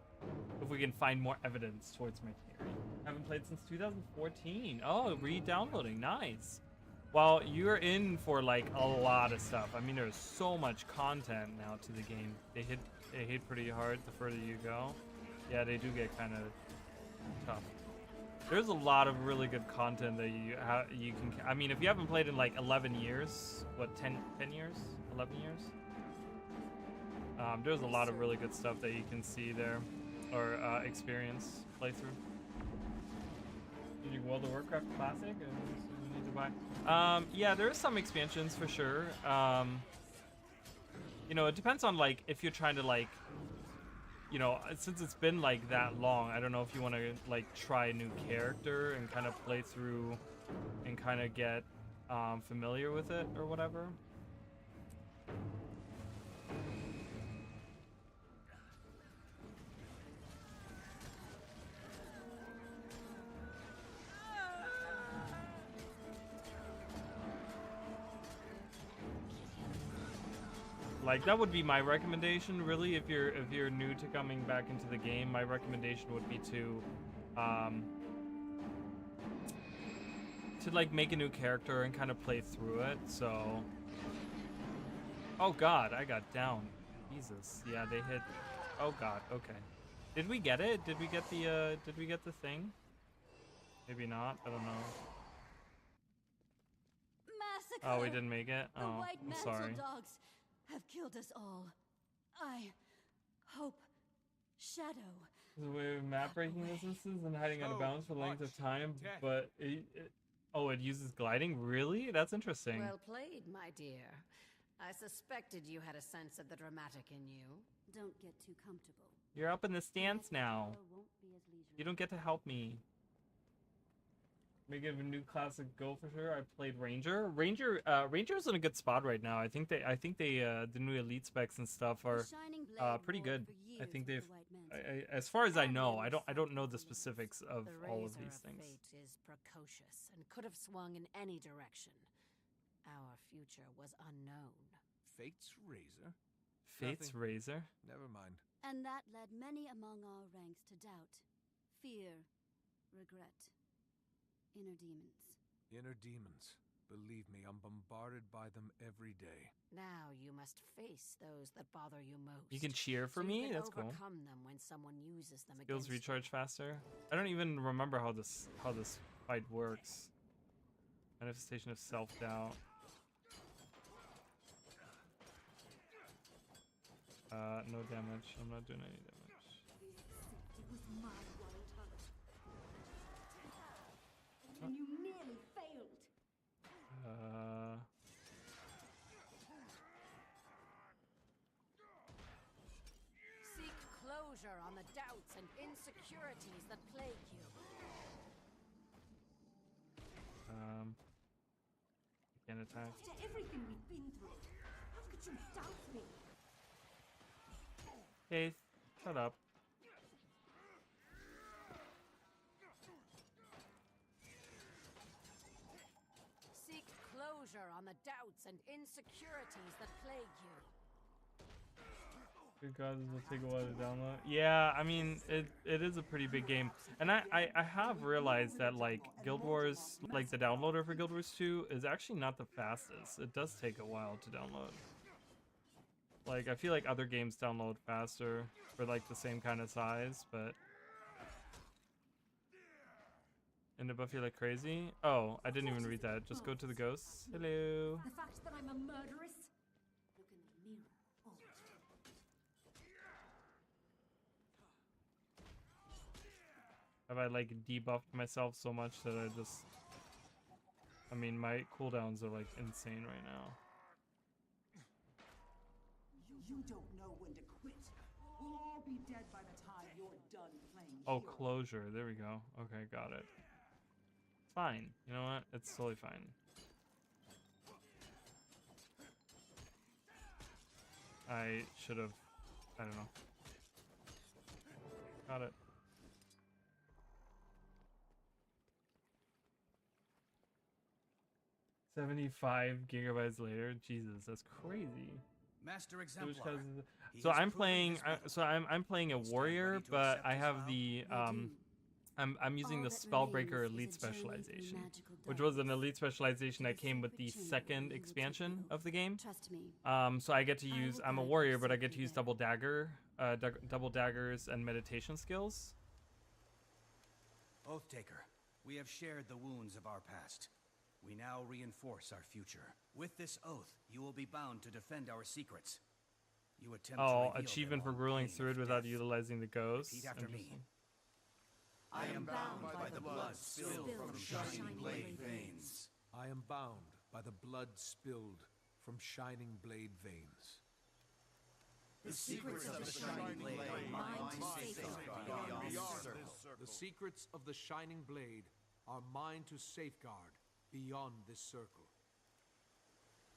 if we can find more evidence towards my theory. Haven't played since 2014. Oh, re-downloading, nice. Well, you're in for like a lot of stuff. I mean, there's so much content now to the game. They hit pretty hard the further you go. Yeah, they do get kind of tough. There's a lot of really good content that you can. I mean, if you haven't played in like 11 years, what 10 years, 11 years? There's a lot of really good stuff that you can see there, or experience playthrough. Did you World of Warcraft Classic? You need to buy. Yeah, there are some expansions for sure. You know, it depends on like if you're trying to like. You know, since it's been like that long, I don't know if you want to like try a new character and kind of play through and kind of get familiar with it or whatever. Like that would be my recommendation, really. If you're new to coming back into the game, my recommendation would be to like make a new character and kind of play through it. So, oh God, I got down. Jesus, yeah, they hit. Oh God, okay. Did we get it? Did we get the thing? Maybe not. I don't know. Massacre! Oh, we didn't make it. The Oh, white I'm mantle sorry. dogs have killed us all. I hope Shadow. The way of map breaking distances and hiding out of bounds for length of time, but it uses gliding. Really? That's interesting. Well played, my dear. I suspected you had a sense of the dramatic in you. Don't get too comfortable. You're up in the stance now. Won't be as leisurely. You don't get to help me. Make it a new classic go for sure. I played Ranger. Ranger's in a good spot right now. I think the new elite specs and stuff are pretty good. I think they've, as far as I know, I don't know the specifics of all of these things. Fate is precocious and could have swung in any direction. Our future was unknown. Fate's razor? Fate's Nothing. razor? Never mind. And that led many among our ranks to doubt, fear, regret. Inner demons. Inner demons. Believe me, I'm bombarded by them every day. Now you must face those that bother you most. You can cheer for so me? You can That's cool. overcome them when someone uses them Skills against recharge faster. I don't even remember how this fight works. Manifestation of self-doubt. No damage. I'm not doing any damage. It was my wild hunt. And you nearly failed. Seek closure on the doubts and insecurities that plague you. Can't attack. After everything we've been through, how could you doubt me? Hey, shut up. Seek closure on the doubts and insecurities that plague you. Good God, this will take a while to download. Yeah, I mean, it is a pretty big game. And I have realized that, like, Guild Wars, like, the downloader for Guild Wars 2 is actually not the fastest. It does take a while to download. Like, I feel like other games download faster for, like, the same kind of size, but... And did Buffy like crazy? Oh, I didn't even read that. Just go to the ghosts. Hello. The fact that I'm a murderess? Look in the mirror. Have I like debuffed myself so much that I just... I mean, my cooldowns are like insane right now. You don't know when to quit. We'll all be dead by the time you're done playing. Oh, closure. There we go. Okay, got it. Fine. You know what? It's totally fine. I should have... I don't know. Got it. $75 gigabytes later. Jesus, that's crazy. Master Exemplar. So I'm playing. I'm playing a warrior, but I have the I'm using the Spellbreaker Elite specialization, which was an elite specialization that came with the second expansion of the game. Trust me. So I get to use. I'm a warrior, but I get to use double daggers and meditation skills. Oath Taker, We have shared the wounds of our past. We now reinforce our future. With this oath, you will be bound to defend our secrets. You attempt to reveal achievement them for on grueling pain of through without death. utilizing the ghost. Repeat after me. Interesting. I am bound by the blood spilled from shining blade veins. I am bound by the blood spilled from shining blade veins. The secrets of the shining blade are mine to safeguard beyond this circle. The secrets of the shining blade are mine to safeguard beyond this circle.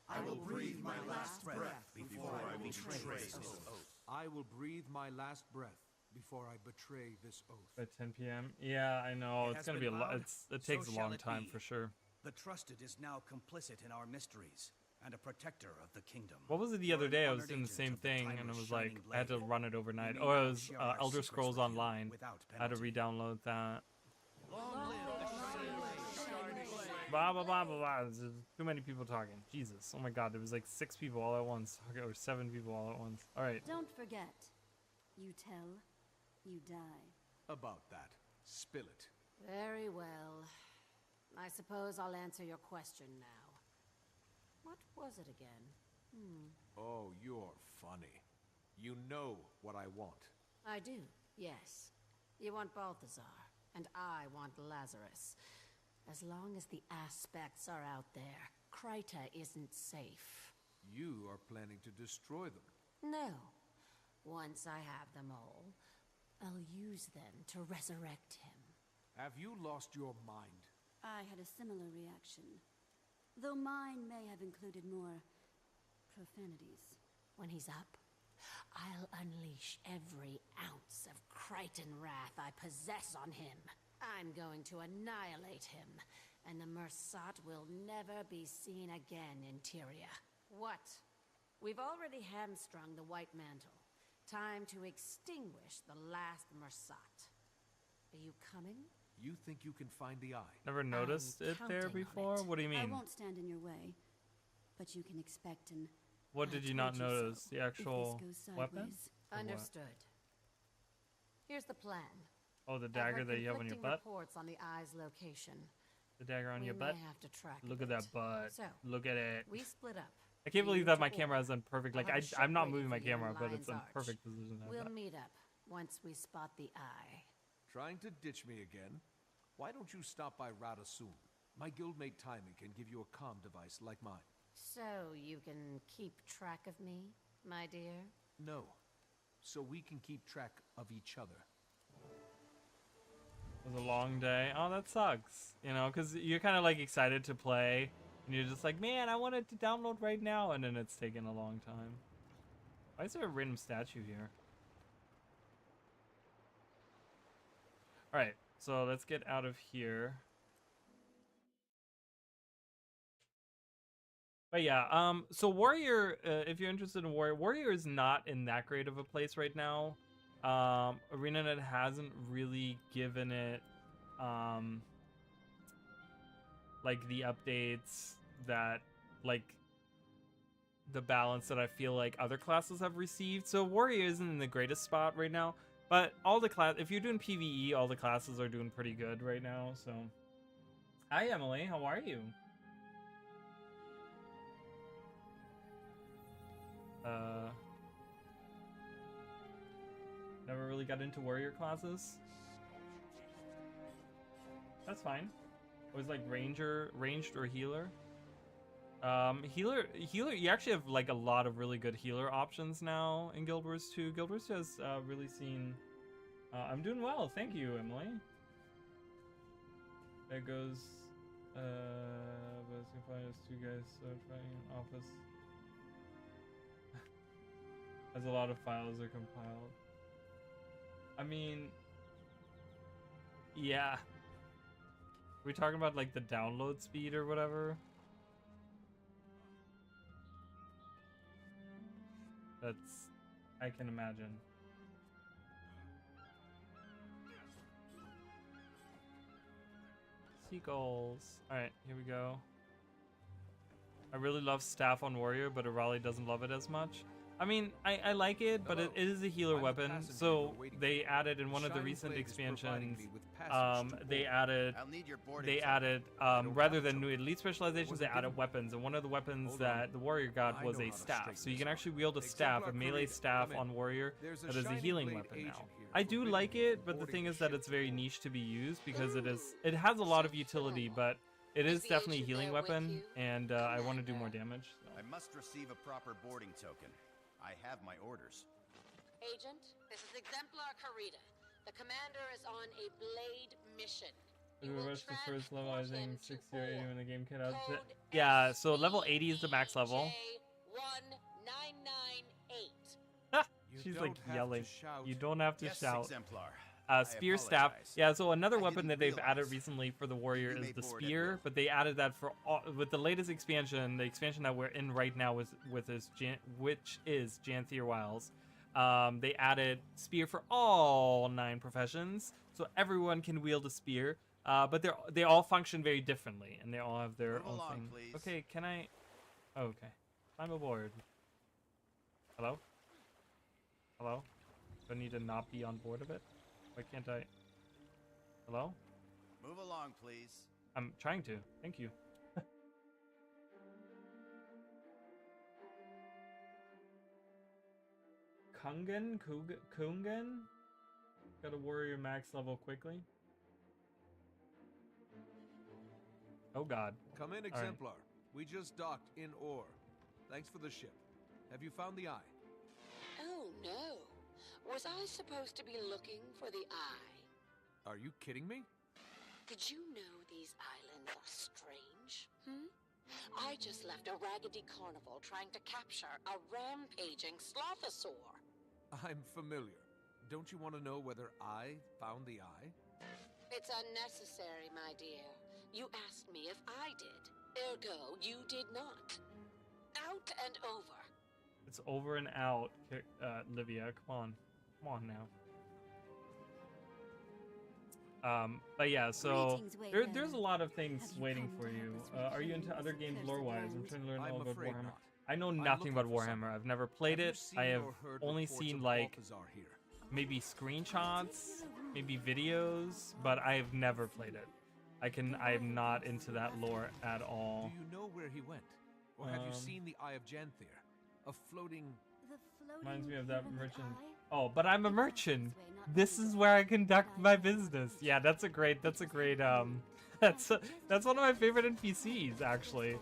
I will breathe my last breath before I betray this oath. I will breathe my last breath before I betray this oath. By 10 p.m. Yeah, I know. It It's has gonna be a been lot. loud, It takes so a shall long it time be. for sure. The trusted is now complicit in our mysteries and a protector of the kingdom. What was it the You're other an day? I was honored doing the agent same of the thing, and it timeless was like shining I had to blade. run it overnight. We Oh, may it now was share our Elder secrets Scrolls with you Online. without I had to penalty. re-download that. Long live the shining blade. Blah blah blah blah blah. There's too many people talking. Jesus. Oh my God. There was like 6 people all at once. Okay, or 7 people all at once. All right. Don't forget, you tell, you die. About that, spill it. Very well. I suppose I'll answer your question now. What was it again? Oh, you're funny. You know what I want. I do, yes. You want Balthazar, and I want Lazarus. As long as the aspects are out there, Kryta isn't safe. You are planning to destroy them. No. Once I have them all, I'll use them to resurrect him. Have you lost your mind? I had a similar reaction, though mine may have included more profanities. When he's up, I'll unleash every ounce of Krytan wrath I possess on him. I'm going to annihilate him, and the Mersat will never be seen again in Tyria. What? We've already hamstrung the White Mantle. Time to extinguish the last Mersat. Are you coming? You think you can find the eye? Never noticed it there counting on before. it. What do you I mean? won't stand in your way, but you can expect an What I did you told not notice? so The if actual this goes weapon? sideways. Or what? Understood. Here's the plan. Oh, the I've dagger heard that you have on your conflicting butt. reports on the eye's location. The dagger on We your may butt. have to track Look a at that bit. butt. So, Look at it. we split up. I can't believe You that to my order. camera is in perfect. Like I'll have a I'm not ship moving my waiting for you camera, in but it's in Lion's Arch. perfect position. We'll meet up once we spot the eye. Trying to ditch me again? Why don't you stop by Rada soon? My guildmate Timing can give you a comm device like mine. So you can keep track of me, my dear? No. So we can keep track of each other. It was a long day. Oh, that sucks. You know, because you're kind of like excited to play, and you're just like, man, I want it to download right now, and then it's taking a long time. Why is there a random statue here? All right, so let's get out of here. But yeah, so Warrior, if you're interested in Warrior, Warrior is not in that great of a place right now. ArenaNet hasn't really given it, like the updates that, like, the balance that I feel like other classes have received. So Warrior isn't in the greatest spot right now, but all the if you're doing PvE, all the classes are doing pretty good right now. So, hi Emily, how are you? Never really got into warrior classes. That's fine. It was like ranged or healer. Healer, you actually have like a lot of really good healer options now in Guild Wars 2. Guild Wars 2 has really seen, I'm doing well, thank you, Emily. There goes, but it's 2 guys fighting in office. As a lot of files are compiled. I mean, yeah. We talking about like the download speed or whatever? That's, I can imagine. Seagulls. Alright, here we go. I really love staff on warrior, but Arali doesn't love it as much. I mean, I like it, but it is a healer I'm the weapon. passenger So you're waiting they for. added in one of the Shining recent Blade is providing expansions, me with passage to they port. added I'll need your boarding they token. added don't rather have a than new token. elite specializations, Was they it added given? weapons, and one of the weapons Hold that on. the warrior got I was know a how to staff. straighten So you this can out. actually wield a staff, Exemplar a melee Karita, staff come in. on warrior There's a that is a Shining healing Blade weapon agent now. here I do forbidden like from it, but the boarding thing the is that ship. it's very niche to be used because it has a lot of utility, but it is definitely a healing weapon, and I want to do more damage. So. I must receive a proper boarding token. I have my orders. Agent, this is Exemplar Karita. The commander is on a blade mission. You will Rush the first level, I transport him think to 60 or 80 port. when the game came out. Code Yeah, so level 80 is the max level. SCJ1998. She's You like don't have to yelling. shout. You don't have to Yes, shout. Exemplar. Spear I staff. apologize. Yeah, so another I weapon that didn't they've added realize. recently for the warrior You is may the board at spear, will. but they added that for all, with the latest expansion. The expansion that we're in right now which is Janthier Wiles. They added spear for all 9 professions, so everyone can wield a spear. But they all function very differently, and they all have their Move own along, thing. please. Okay, can I? Oh, okay, I'm aboard. Hello? Hello? Do I need to not be on board of it? Why can't I? Hello? Move along, please. I'm trying to. Thank you. Kungan? Got a warrior max level quickly. Oh god. Come in, right. Exemplar. We just docked in ore. Thanks for the ship. Have you found the eye? Oh no. Was I supposed to be looking for the eye? Are you kidding me? Did you know these islands are strange? I just left a raggedy carnival trying to capture a rampaging slothosaur. I'm familiar. Don't you want to know whether I found the eye? It's unnecessary, my dear. You asked me if I did. Ergo, you did not. Out and over. It's over and out, Livia. Come on now. But yeah, so there's a lot of things waiting for you. Are you into other games lore-wise? I'm trying to learn all about afraid Warhammer. not. I know I'm nothing looking about for Warhammer. something. I've never played Have you it. seen I have or heard only reports seen of like Balthazar here? maybe screenshots, maybe videos, but I've never played it. I'm not into that lore at all. Do you know where he went? Or have you Um, seen the Eye of Janthier? A floating... Reminds me of that merchant. Oh, but I'm a merchant. This is where I conduct my business. Yeah, that's a great that's one of my favorite NPCs actually.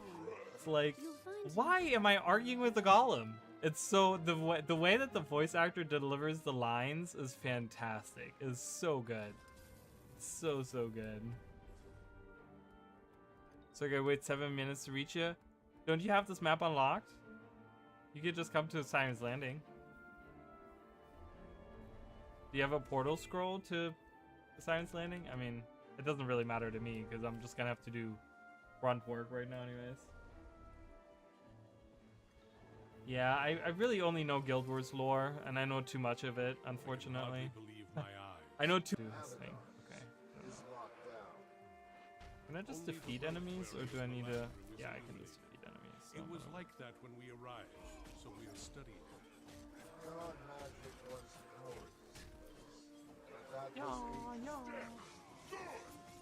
It's like, why am I arguing with the golem? It's so the way that the voice actor delivers the lines is fantastic. It's so good. So good. So I gotta wait 7 minutes to reach you. Don't you have this map unlocked? You could just come to Simon's Landing. Do you have a portal scroll to Simon's Landing? I mean, it doesn't really matter to me because I'm just gonna have to do grunt work right now anyways. Yeah, I really only know Guild Wars lore, and I know too much of it, unfortunately. I know too this thing. Okay. Can I just defeat enemies, or do I need to? Yeah, I can just defeat enemies. So It was like that when we arrived, so we'll study it.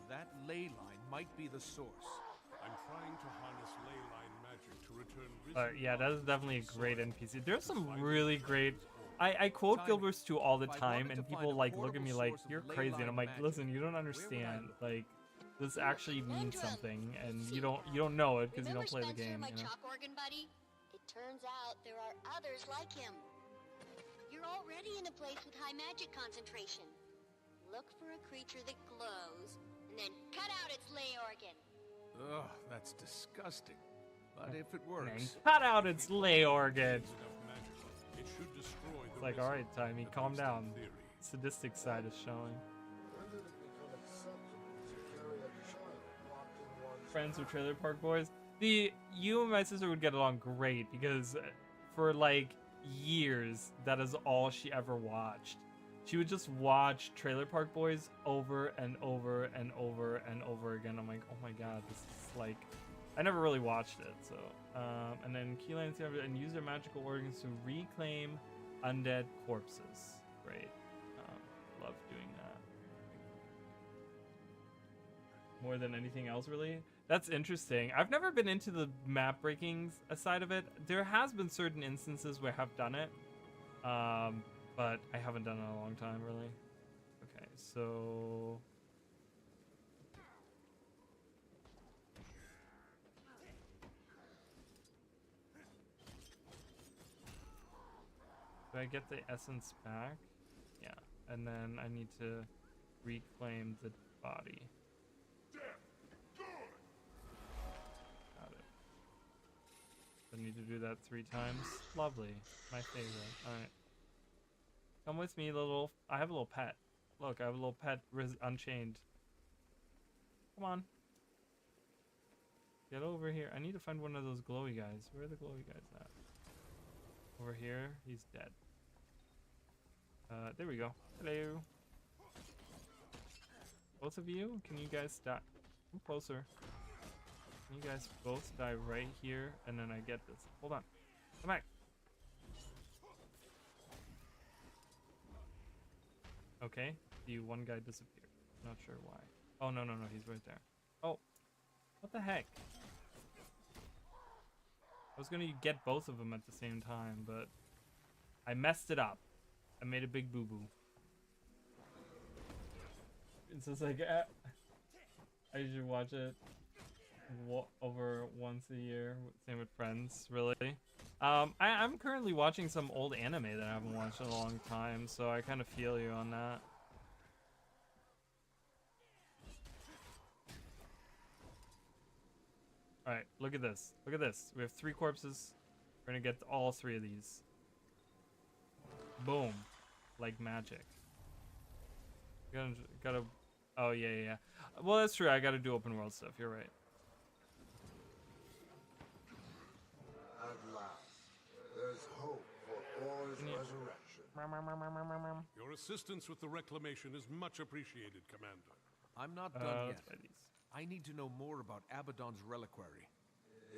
That ley line might be the source. I'm trying to harness ley line magic to return yeah, that is definitely a great NPC. There's some really great. I quote Guild Wars 2 all the time, and people like look at me like you're crazy, and I'm like, listen, you don't understand. Like, this actually means something, and you don't know it because you don't play the game. My You know? chalk organ buddy? It turns out there are others like him. You're already in a place with high magic concentration. Look for a creature that glows, and then cut out its lay organ. Ugh, that's disgusting. But if it And works... cut out its lay organ. It should destroy It's like, all right, Timey, calm down. Sadistic side is showing. Friends with Trailer Park Boys. You and my sister would get along great because for like years, that is all she ever watched. She would just watch Trailer Park Boys over and over and over and over again. I'm like, oh my god, this is like I never really watched it, so. And then Keyline's and use their magical organs to reclaim undead corpses. Great. Love doing that. More than anything else, really. That's interesting. I've never been into the map breaking side of it. There has been certain instances where I've done it, but I haven't done it in a long time, really. Okay, so. Do I get the essence back? Yeah. And then I need to reclaim the body. Got it. I need to do that 3 times. Lovely. My favorite. Alright. Come with me, little... I have a little pet. Look, I have a little pet unchained. Come on. Get over here. I need to find one of those glowy guys. Where are the glowy guys at? Over here. He's dead. There we go. Hello. Both of you? Can you guys die? Come closer. Can you guys both die right here? And then I get this. Hold on. Come back. Okay. The one guy disappeared. Not sure why. Oh, no. He's right there. Oh. What the heck? I was gonna get both of them at the same time, but I messed it up. I made a big boo-boo. It's just like, I should watch it over once a year. Same with Friends, really. I'm currently watching some old anime that I haven't watched in a long time, so I kind of feel you on that. Alright, look at this. Look at this. We have 3 corpses. We're gonna get all 3 of these. Boom. Like magic. Gotta... Oh, yeah. Well, that's true. I gotta do open world stuff. You're right. At last, there's hope for Or's resurrection. Your assistance with the reclamation is much appreciated, Commander. I'm not done yet. I need to know more about Abaddon's reliquary.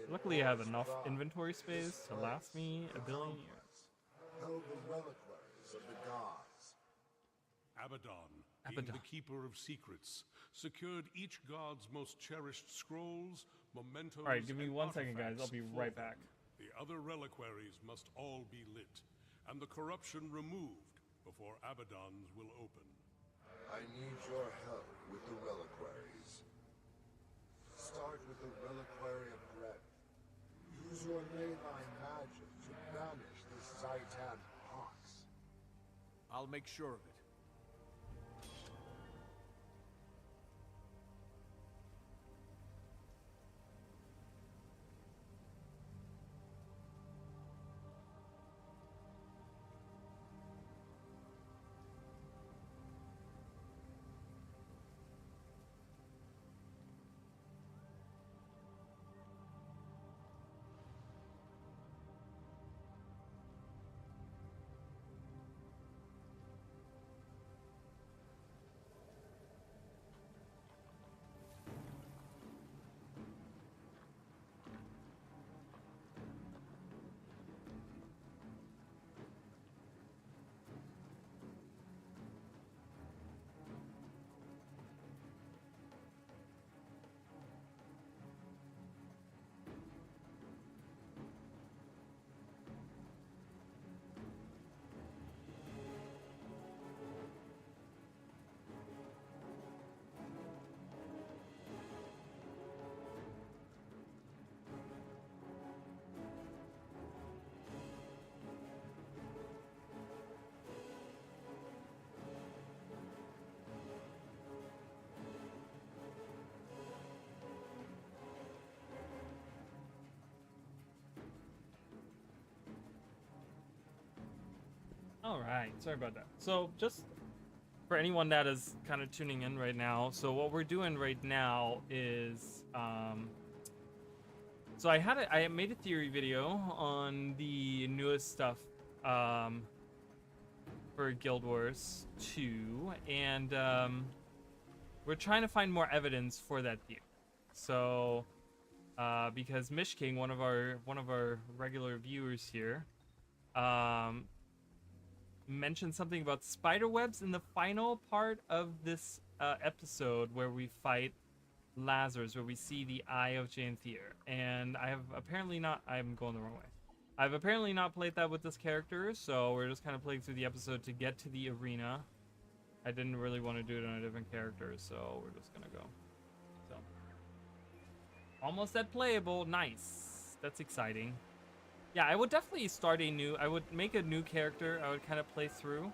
Luckily, I have enough inventory space to last me a billion years. Held the reliquaries of the gods. Abaddon, being the keeper of secrets, secured each god's most cherished scrolls, mementos. All right, give me 1 second, guys. I'll be right back. The other reliquaries must all be lit, and the corruption removed before Abaddon's will open. I need your help with the reliquaries. Start with the reliquary of breath. Use your leyline magic to banish the Zaitan pox. I'll make sure of it. All right, sorry about that. So just for anyone that is kind of tuning in right now, so what we're doing right now is, so I made a theory video on the newest stuff for Guild Wars 2, and we're trying to find more evidence for that theory. So because Mish King, one of our regular viewers here, mentioned something about spider webs in the final part of this episode where we fight Lazarus, where we see the Eye of Janthier. And I have apparently not, I'm going the wrong way. I've apparently not played that with this character, so we're just kind of playing through the episode to get to the arena. I didn't really want to do it on a different character, so we're just gonna go. So, almost at playable. Nice. That's exciting. Yeah, I would definitely start a new, I would make a new character. I would kind of play through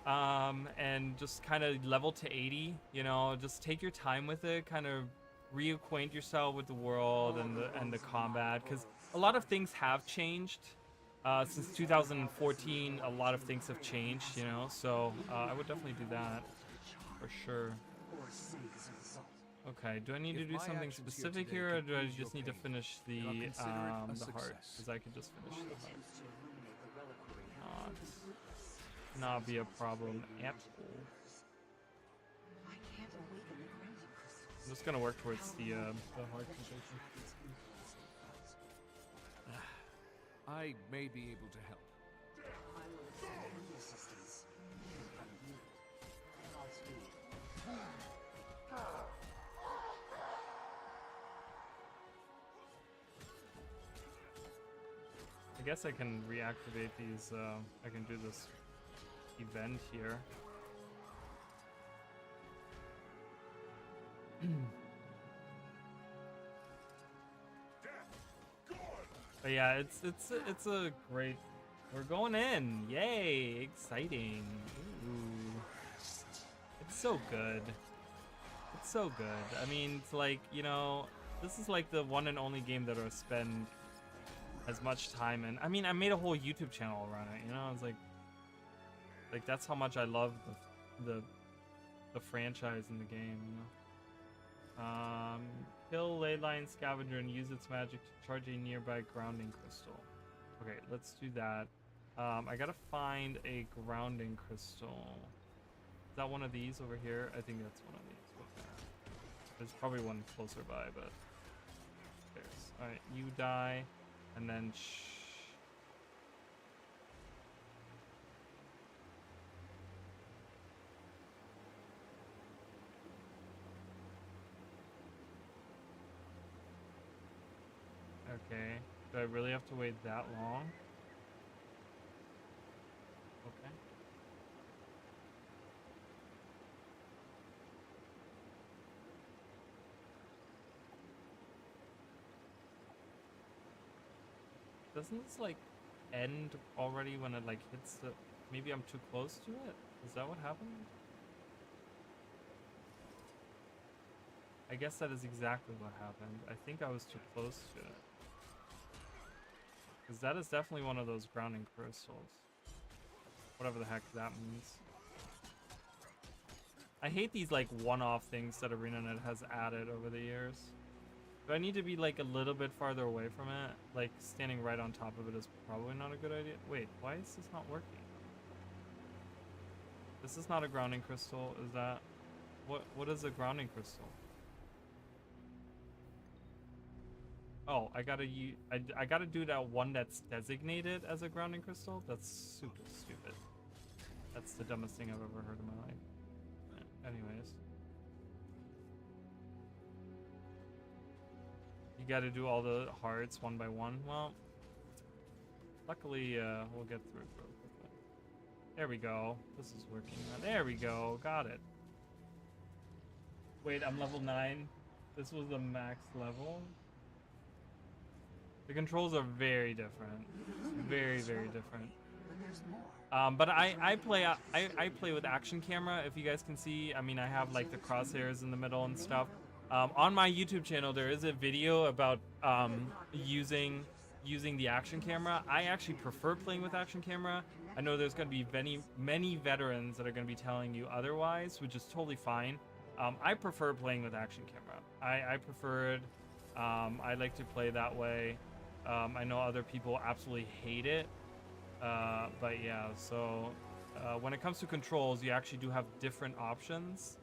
and just kind of level to 80, you know, just take your time with it, kind of reacquaint yourself with the world and the combat, because a lot of things have changed since 2014. A lot of things have changed, you know, so I would definitely do that for sure. Okay, do I need to do something specific here, or do I just need to finish the heart? Because I can just finish the heart. Not be a problem at all. I'm just gonna work towards the heart completion. I may be able to help. I guess I can reactivate these, I can do this event here. But yeah, it's a great, we're going in, yay, exciting. Ooh. It's so good. It's so good. I mean, it's like, you know, this is like the one and only game that I'll spend as much time in. I mean, I made a whole YouTube channel around it, you know. It's like that's how much I love the franchise in the game, you know. Kill Leyline Scavenger and use its magic to charge a nearby grounding crystal. Okay, let's do that. I gotta find a grounding crystal. Is that one of these over here? I think that's one of these. Okay. There's probably one closer by, but there's. Alright, you die. And then okay. Do I really have to wait that long? Okay. Doesn't this like end already when it like hits the, maybe I'm too close to it? Is that what happened? I guess that is exactly what happened. I think I was too close to it. Because that is definitely one of those grounding crystals. Whatever the heck that means. I hate these like one-off things that ArenaNet has added over the years. Do I need to be like a little bit farther away from it? Like standing right on top of it is probably not a good idea. Wait, why is this not working? This is not a grounding crystal. Is that what is a grounding crystal? Oh, I gotta do that one that's designated as a grounding crystal? That's super stupid. That's the dumbest thing I've ever heard in my life. Anyways. You gotta do all the hearts one by one. Well, luckily, we'll get through it real quickly. There we go. This is working now. There we go. Got it. Wait, I'm level 9. This was the max level. The controls are very different. Very, very different. But I play with action camera, if you guys can see. I mean, I have like the crosshairs in the middle and stuff. On my YouTube channel, there is a video about using the action camera. I actually prefer playing with action camera. I know there's going to be many veterans that are going to be telling you otherwise, which is totally fine. I prefer playing with action camera. I prefer it. I like to play that way. I know other people absolutely hate it. But yeah, so when it comes to controls, you actually do have different options.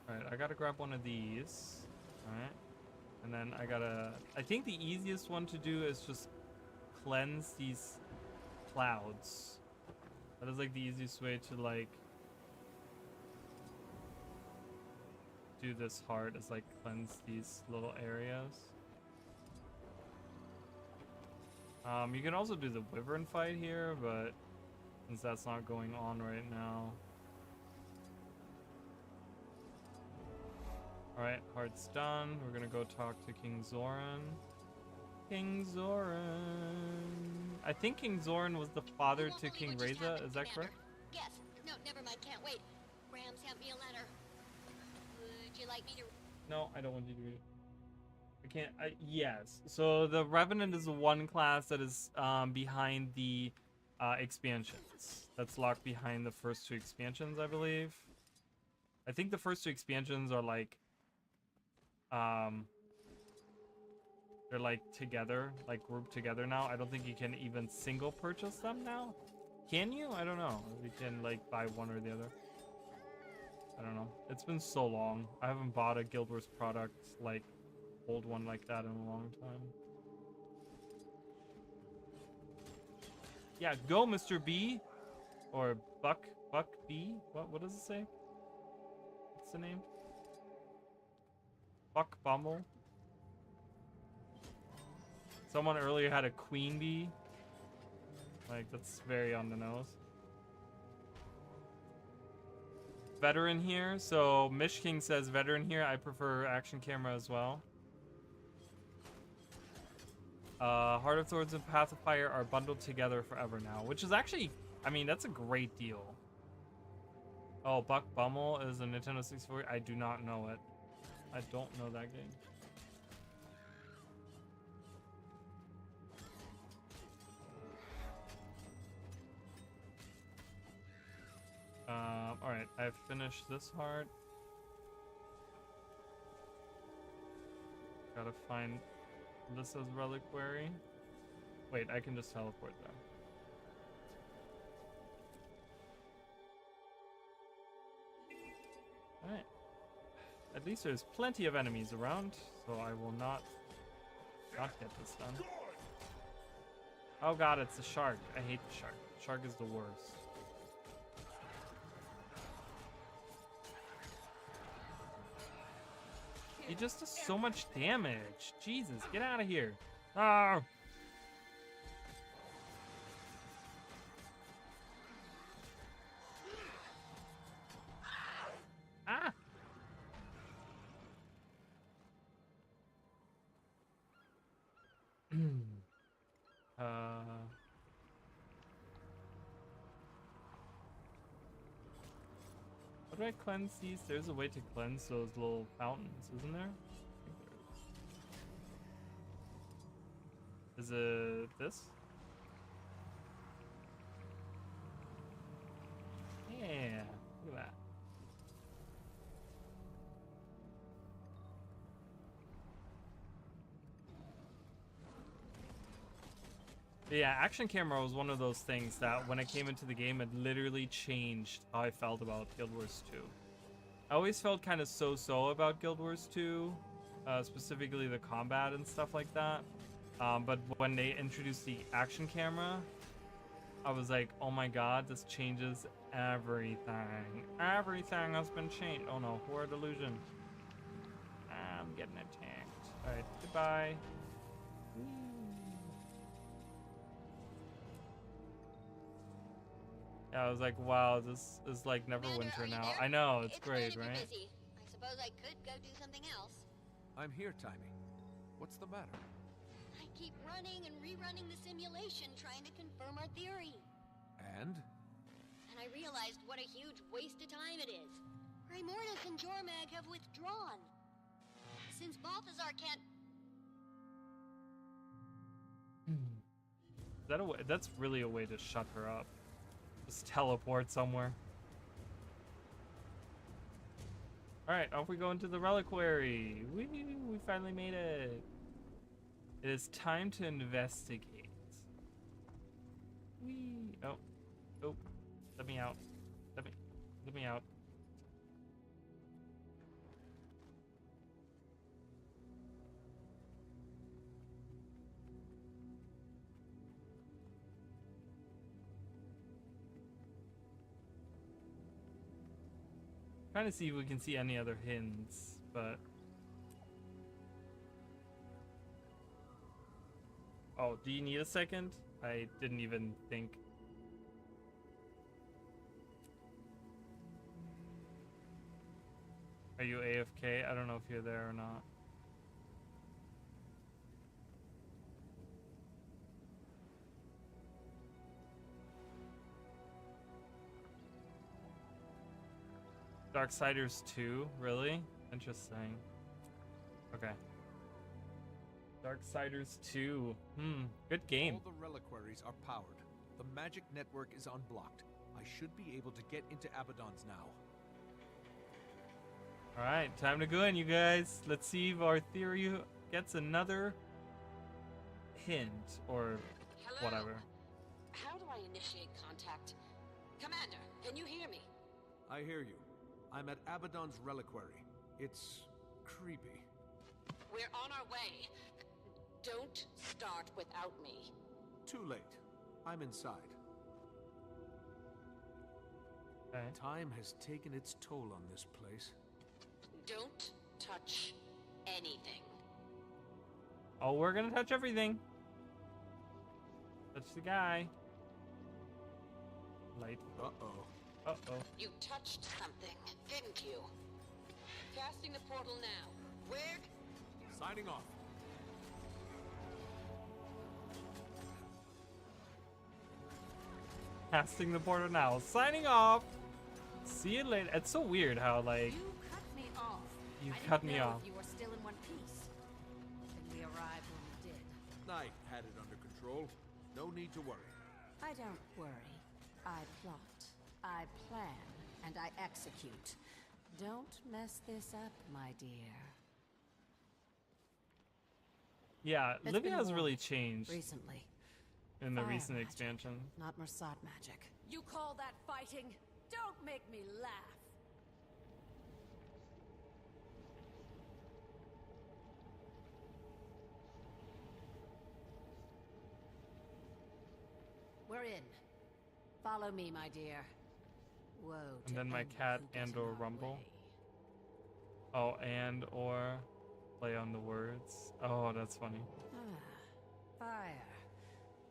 Alright, I gotta grab one of these. Alright. And then I gotta... I think the easiest one to do is just cleanse these clouds. That is like the easiest way to like do this heart, is like cleanse these little areas. You can also do the wyvern fight here, but since that's not going on right now. Alright, heart's done. We're gonna go talk to King Zoran. King Zoran. I think King Zoran was the father to King Reza, is that correct? Yes. No, never mind, can't wait. Ram sent me a letter. Would you like me to... No, I don't want you to read it. I can't. Yes. So the Revenant is the one class that is behind the expansions. That's locked behind the first two expansions, I believe. I think the first two expansions are like... they're like together, like grouped together now. I don't think you can even single purchase them now. Can you? I don't know. You can like buy one or the other. I don't know. It's been so long. I haven't bought a Guild Wars product, like old one like that, in a long time. Yeah, go Mr. B. Or Buck B. What does it say? What's the name? Buck Bumble. Someone earlier had a queen bee. Like, that's very on the nose. Veteran here. So, Mish King says veteran here. I prefer action camera as well. Heart of Thorns and Path of Fire are bundled together forever now. Which is actually, I mean, that's a great deal. Oh, Buck Bummel is a Nintendo 64. I do not know it. I don't know that game. Alright, I've finished this heart. Gotta find Lissa's reliquary. Wait, I can just teleport them. Alright. At least there's plenty of enemies around, so I will not get this done. Oh god, it's the shark. I hate the shark. Shark is the worst. He just does so much damage. Jesus, get out of here. Ah! Ah! How do I cleanse these? There's a way to cleanse those little fountains, isn't there? I think there is. Is it this? Yeah, look at that. But yeah, action camera was one of those things that when I came into the game, it literally changed how I felt about Guild Wars 2. I always felt kind of so-so about Guild Wars 2, specifically the combat and stuff like that. But when they introduced the action camera, I was like, oh my god, this changes everything. Everything has been changed. Oh no, Horde Illusion. I'm getting attacked. Alright, goodbye. Yeah, I was like, wow, this is like Neverwinter now. I know, it's great, right? Busy. I suppose I could go do something else. I'm here, Timey. What's the matter? I keep running and rerunning the simulation, trying to confirm our theory. And? And I realized what a huge waste of time it is. Primordus and Jormag have withdrawn. Since Balthazar can't... Is that a way? That's really a way to shut her up. Just teleport somewhere. Alright, off we go into the reliquary. We finally made it. It is time to investigate. Whee! Oh. Let me out. Let me out. Trying to see if we can see any other hints, but oh, do you need a second? I didn't even think. Are you AFK? I don't know if you're there or not. Darksiders 2, really? Interesting. Okay. Darksiders 2. Good game. All the reliquaries are powered. The magic network is unblocked. I should be able to get into Abaddon's now. Alright, time to go in, you guys. Let's see if our theory gets another hint or whatever. How do I initiate contact? Commander, can you hear me? I hear you. I'm at Abaddon's reliquary. It's creepy. We're on our way. Don't start without me. Too late. I'm inside. Okay. Time has taken its toll on this place. Don't touch anything. Oh, we're gonna touch everything. Touch the guy. Light. Uh-oh. Uh-oh. You touched something, didn't you? Casting the portal now. Where? Signing off. Casting the portal now. Signing off. See you later. It's so weird how, like, You cut me off. you I cut didn't me know off. if you were still in one piece. Then we arrived when we did. I had it under control. No need to worry. I don't worry. I plot. I plan. And I execute. Don't mess this up, my dear. Yeah, It's Livia been has warm really changed recently. in the Fire recent magic, expansion. Not Mossad magic. You call that fighting? Don't make me laugh. We're in. Follow me, my dear. Woe And to then my anyone cat who gets and in or our rumble. way. Oh, and or play on the words. Oh, that's funny. Fire.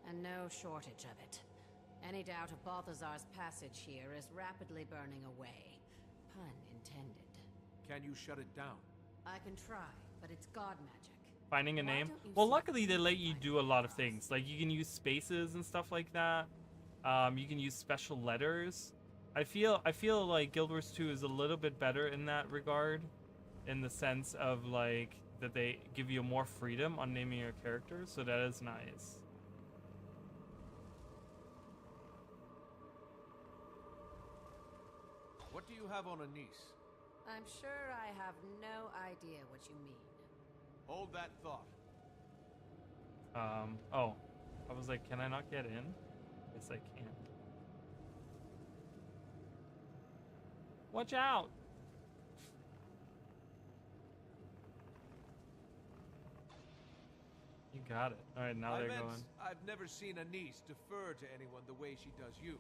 And no shortage of it. Any doubt of Balthazar's passage here is rapidly burning away. Pun intended. Can you shut it down? I can try, but it's god magic. Finding a Why name. don't you Well, see luckily they if let you you can do a find lot of us? things. Like you can use spaces and stuff like that. You can use special letters. I feel like Guild Wars 2 is a little bit better in that regard, in the sense of like that they give you more freedom on naming your characters, so that is nice. What do you have on Anise? I'm sure I have no idea what you mean. Hold that thought. Oh, I was like, can I not get in? Yes, I can. Watch out! You got it. All right, now they're going. I've never seen Anise defer to anyone the way she does you.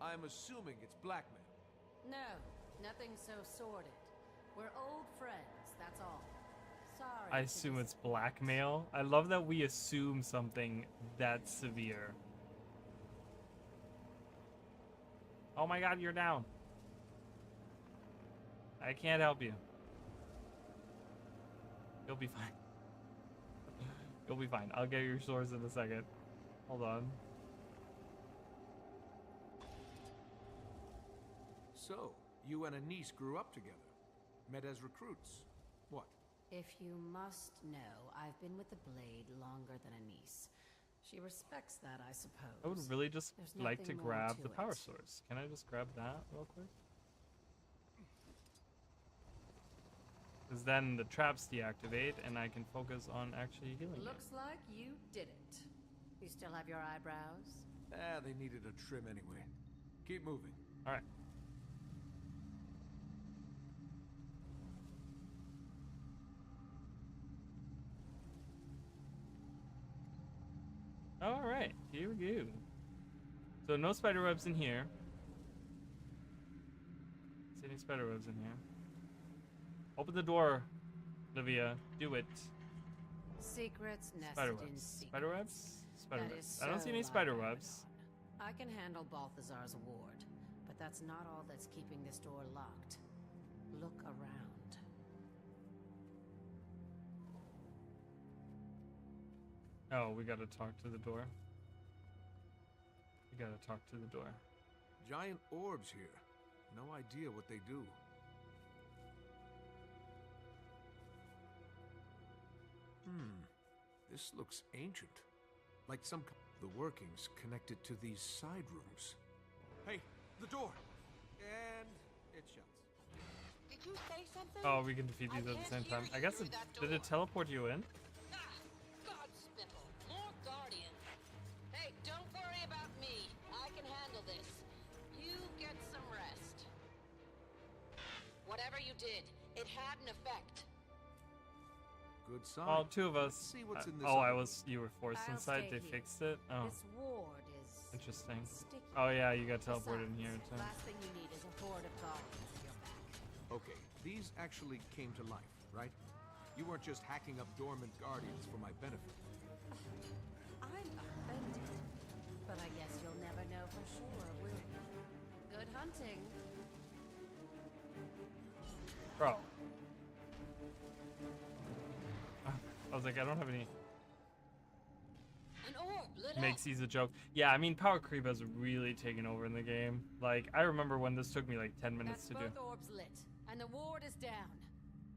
I'm assuming it's blackmail. No, nothing so sordid. We're old friends, that's all. Sorry. I to assume it's disappoint. blackmail. I love that we assume something that severe. Oh my god, you're down. I can't help you. You'll be fine. You'll be fine. I'll get your swords in a second. Hold on. So, you and Anise grew up together. Met as recruits. What? If you must know, I've been with the Blade longer than Anise. She respects that, I suppose. I would really just There's like to nothing more grab to the power it. source. Can I just grab that real quick? Because then the traps deactivate and I can focus on actually healing Looks like you did it. You still have your eyebrows? They needed a trim anyway. Keep moving. it. Alright. Alright, here we go. So no spider webs in here. See, See any spiderwebs in here? Open the door, Olivia. Do it. Secrets nested in Spiderwebs. secrets. Spiderwebs? That Spiderwebs. is I don't see so any like spiderwebs. I can handle Balthazar's award, but that's not all that's keeping this door locked. Look around. Oh, we gotta talk to the door. We gotta talk to the door. Giant orbs here. No idea what they do. This looks ancient. Like the workings connected to these side rooms. Hey, the door! And it shuts. Did you say something? Oh, we can defeat these at the same time. I guess did it teleport you in? Ah, God spittle. More Guardians. Hey, don't worry about me. I can handle this. You get some rest. Whatever you did, it had an effect. Good sign. Well, two of us. See what's in this Oh, other you were forced I'll inside. stay They here. fixed it. Oh, This ward is interesting. sticky. Oh yeah, you got teleported in here Besides, too. last thing you need is a horde of Guardians at your back. Okay, these actually came to life, right? You weren't just hacking up dormant Guardians for my benefit. I'm offended, but I guess you'll never know for sure, will you? Good hunting. Bro. I was like, I don't have any. An orb lit up. Makes these a joke. Yeah, I mean, power creep has really taken over in the game. Like, I remember when this took me like 10 minutes That's to do. both orbs lit, and the ward is down.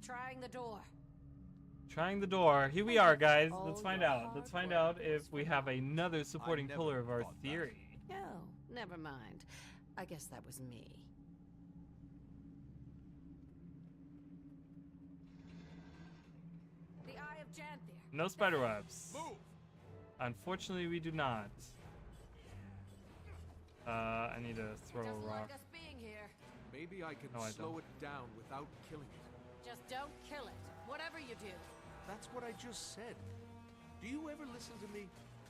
Trying the door. Trying the door. Here we are, guys. All Let's find your out. hard Let's find work out if was we for have naught. another supporting never pillar of our thought that. theory. Oh, never mind. I guess that was me. The Eye of Janthir. No spiderwebs. Move! Unfortunately, we do not. I need to throw a Doesn't rock. like us being here. Maybe I can No, I slow don't. it down without killing it. Just don't kill it. Whatever you do. That's what I just said. Do you ever listen to me?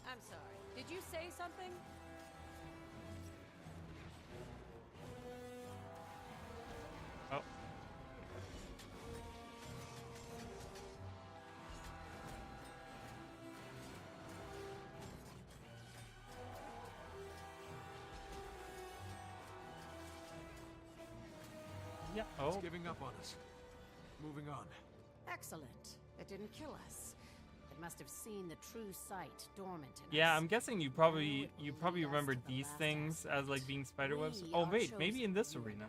I'm sorry. Did you say something? Oh. Yeah. It's Oh. giving up on us. Moving on. Excellent. It didn't kill us. It must have seen the true sight dormant in Yeah, us. I'm guessing you probably remembered these things as like being spiderwebs. We Oh are wait, maybe in this chosen arena.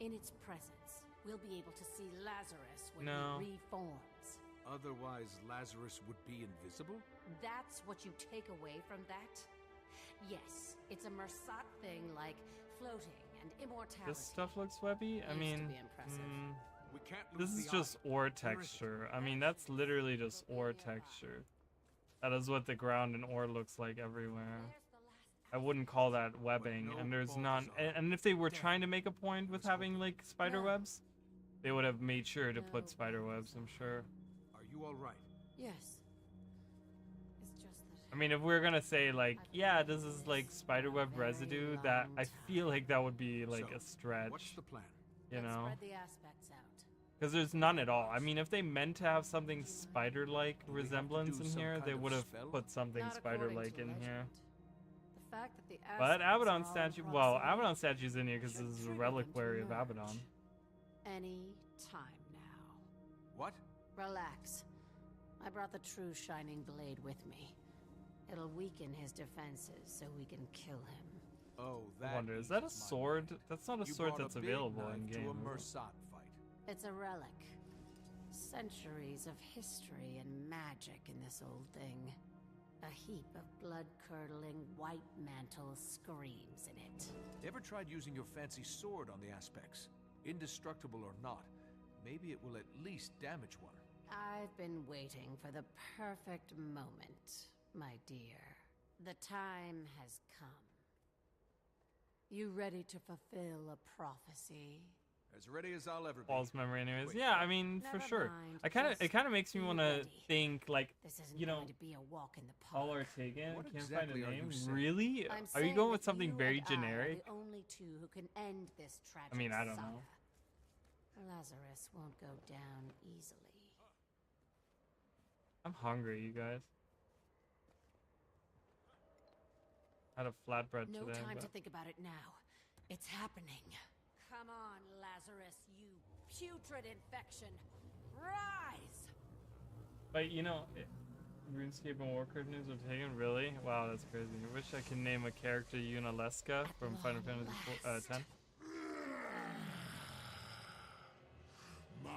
In its presence, we'll be able to see Lazarus when No. he reforms. Otherwise, Lazarus would be invisible? That's what you take away from that? Yes, it's a Mersat thing like floating and immortality. This stuff looks webby. I Used to mean, be impressive. We can't this lose is the just eye. ore Where is it? texture. I mean, that's literally just ore texture. That is what the ground and ore looks like everywhere. There's the last I wouldn't call that webbing, no and there's balls not. are And if they were dead. trying to make a point with having like spider webs, they would have made sure to put No spider webs. I'm sure. Are you all right? Yes. It's just that I mean, if we're gonna say like, yeah, this is like spiderweb residue, that I feel like that would be like So, a stretch, What's the plan? you let's know? spread the aspects out. Because there's none at all. I mean, if they meant to have something spider-like Do we have to resemblance do in some here, kind they of would have spell? put something Not according spider-like to in here. legend. The fact that the But aspects Abaddon are statue, all well, proximate Abaddon statue's in here because should this is a trigger them to reliquary of emerge. Abaddon. Any time now. What? Relax. I brought the true Shining Blade with me. It'll weaken his defenses so we can kill him. Oh, I that wonder, is that a eases my sword? mind. That's not a You sword brought that's a big available knife in to a game. Mersat fight. It's a relic. Centuries of history and magic in this old thing. A heap of blood-curdling white mantle screams in it. Ever tried using your fancy sword on the aspects? Indestructible or not, maybe it will at least damage one. I've been waiting for the perfect moment, my dear. The time has come. You ready to fulfill a prophecy? As ready as I'll ever be. false memory, anyways. Wait. Yeah, I mean, for Never sure. mind, It kind just of makes me be want to ready. think like, This isn't you know, going to be a walk in the park. all are taken. What Can't exactly find are a you name. saying? Really? I'm Are you saying going that with something you very and I are generic? the only two who can end this tragic I mean, I don't saga. know. Lazarus won't go down easily. I'm hungry, you guys. I had a flatbread No today. time but... to think about it now. It's happening. Come on, Lazarus, you putrid infection. Rise! But you know, RuneScape and Warcraft news are taken. Really? Wow, that's crazy. I wish I could name a character Yunalesca from Final Fantasy X. My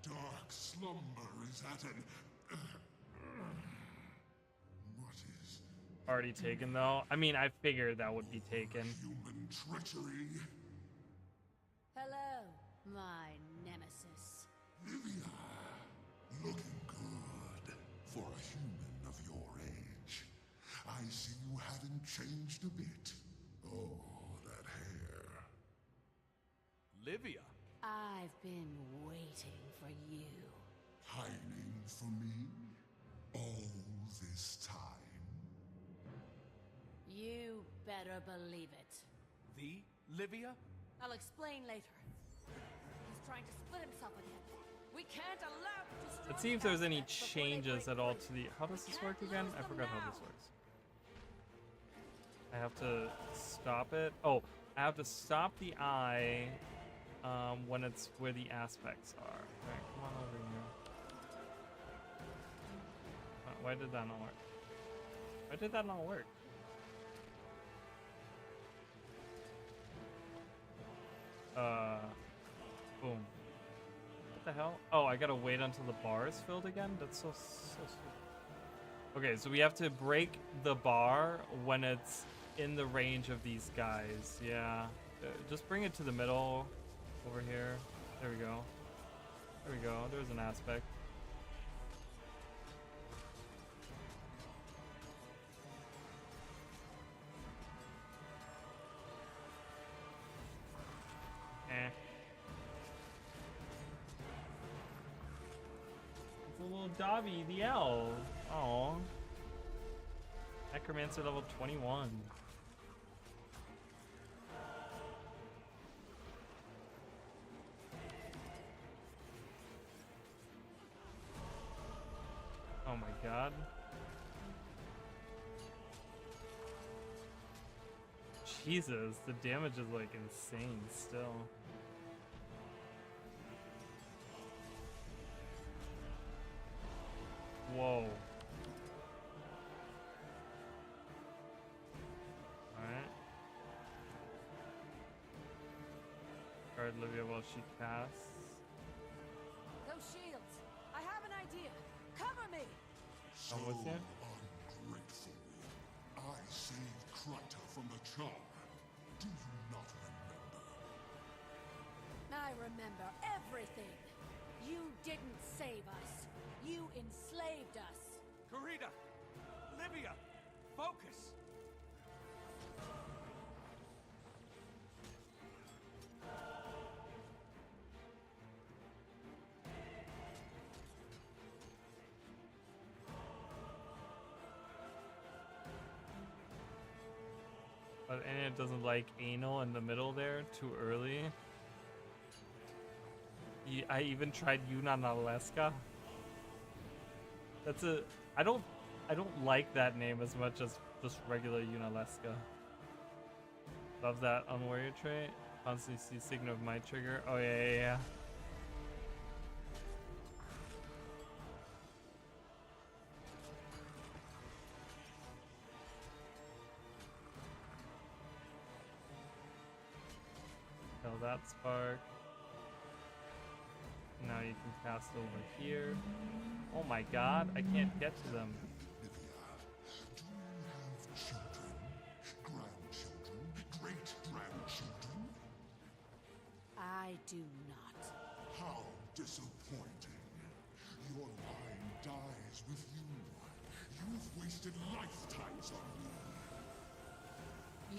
dark slumber is at an... What is Already taken though. I mean, I figured that would be taken. human treachery? Hello, my nemesis. Livia, looking good for a human of your age. I see you haven't changed a bit. Oh, that hair. Livia. I've been waiting for you. Pining for me all this time. You better believe it. The Livia? I'll explain later. He's trying to split himself again. We can't allow him to destroy Let's see if there's any assets before they changes break at all free. to the. How does this work again? I forgot how this works. I have to stop it. Oh, I have to stop the eye when it's where the aspects are. Alright, come on over here. Why did that not work? Why did that not work? Boom. What the hell? Oh, I gotta wait until the bar is filled again? That's so stupid. Okay, so we have to break the bar when it's in the range of these guys. Yeah. Just bring it to the middle over here. There we go. There we go. There's an aspect. Eh. It's a little Dobby, the elf. Aw. Necromancer level 21. Oh my god. Jesus, the damage is like insane still. Whoa. Alright. Guard Livia while she casts. Those shields. I have an idea. Cover me. So I'm with you. ungrateful. I saved Kryta from the charm. Do you not remember? I remember everything. You didn't save us. You enslaved us. Karita! Livia! Focus! But Anya doesn't like anal in the middle there, too early. I even tried Yuna Naleska. That's a I don't like that name as much as just regular Yunaleska. Love that on warrior trait. Constantly see signal of my trigger. Oh yeah. Kill that spark. Now you can cast over here. Oh my god, I can't get to them. Do you have children? Grandchildren? Great-grandchildren? I do not. How disappointing. Your line dies with you. You've wasted lifetimes on me.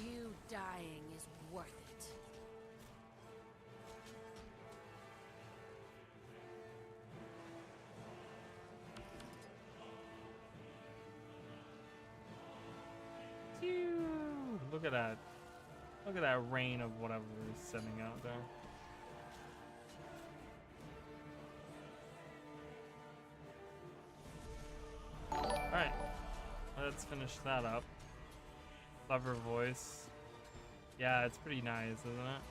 You dying is worth it. Look at that. Look at that rain of whatever we're sending out there. Alright. Let's finish that up. Clever voice. Yeah, it's pretty nice, isn't it?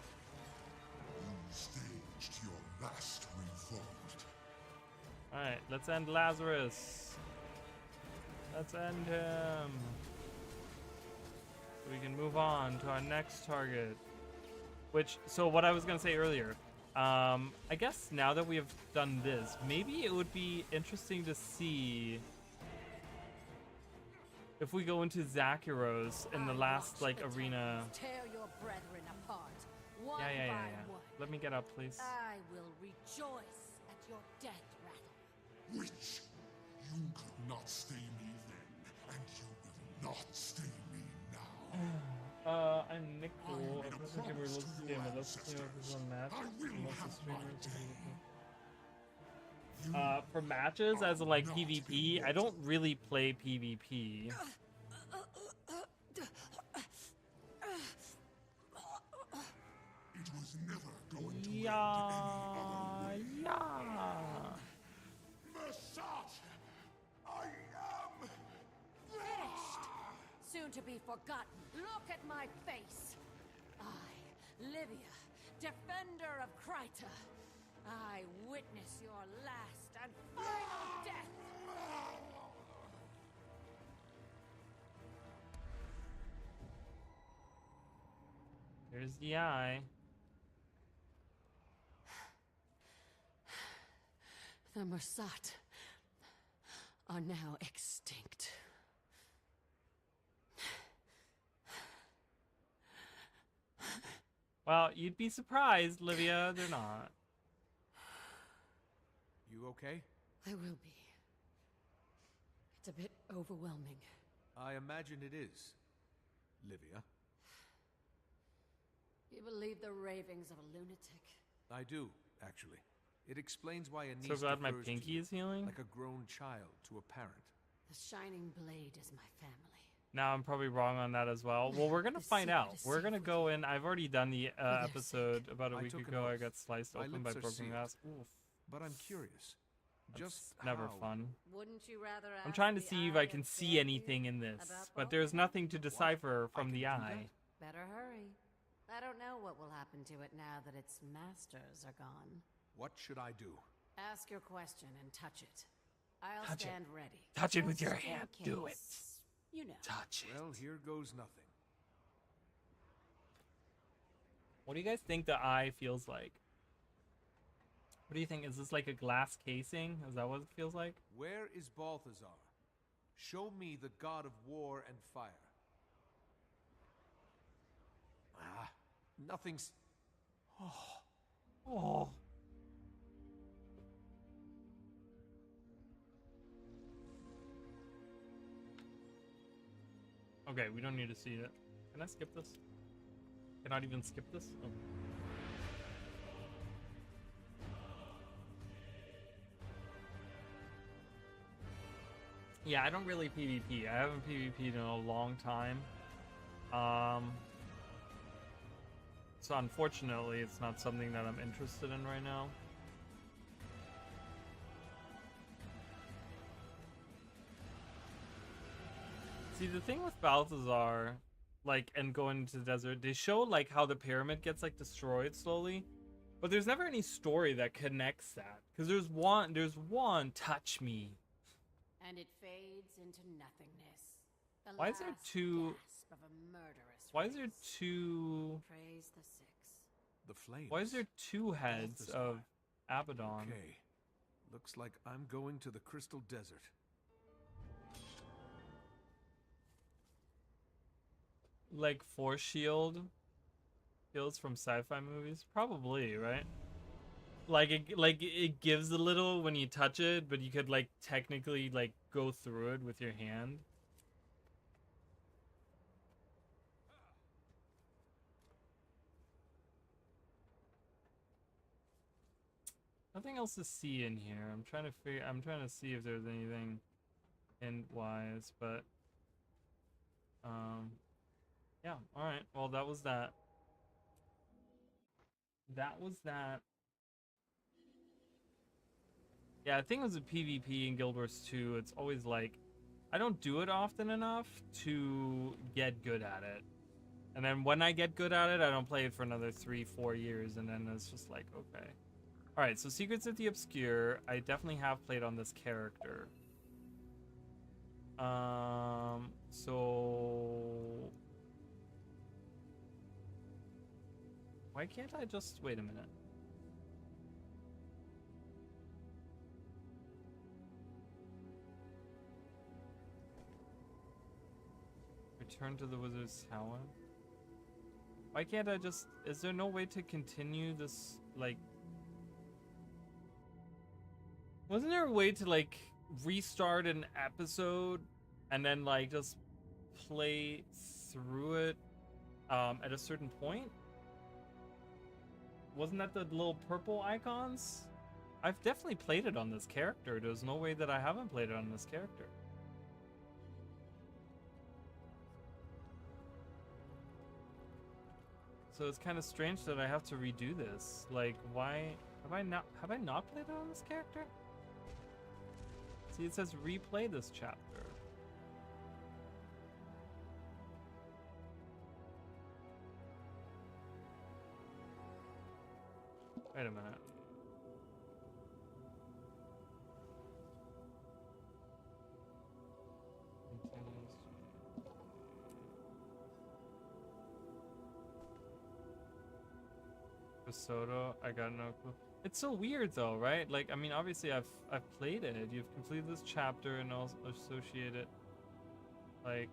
You staged your last revolt. Alright, let's end Lazarus. Let's end him. So we can move on to our next target. Which, so what I was gonna say earlier, I guess now that we have done this, maybe it would be interesting to see if we go into Zakhiros in the last, like, arena. Tear your brethren apart, one Yeah. by one. Let me get up, please. I will rejoice at your death rattle. Witch, you could not stay me then, and you will not stay me now. I'm Nick Poole. A person who looks at the game with us. On match. For matches, as in like PvP, I don't really play PvP. It was never going to Yeah. Masat, I am Finished. Soon to be forgotten. Look at my face. I, Livia, defender of Kryta. I witness your last and final death. There's the eye. The Masat are now extinct. Well, you'd be surprised, Livia. They're not. You okay? I will be. It's a bit overwhelming. I imagine it is, Livia. You believe the ravings of a lunatic? I do, actually. It explains why a niece So glad my defers to pinky you, is healing. like a grown child to a parent. The Shining Blade is my family. Now I'm probably wrong on that as well. Well, we're gonna The find secret out. is We're safe gonna with go you. in. I've already done the their episode sake. about a I week took an ago. I oath. got sliced My open by lips are broken sealed. glass. Oof, But I'm curious. that's Just never how? fun. Wouldn't you rather I'm ask trying to the see if eye I can of see Yeti anything in this, about but both there's of them? nothing to decipher from can the do that? eye. Better hurry. I don't know what will happen to it now that its masters are gone. What should I do? Ask your question and touch it. I'll Touch it. stand ready. Touch it with your Just in hand. Do it. case. You know. Touch it. Well, here goes nothing. What do you guys think the eye feels like? What do you think? Is this like a glass casing? Is that what it feels like? Where is Balthazar? Show me the god of war and fire. Ah, nothing's... Oh. Okay, we don't need to see it. Can I skip this? Cannot even skip this? Oh. Yeah, I don't really PvP. I haven't PvP'd in a long time. So unfortunately, it's not something that I'm interested in right now. See, the thing with Balthazar, like, and going into the desert, they show, like, how the pyramid gets, like, destroyed slowly. But there's never any story that connects that. Because there's one, touch me. And it fades into nothingness. The Why is there last two... gasp of a murderous Why is there race. two... Praise the six. The flames. Why is there two heads Balthazar. of Abaddon? Okay. Looks like I'm going to the Crystal Desert. Like force shield kills from sci-fi movies? Probably, right? Like it gives a little when you touch it, but you could like technically like go through it with your hand. Nothing else to see in here. I'm trying to see if there's anything end wise, but Yeah, alright. Well, that was that. That was that. Yeah, the thing was with PvP in Guild Wars 2, it's always like, I don't do it often enough to get good at it. And then when I get good at it, I don't play it for another 3-4 years, and then it's just like, okay. Alright, so Secrets of the Obscure, I definitely have played on this character. So... Why can't I just... Wait a minute. Return to the Wizard's Tower? Why can't I just... Is there no way to continue this, like... Wasn't there a way to, like, restart an episode and then, like, just play through it at a certain point? Wasn't that the little purple icons? I've definitely played it on this character. There's no way that I haven't played it on this character. So it's kind of strange that I have to redo this. Like, why have I not played it on this character? See, it says replay this chapter. Wait a minute. Soda, I got no clue. It's so weird though, right? Like, I mean, obviously I've played it. You've completed this chapter and also associate it. Like,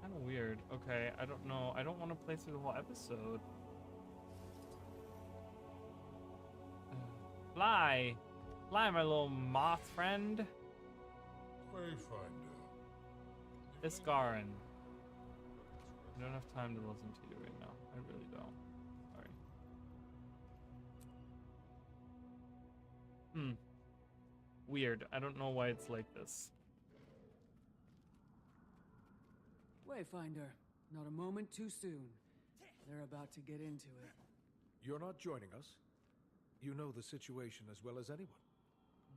kind of weird. Okay, I don't know. I don't want to play through the whole episode. Fly, fly, my little moth friend. Wayfinder. Iskarin. I don't have time to listen to you right now. I really don't. Sorry. Weird. I don't know why it's like this. Wayfinder, not a moment too soon. They're about to get into it. You're not joining us. You know the situation as well as anyone.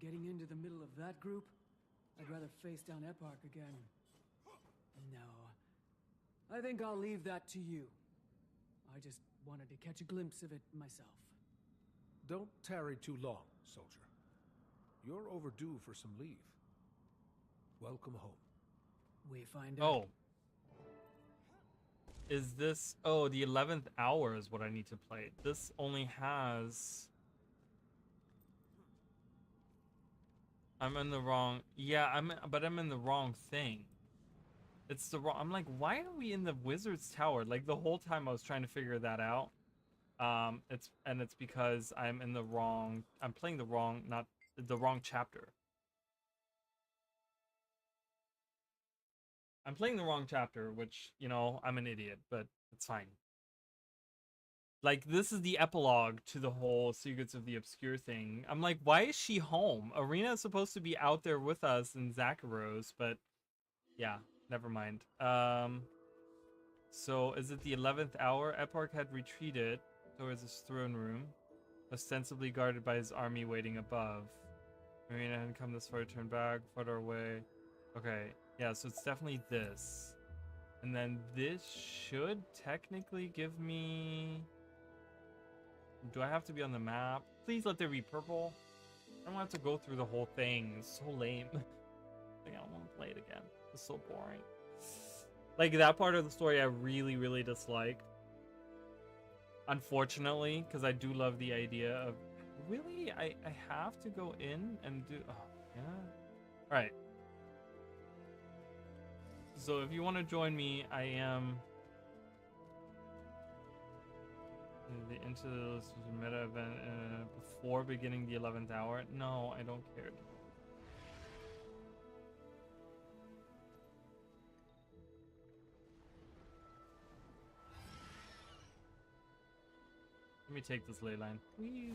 Getting into the middle of that group? I'd rather face down Eparch again. No. I think I'll leave that to you. I just wanted to catch a glimpse of it myself. Don't tarry too long, soldier. You're overdue for some leave. Welcome home. Wayfinder. Oh. Is this... Oh, the 11th hour is what I need to play. This only has... I'm in the wrong... Yeah, but I'm in the wrong thing. It's the wrong... I'm like, why are we in the Wizard's Tower? Like, the whole time I was trying to figure that out. It's because I'm in the wrong... I'm playing the wrong... Not... The wrong chapter. I'm playing the wrong chapter, which, you know, I'm an idiot, but it's fine. Like, this is the epilogue to the whole Secrets of the Obscure thing. I'm like, why is she home? Arena is supposed to be out there with us in Zakharos, but yeah, never mind. So is it the 11th hour? Eparch had retreated towards his throne room, ostensibly guarded by his army waiting above. Arena hadn't come this far to turn back, farther away. Okay, yeah, so it's definitely this. And then this should technically give me... Do I have to be on the map? Please let there be purple. I don't have to go through the whole thing. It's so lame. Like, I don't want to play it again. It's so boring. Like, that part of the story I really, really dislike. Unfortunately, because I do love the idea of... Really? I have to go in and do... Oh, yeah. Alright. So if you want to join me, I am... Into the meta event before beginning the 11th hour. No, I don't care. Let me take this ley line. Whee!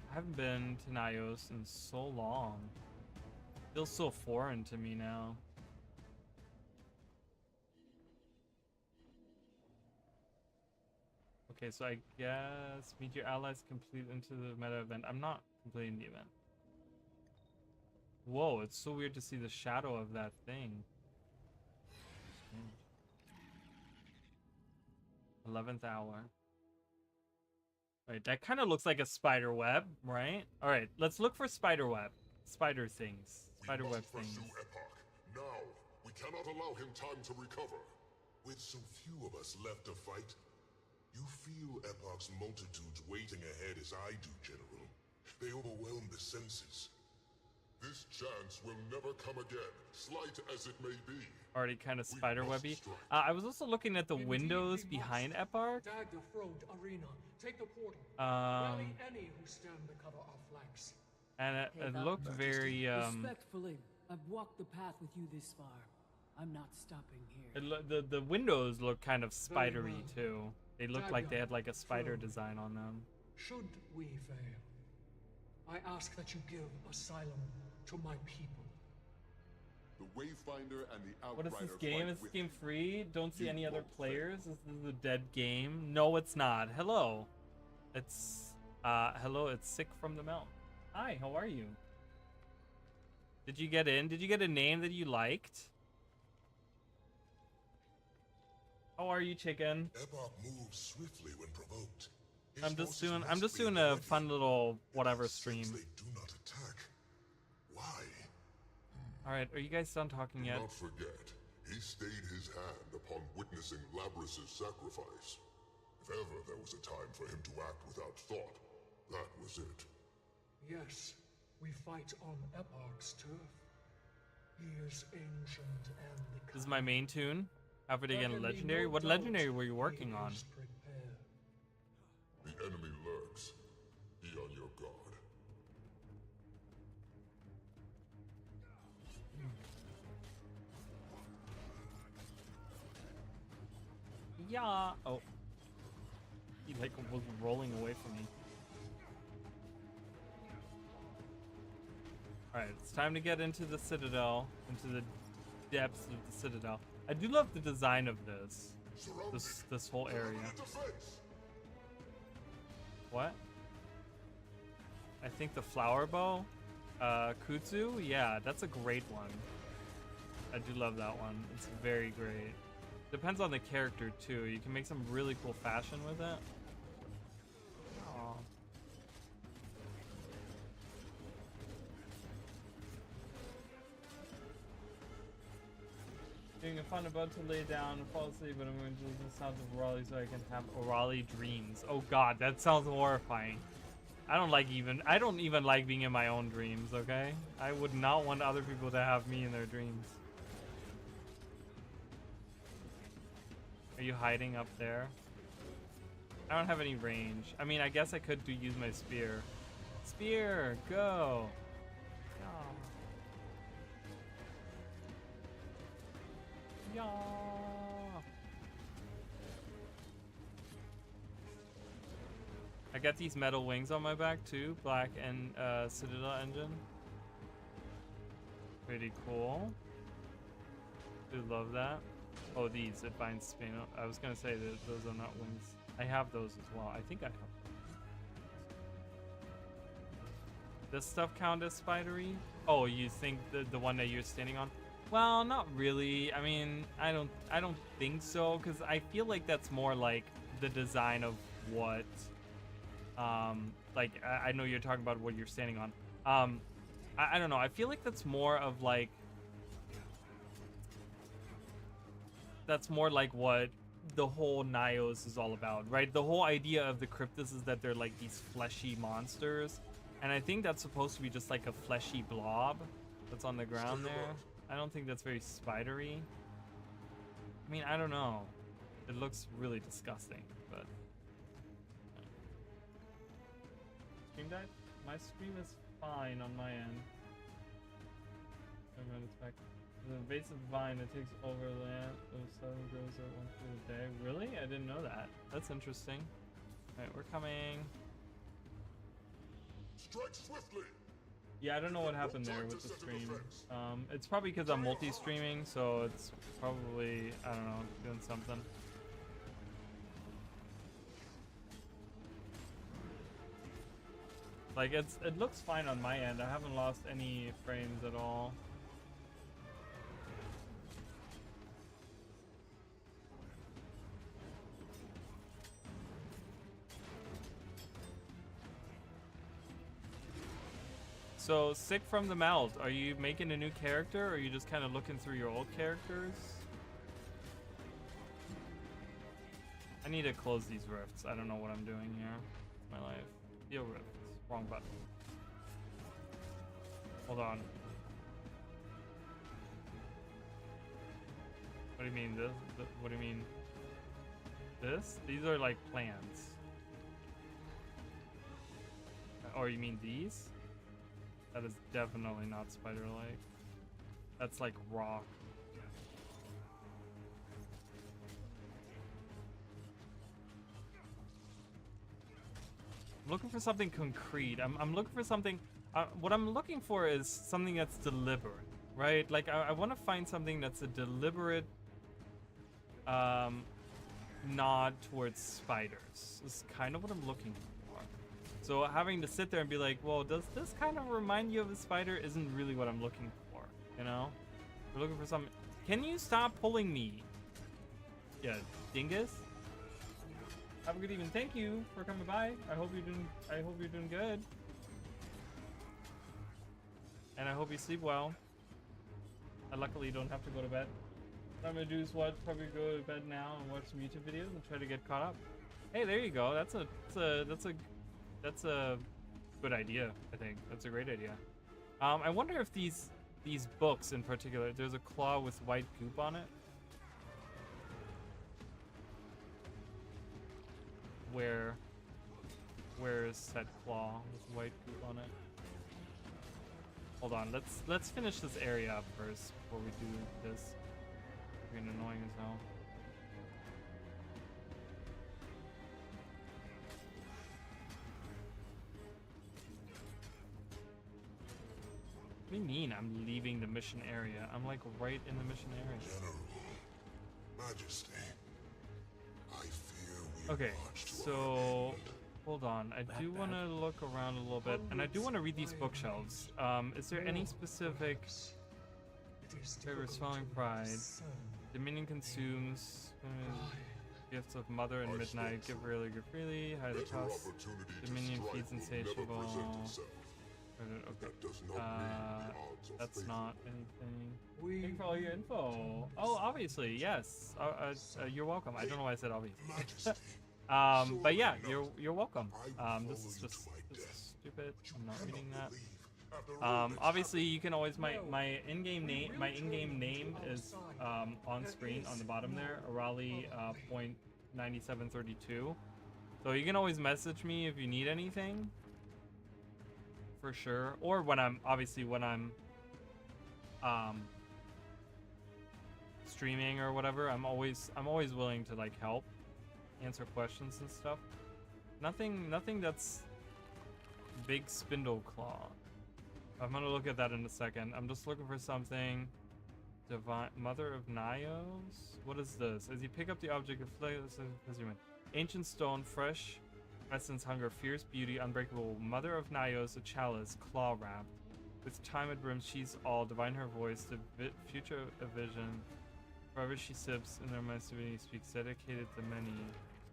I haven't been to Nios in so long. Feels so foreign to me now. Okay, so I guess meet your allies, complete into the meta event. I'm not completing the event. Whoa, it's so weird to see the shadow of that thing. 11th hour. Right, that kind of looks like a spider web, right? All right, let's look for spider web. Spider things. Spider web things. Epoch. Now, we cannot allow him time to recover. With so few of us left to fight, you feel Epoch's multitudes waiting ahead as I do, General. They overwhelm the senses. This chance will never come again, slight as it may be. Already kind of spider webby. I was also looking at the windows behind Epoch. Take the portal. Rally any who stand the cover of flanks. And it looked very Respectfully, I've walked the path with you this far. I'm not stopping here. the windows look kind of spidery too. They looked like they had like a spider design on them. Should we fail, I ask that you give asylum to my people. The Wayfinder and the What Outrider. is this game? Is this game free? Don't see any other players? This is a dead game. No, it's not. Hello. It's hello, it's Sick from the Mount. Hi, how are you? Did you get in? Did you get a name that you liked? How are you, chicken? Epoch moves swiftly when provoked. I'm just doing a fun little whatever stream. They do not attack. Why? Alright, are you guys done talking yet? Do not forget, he stayed his hand upon witnessing Labrys's sacrifice. If ever there was a time for him to act without thought, that was it. Yes, we fight on Epoch's turf. He is ancient and the This is my main tune. Have it again, legendary. What legendary were you working on? The enemy lurks. Be on your guard. Yeah. Oh. He like was rolling away from me. Alright, it's time to get into the Citadel, into the depths of the Citadel. I do love the design of this. This whole area. What? I think the flower bow? Kutsu? Yeah, that's a great one. I do love that one. It's very great. Depends on the character too. You can make some really cool fashion with it. Aww. Doing a fun about to lay down and fall asleep, but I'm going to listen to the sounds of Orally so I can have Orally dreams. Oh god, that sounds horrifying. I don't even like being in my own dreams, okay? I would not want other people to have me in their dreams. Are you hiding up there? I don't have any range. I mean, I guess I could use my spear. Spear, go! Yeah. I got these metal wings on my back too, black and Citadel engine. Pretty cool. Do love that. Oh, these advanced spin. I was gonna say that those are not wings. I have those as well. I think I have. Does stuff count as spidery? Oh, you think the one that you're standing on? Well, not really. I mean, I don't think so, because I feel like that's more like the design of what like I know you're talking about what you're standing on. I don't know. I feel like that's more of like what the whole Nios is all about, right? The whole idea of the Cryptus is that they're like these fleshy monsters, and I think that's supposed to be just like a fleshy blob that's on the ground there. I don't think that's very spidery. I mean, I don't know. It looks really disgusting, but stream died? My stream is fine on my end. I'm gonna expect the invasive vine that takes over land of southern grows at one foot a day. Really? I didn't know that. That's interesting. Alright, we're coming. Strike swiftly. Yeah, I don't know what happened there with the stream. It's probably because I'm multi-streaming, so it's probably, I don't know, doing something. Like, it looks fine on my end. I haven't lost any frames at all. So, sick from the melt, are you making a new character, or are you just kind of looking through your old characters? I need to close these rifts. I don't know what I'm doing here. It's my life. Deal rifts. Wrong button. Hold on. What do you mean this? What do you mean this? These are like plans. Or you mean these? That is definitely not spider-like. That's like rock. I'm looking for something concrete. I'm looking for something. What I'm looking for is something that's deliberate, right? Like I want to find something that's a deliberate nod towards spiders. Is kind of what I'm looking for. So having to sit there and be like, well, does this kind of remind you of a spider? Isn't really what I'm looking for, you know? We're looking for something. Can you stop pulling me? Yeah, dingus. Have a good evening. Thank you for coming by. I hope you're doing good. And I hope you sleep well. I luckily don't have to go to bed. What I'm gonna do is probably go to bed now and watch some YouTube videos and try to get caught up. Hey, there you go. That's a good idea, I think. That's a great idea. I wonder if these books in particular, there's a claw with white goop on it. Where is said claw with white goop on it? Hold on, let's finish this area up first before we do this. It's getting annoying as hell. What do you mean I'm leaving the mission area? I'm like right in the mission area. General, Majesty, I fear we Okay, so hold on. I do want to look around a little bit, and I do want to read these bookshelves. Is there any specific favorite swelling pride? Dominion consumes gifts of Mother and Midnight. Give rarely, give freely. Hide the cost. Dominion feeds insatiable. Okay. That's not anything. Thank you for all your info. Oh, obviously, yes. You're welcome. I don't know why I said obviously. But yeah, you're welcome. This is stupid. I'm not reading that. Obviously, you can always my in-game name is on screen on the bottom there. Arali .9732. So you can always message me if you need anything. For sure, or when I'm streaming or whatever, I'm always willing to like help answer questions and stuff. Nothing that's big spindle claw. I'm gonna look at that in a second. I'm just looking for something. Divine Mother of Nyos. What is this? As you pick up the object of ancient stone, fresh essence, hunger, fierce beauty, unbreakable. Mother of Nyos, a chalice, claw wrapped. With time at brim, she's all. Divine her voice, the future a vision. Forever she sips, in their masterity speaks, dedicated to many.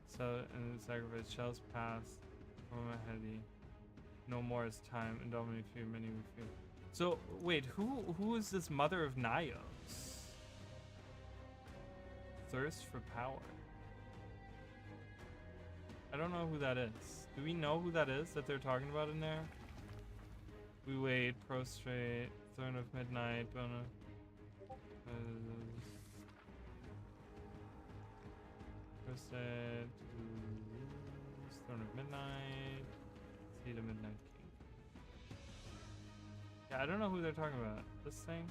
So and sacrifice, chalice past. No more is time, indomitable fear, many we fear. So wait, who is this Mother of Nyos? Thirst for power. I don't know who that is. Do we know who that is that they're talking about in there? We wait, prostrate, Throne of Midnight, bonus. Prostrate, Throne of Midnight, see the Midnight King. Yeah, I don't know who they're talking about. This thing?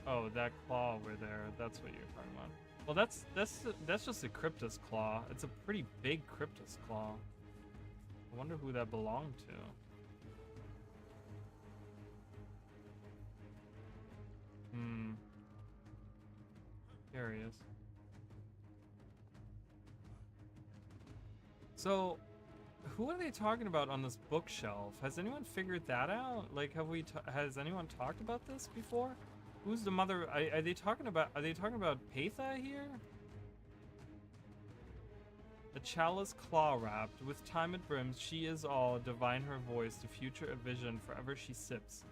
Oh, that claw over there. That's what you're talking about. Well, that's just a Cryptus claw. It's a pretty big Cryptus claw. I wonder who that belonged to. Curious. So, who are they talking about on this bookshelf? Has anyone figured that out? Like, has anyone talked about this before? Who's the mother? Are they talking about? Are they talking about Patha here? A chalice claw wrapped with time it brims. She is all divine. Her voice, the future a vision. Forever she sips.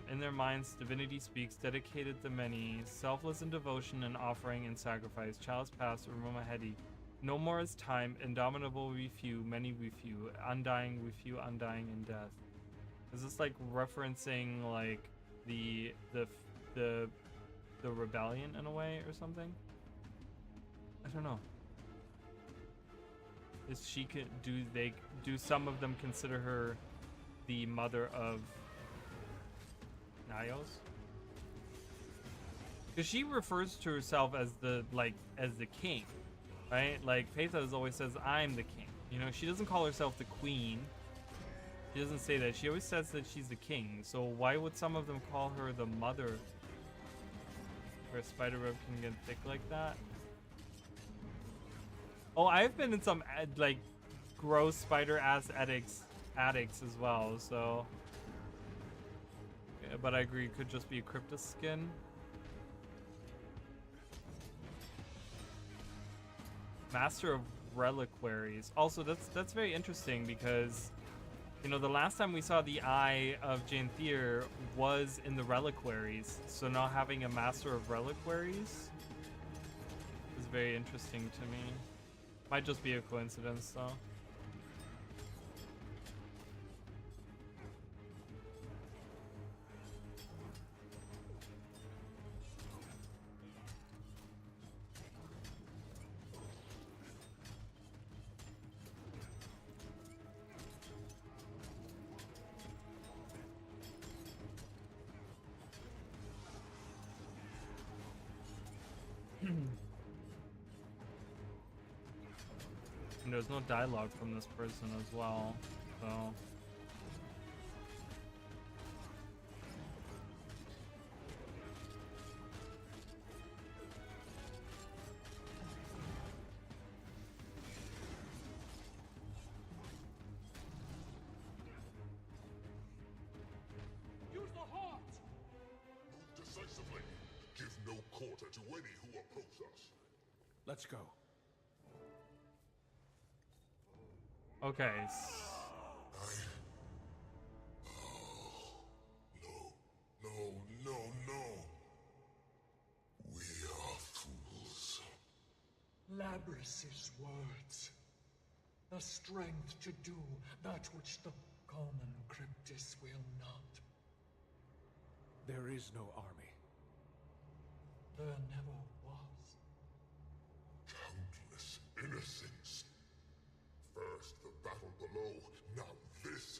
In their minds, divinity speaks. Dedicated the many, selfless in devotion and offering and sacrifice. Chalice past, Aroma heady. No more is time. Indomitable we few, many we few. Undying we few, undying in death. Is this like referencing like the rebellion in a way or something? I don't know. Is she do some of them consider her the mother of Nyos? Because she refers to herself as the king, right? Like Patha always says, "I'm the king." You know, she doesn't call herself the queen. She doesn't say that. She always says that she's the king. So why would some of them call her the mother? Where a spider web can get thick like that? Oh, I've been in some like gross spider ass attics as well. So, yeah, but I agree, it could just be a Cryptus skin. Master of Reliquaries. Also, that's very interesting because, you know, the last time we saw the eye of Janthier was in the Reliquaries. So now having a Master of Reliquaries is very interesting to me. Might just be a coincidence, though. And there's no dialogue from this person as well, so. Use the heart! Move decisively. Give no quarter to any who oppose us. Let's go. Okay. No. We are fools. Labrys's words. The strength to do that which the common Cryptus will not. There is no army. There never was. Countless innocents. First the battle below, now this.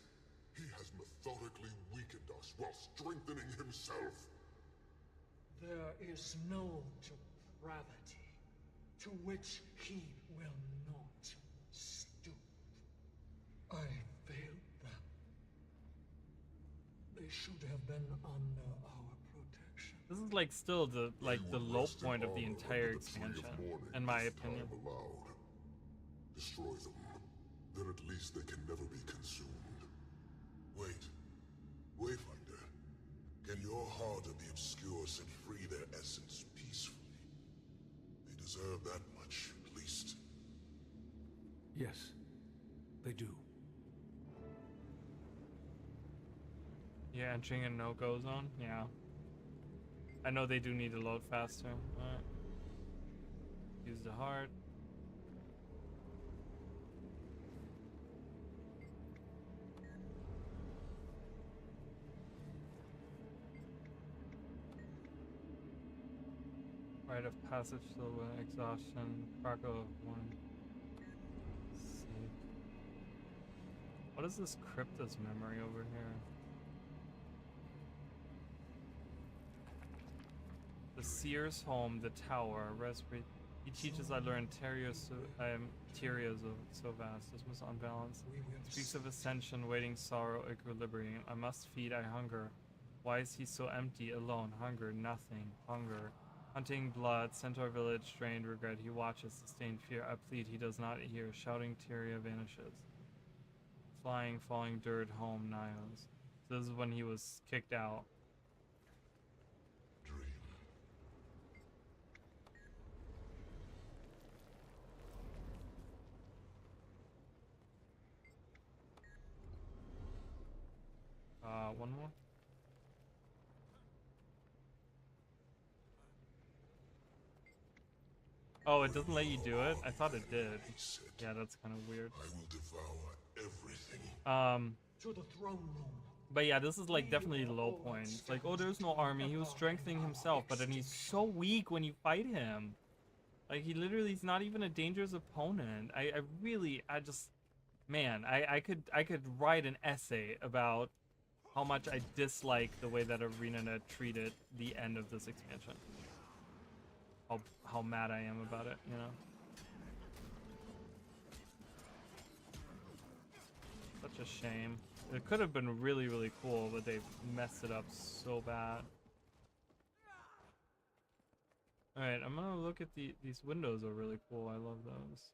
He has methodically weakened us while strengthening himself. There is no depravity to which he will not stoop. I failed them. They should have been under our protection. This is like still the low point of the entire expansion, in my opinion. Destroy them. Then at least they can never be consumed. Wait. Wayfinder. Can your heart of the obscure set free their essence peacefully? They deserve that much, at least. Yes, they do. Yeah, entering a no-go zone? Yeah. I know they do need to load faster. Alright. Use the heart. Rite of passage to exhaustion. Krakow of one. Let's see. What is this Cryptus memory over here? The Sears home, the tower, raspberry. He teaches I learn I am Tyrios so vast, this was unbalanced. Speaks of ascension, waiting, sorrow, equilibrium. I must feed, I hunger. Why is he so empty, alone? Hunger, nothing, hunger. Hunting blood, centaur village, strained regret. He watches, sustained fear. I plead, he does not hear. Shouting, Tyria vanishes. Flying, falling dirt, home, Nios. So this is when he was kicked out. One more. Oh, it doesn't let you do it? I thought it did. Yeah, that's kind of weird. I will devour everything. To the throne room. But yeah, this is like definitely the low point. It's like, oh, there's no army. He was strengthening himself, but then he's so weak when you fight him. Like, he literally is not even a dangerous opponent. I just, man, I could write an essay about how much I dislike the way that ArenaNet treated the end of this expansion. How mad I am about it, you know? Such a shame. It could have been really, really cool, but they messed it up so bad. Alright, I'm gonna look at these windows are really cool. I love those.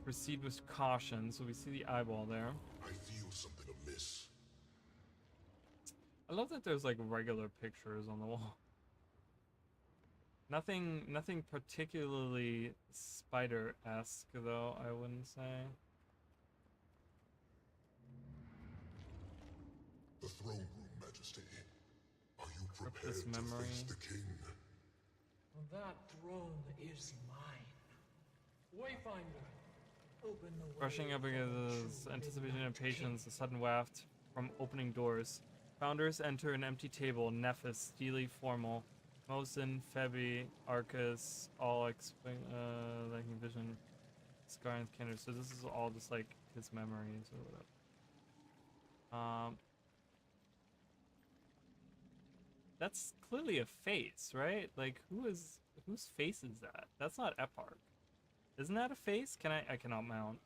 Proceed with caution, so we see the eyeball there. I feel something amiss. I love that there's like regular pictures on the wall. Nothing particularly spider-esque though, I wouldn't say. The throne room, Majesty. Are you prepared this to memory. face the king? That throne is mine. Wayfinder, open the way. Rushing up against anticipation and patience, a sudden waft from opening doors. Founders enter an empty table, Nephis, steely formal. Mosin, Febi, Arcus, all lacking vision, Scar and Kinder. So this is all just like his memories or whatever. That's clearly a face, right? Like whose face is that? That's not Eparch. Isn't that a face? I cannot mount.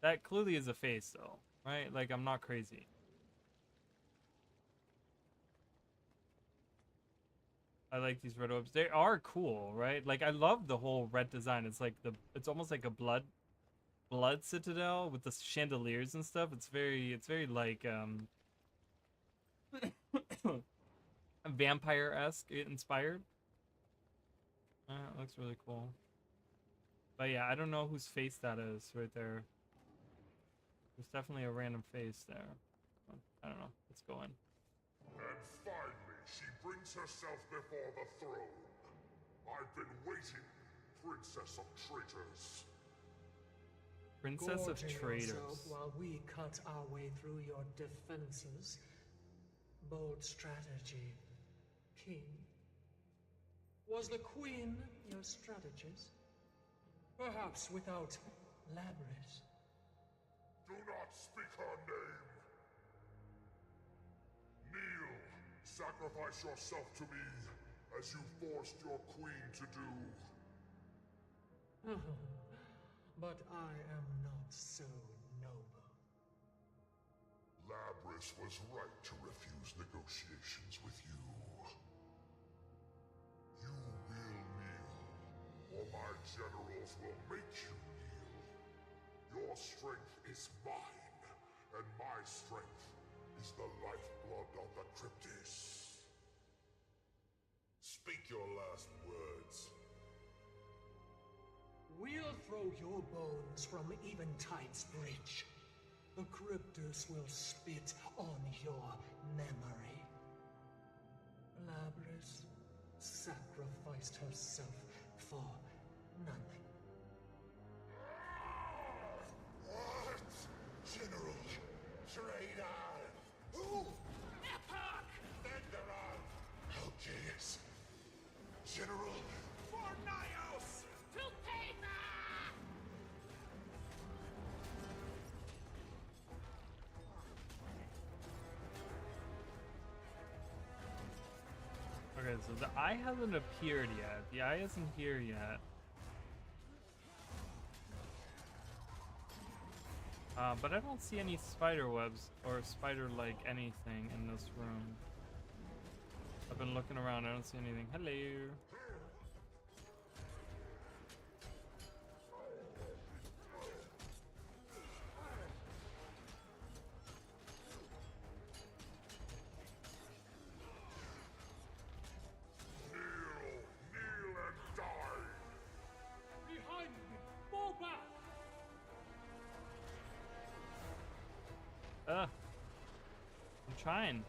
That clearly is a face though, right? Like I'm not crazy. I like these red orbs. They are cool, right? Like I love the whole red design. It's like it's almost like a blood citadel with the chandeliers and stuff. It's very like vampire-esque inspired. It looks really cool. But yeah, I don't know whose face that is right there. There's definitely a random face there. I don't know. Let's go in. And finally, she brings herself before the throne. I've been waiting, Princess of Traitors. Princess of Gorging Traitors. yourself while we cut our way through your defenses. Bold strategy, King. Was the Queen your strategist? Perhaps without Labris. Do not speak her name. Kneel. Sacrifice yourself to me, as you forced your queen to do. But I am not so noble. Labris was right to refuse negotiations with you. You will kneel, or my generals will make you kneel. Your strength is mine, and my strength is the lifeblood of the Cryptis. Speak your last words. We'll throw your bones from Eventide's bridge. The Cryptus will spit on your memory. Labris sacrificed herself for nothing. What? General Traitor! Who? Epoch! Thunderon! Algeus! General Fornios! To paper! so the eye hasn't appeared yet. The eye isn't here yet. But I don't see any spider webs or spider-like anything in this room. I've been looking around, I don't see anything. Hello. I'm trying.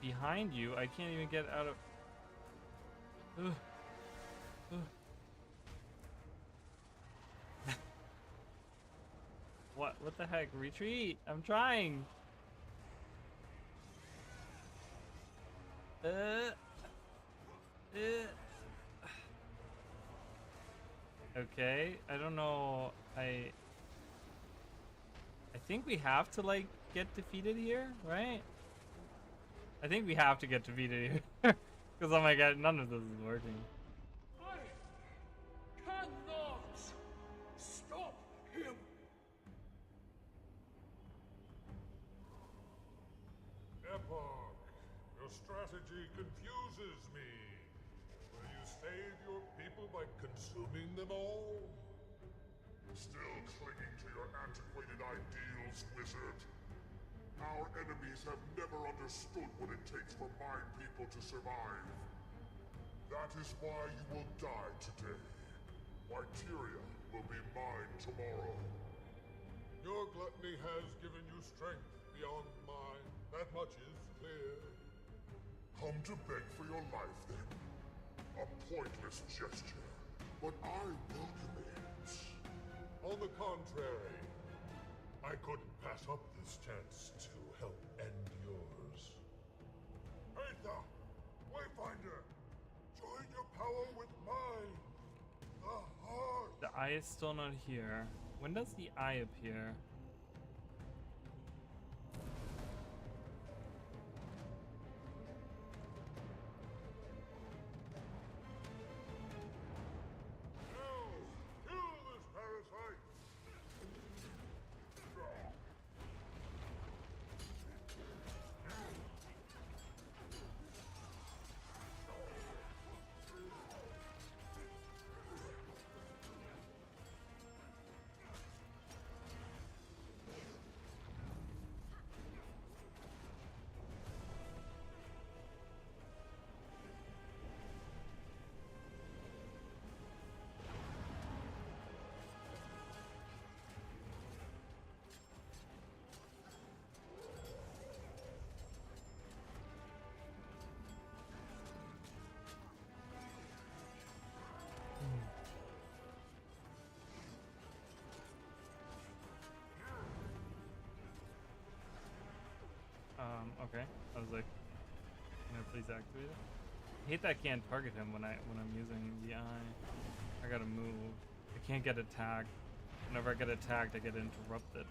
Behind you, I can't even get out of. What the heck? Retreat! I'm trying. Okay, I don't know. I think we have to like get defeated here, right? I think we have to get defeated here. Because oh my god, none of this is working. I cannot stop him. Epoch, your strategy confuses me. Will you save your people by consuming them all? Still clinging to your antiquated ideals, wizard? Our enemies have never understood what it takes for my people to survive. That is why you will die today. Wyteria will be mine tomorrow. Your gluttony has given you strength beyond mine. That much is clear. Come to beg for your life, then. A pointless gesture, but I welcome it. On the contrary, I couldn't pass up this chance to help end yours. Aether! Wayfinder! Join your power with mine! The heart! The eye is still not here. When does the eye appear? Okay. I was like, can I please activate it? I hate that I can't target him when I'm using the eye. I gotta move. I can't get attacked. Whenever I get attacked, I get interrupted.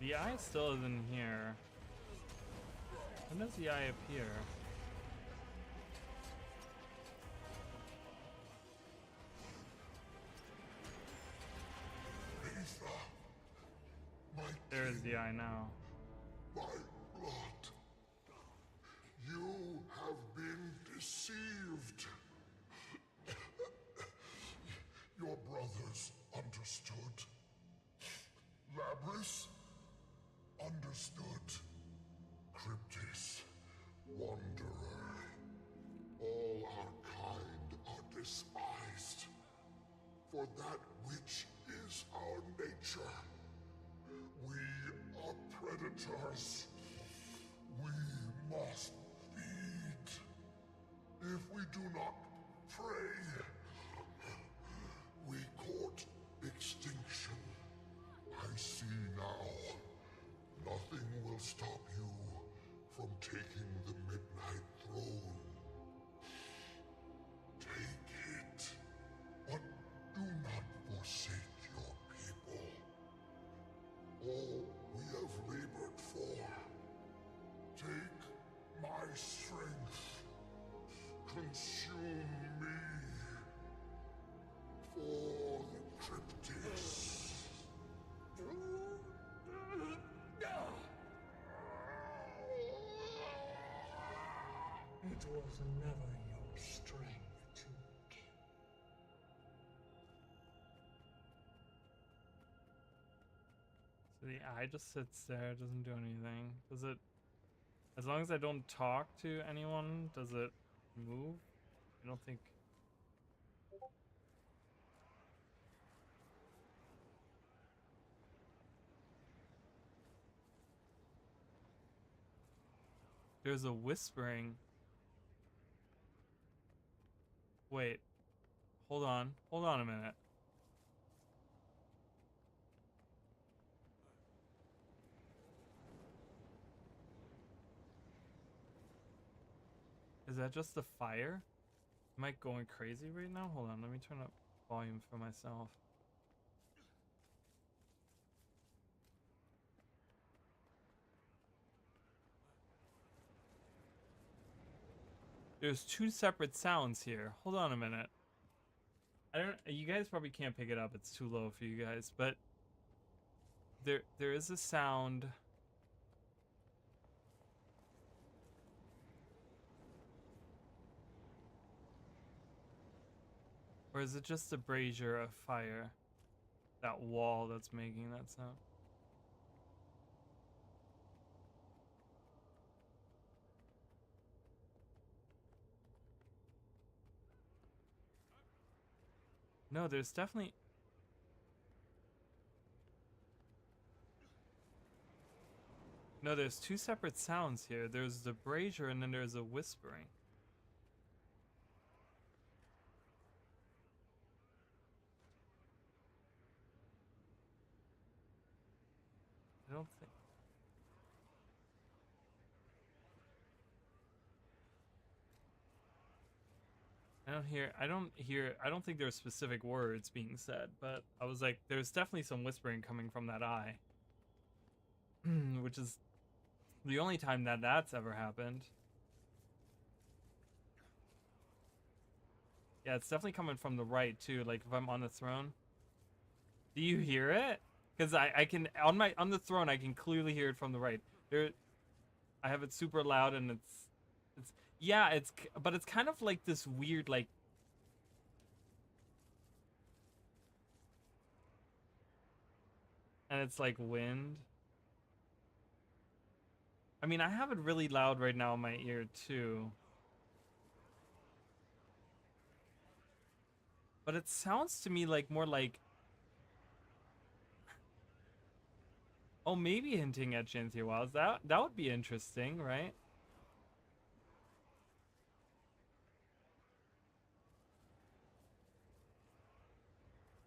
The eye still isn't here. When does the eye appear? There is the eye now. My blood. You have been deceived. Your brothers understood. Labrys understood. Cryptis, wanderer. All our kind are despised. For that which is our nature. We are predators. We must feed. If we do not pray, we court extinction. I see now. Nothing will stop you from taking the Midnight Throne. Take it, but do not forsake your people. All we have labored for. Take my strength. Consume me. For the cryptics. It was never your strength to kill. So the eye just sits there, doesn't do anything. Does it, as long as I don't talk to anyone, does it move? I don't think. There's a whispering. Wait. Hold on a minute. Is that just the fire? Am I going crazy right now? Hold on, let me turn up volume for myself. There's two separate sounds here. Hold on a minute. You guys probably can't pick it up. It's too low for you guys, but there is a sound. Or is it just the brazier of fire? That wall that's making that sound? No, there's definitely... No, there's two separate sounds here. There's the brazier and then there's a whispering. I don't think... I don't think there's specific words being said, but I was like, there's definitely some whispering coming from that eye. Which is the only time that that's ever happened. Yeah, it's definitely coming from the right too, like if I'm on the throne. Do you hear it? Because I can, on the throne, I can clearly hear it from the right. I have it super loud and yeah, but it's kind of like this weird, like, and it's like wind. I mean, I have it really loud right now in my ear too. But it sounds to me like more like, oh, maybe hinting at Cynthia Wiles. That would be interesting, right?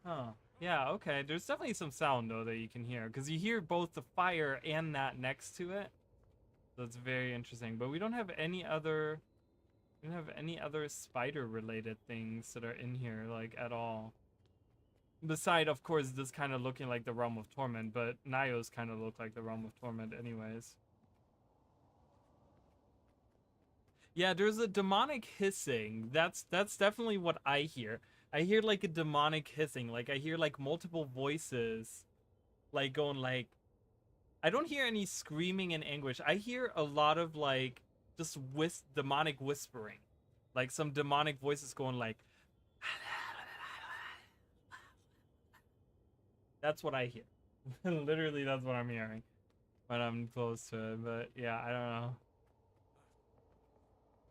Huh. Yeah, okay. There's definitely some sound, though, that you can hear. Because you hear both the fire and that next to it. So it's very interesting. But we don't have any other... We don't have any other spider-related things that are in here, like, at all. Beside, of course, this kind of looking like the Realm of Torment. But Nio's kind of look like the Realm of Torment anyways. Yeah, there's a demonic hissing. That's definitely what I hear. I hear like a demonic hissing. Like I hear like multiple voices like going like, I don't hear any screaming in anguish. I hear a lot of like just demonic whispering. Like some demonic voices going like, that's what I hear. Literally, that's what I'm hearing when I'm close to it. But yeah, I don't know.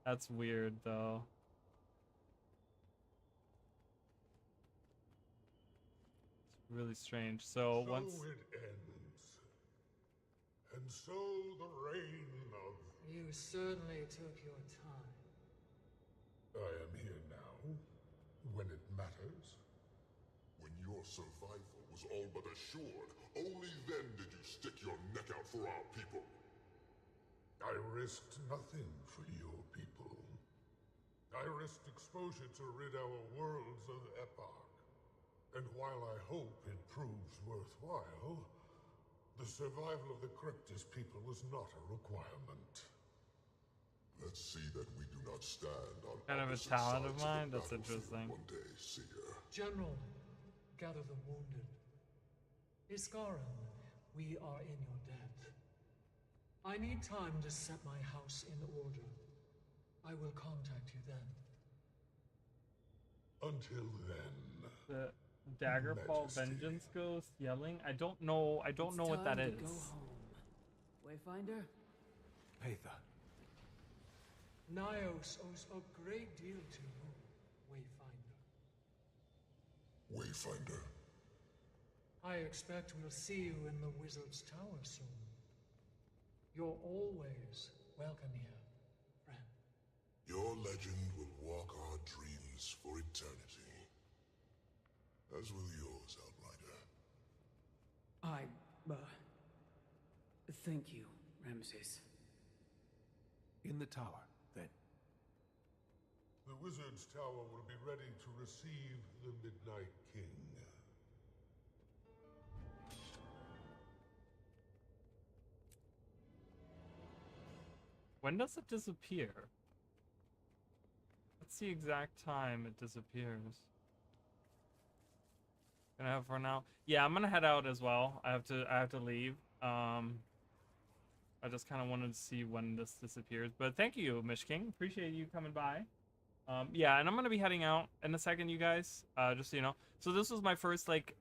That's weird though. It's really strange. So it ends. And so the reign of You certainly took your time. I am here now, when it matters. When your survival was all but assured, only then did you stick your neck out for our people. I risked nothing for your people. I risked exposure to rid our worlds of Epoch. And while I hope it proves worthwhile, the survival of the Cryptus people was not a requirement. Let's see that we do not stand on Kind of a opposite talent of sides mine. the That's battlefield interesting. One day, Seer. General, gather the wounded. Iskaran, we are in your debt. I need time to set my house in order. I will contact you then. Until then. The Daggerfall Vengeance Ghost yelling. I don't know what that is. Go home. Wayfinder? Patha. Nyos owes a great deal to you, Wayfinder. Wayfinder. I expect we'll see you in the Wizard's Tower soon. You're always welcome here, friend. Your legend will walk our dreams for eternity. As will yours, Outrider. Thank you, Ramses. In the tower, then. The Wizard's Tower will be ready to receive the Midnight King. When does it disappear? What's the exact time it disappears? Gonna have for now. Yeah, I'm gonna head out as well. I have to leave. I just kind of wanted to see when this disappears. But thank you, Mish King. Appreciate you coming by. Yeah, and I'm gonna be heading out in a second, you guys. Just so you know. So this was my first like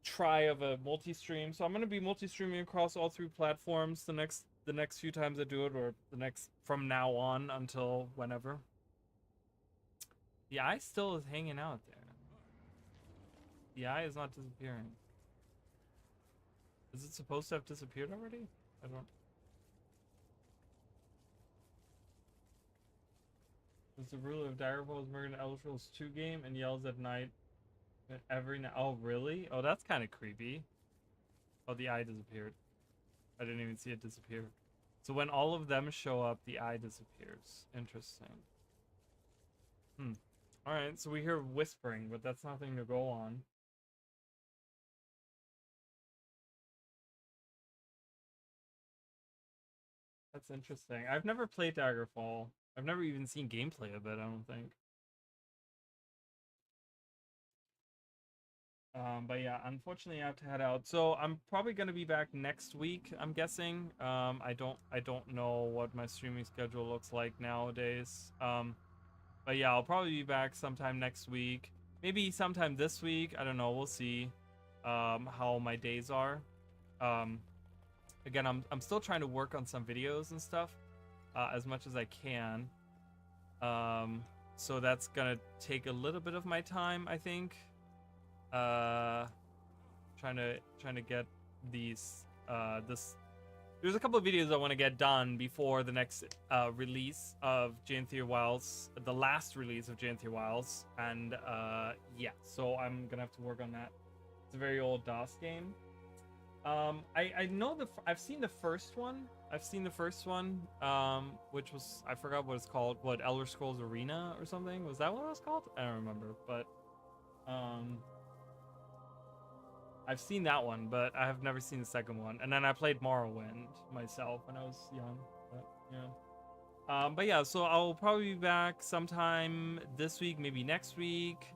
try of a multi-stream. So I'm gonna be multi-streaming across all 3 platforms the next few times I do it, or the next from now on until whenever. The eye still is hanging out there. The eye is not disappearing. Is it supposed to have disappeared already? I don't. Is the ruler of Daggerfall is murdered in Elder Scrolls 2 game and yells at night every night? Oh, really? Oh, that's kind of creepy. Oh, the eye disappeared. I didn't even see it disappear. So when all of them show up, the eye disappears. Interesting. Alright, so we hear whispering, but that's nothing to go on. That's interesting. I've never played Daggerfall. I've never even seen gameplay of it, I don't think. But yeah, unfortunately I have to head out. So I'm probably gonna be back next week, I'm guessing. I don't know what my streaming schedule looks like nowadays. But yeah, I'll probably be back sometime next week. Maybe sometime this week. I don't know, we'll see how my days are. Again, I'm still trying to work on some videos and stuff as much as I can. So that's gonna take a little bit of my time, I think. Trying to get these there's a couple of videos I want to get done before the next release of Janthir Wilds, the last release of Janthir Wilds, and yeah, so I'm gonna have to work on that. It's a very old DOS game. I know I've seen the first one. Which was, I forgot what it's called. What, Elder Scrolls Arena or something? Was that what it was called? I don't remember, but I've seen that one, but I have never seen the second one. And then I played Morrowind myself when I was young. But yeah. But yeah, so I'll probably be back sometime this week, maybe next week.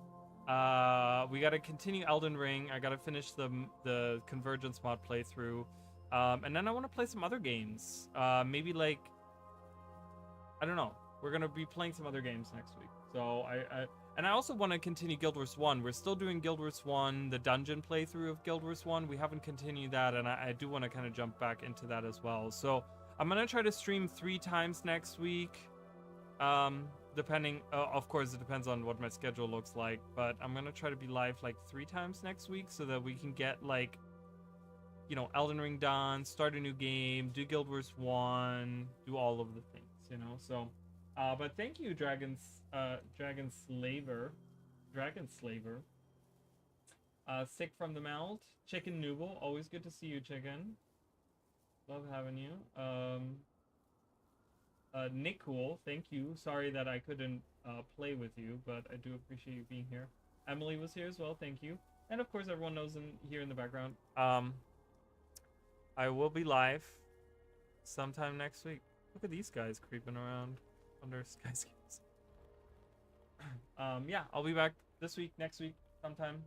We gotta continue Elden Ring. I gotta finish the Convergence mod playthrough. And then I want to play some other games. Maybe like, I don't know. We're gonna be playing some other games next week. So and I also want to continue Guild Wars 1. We're still doing Guild Wars 1, the dungeon playthrough of Guild Wars 1. We haven't continued that, and I do want to kind of jump back into that as well. So I'm going to try to stream 3 times next week. Depending, of course, it depends on what my schedule looks like. But I'm going to try to be live like 3 times next week so that we can get like you know, Elden Ring done, start a new game, do Guild Wars 1, do all of the things, you know. So, but thank you, Dragon Slaver. Sick from the Melt. Chicken Nooble, always good to see you, Chicken. Love having you. Nick Cool, thank you. Sorry that I couldn't play with you, but I do appreciate you being here. Emily was here as well, thank you. And of course, everyone knows here in the background. I will be live sometime next week. Look at these guys creeping around under skyscapers. Yeah, I'll be back this week, next week, sometime.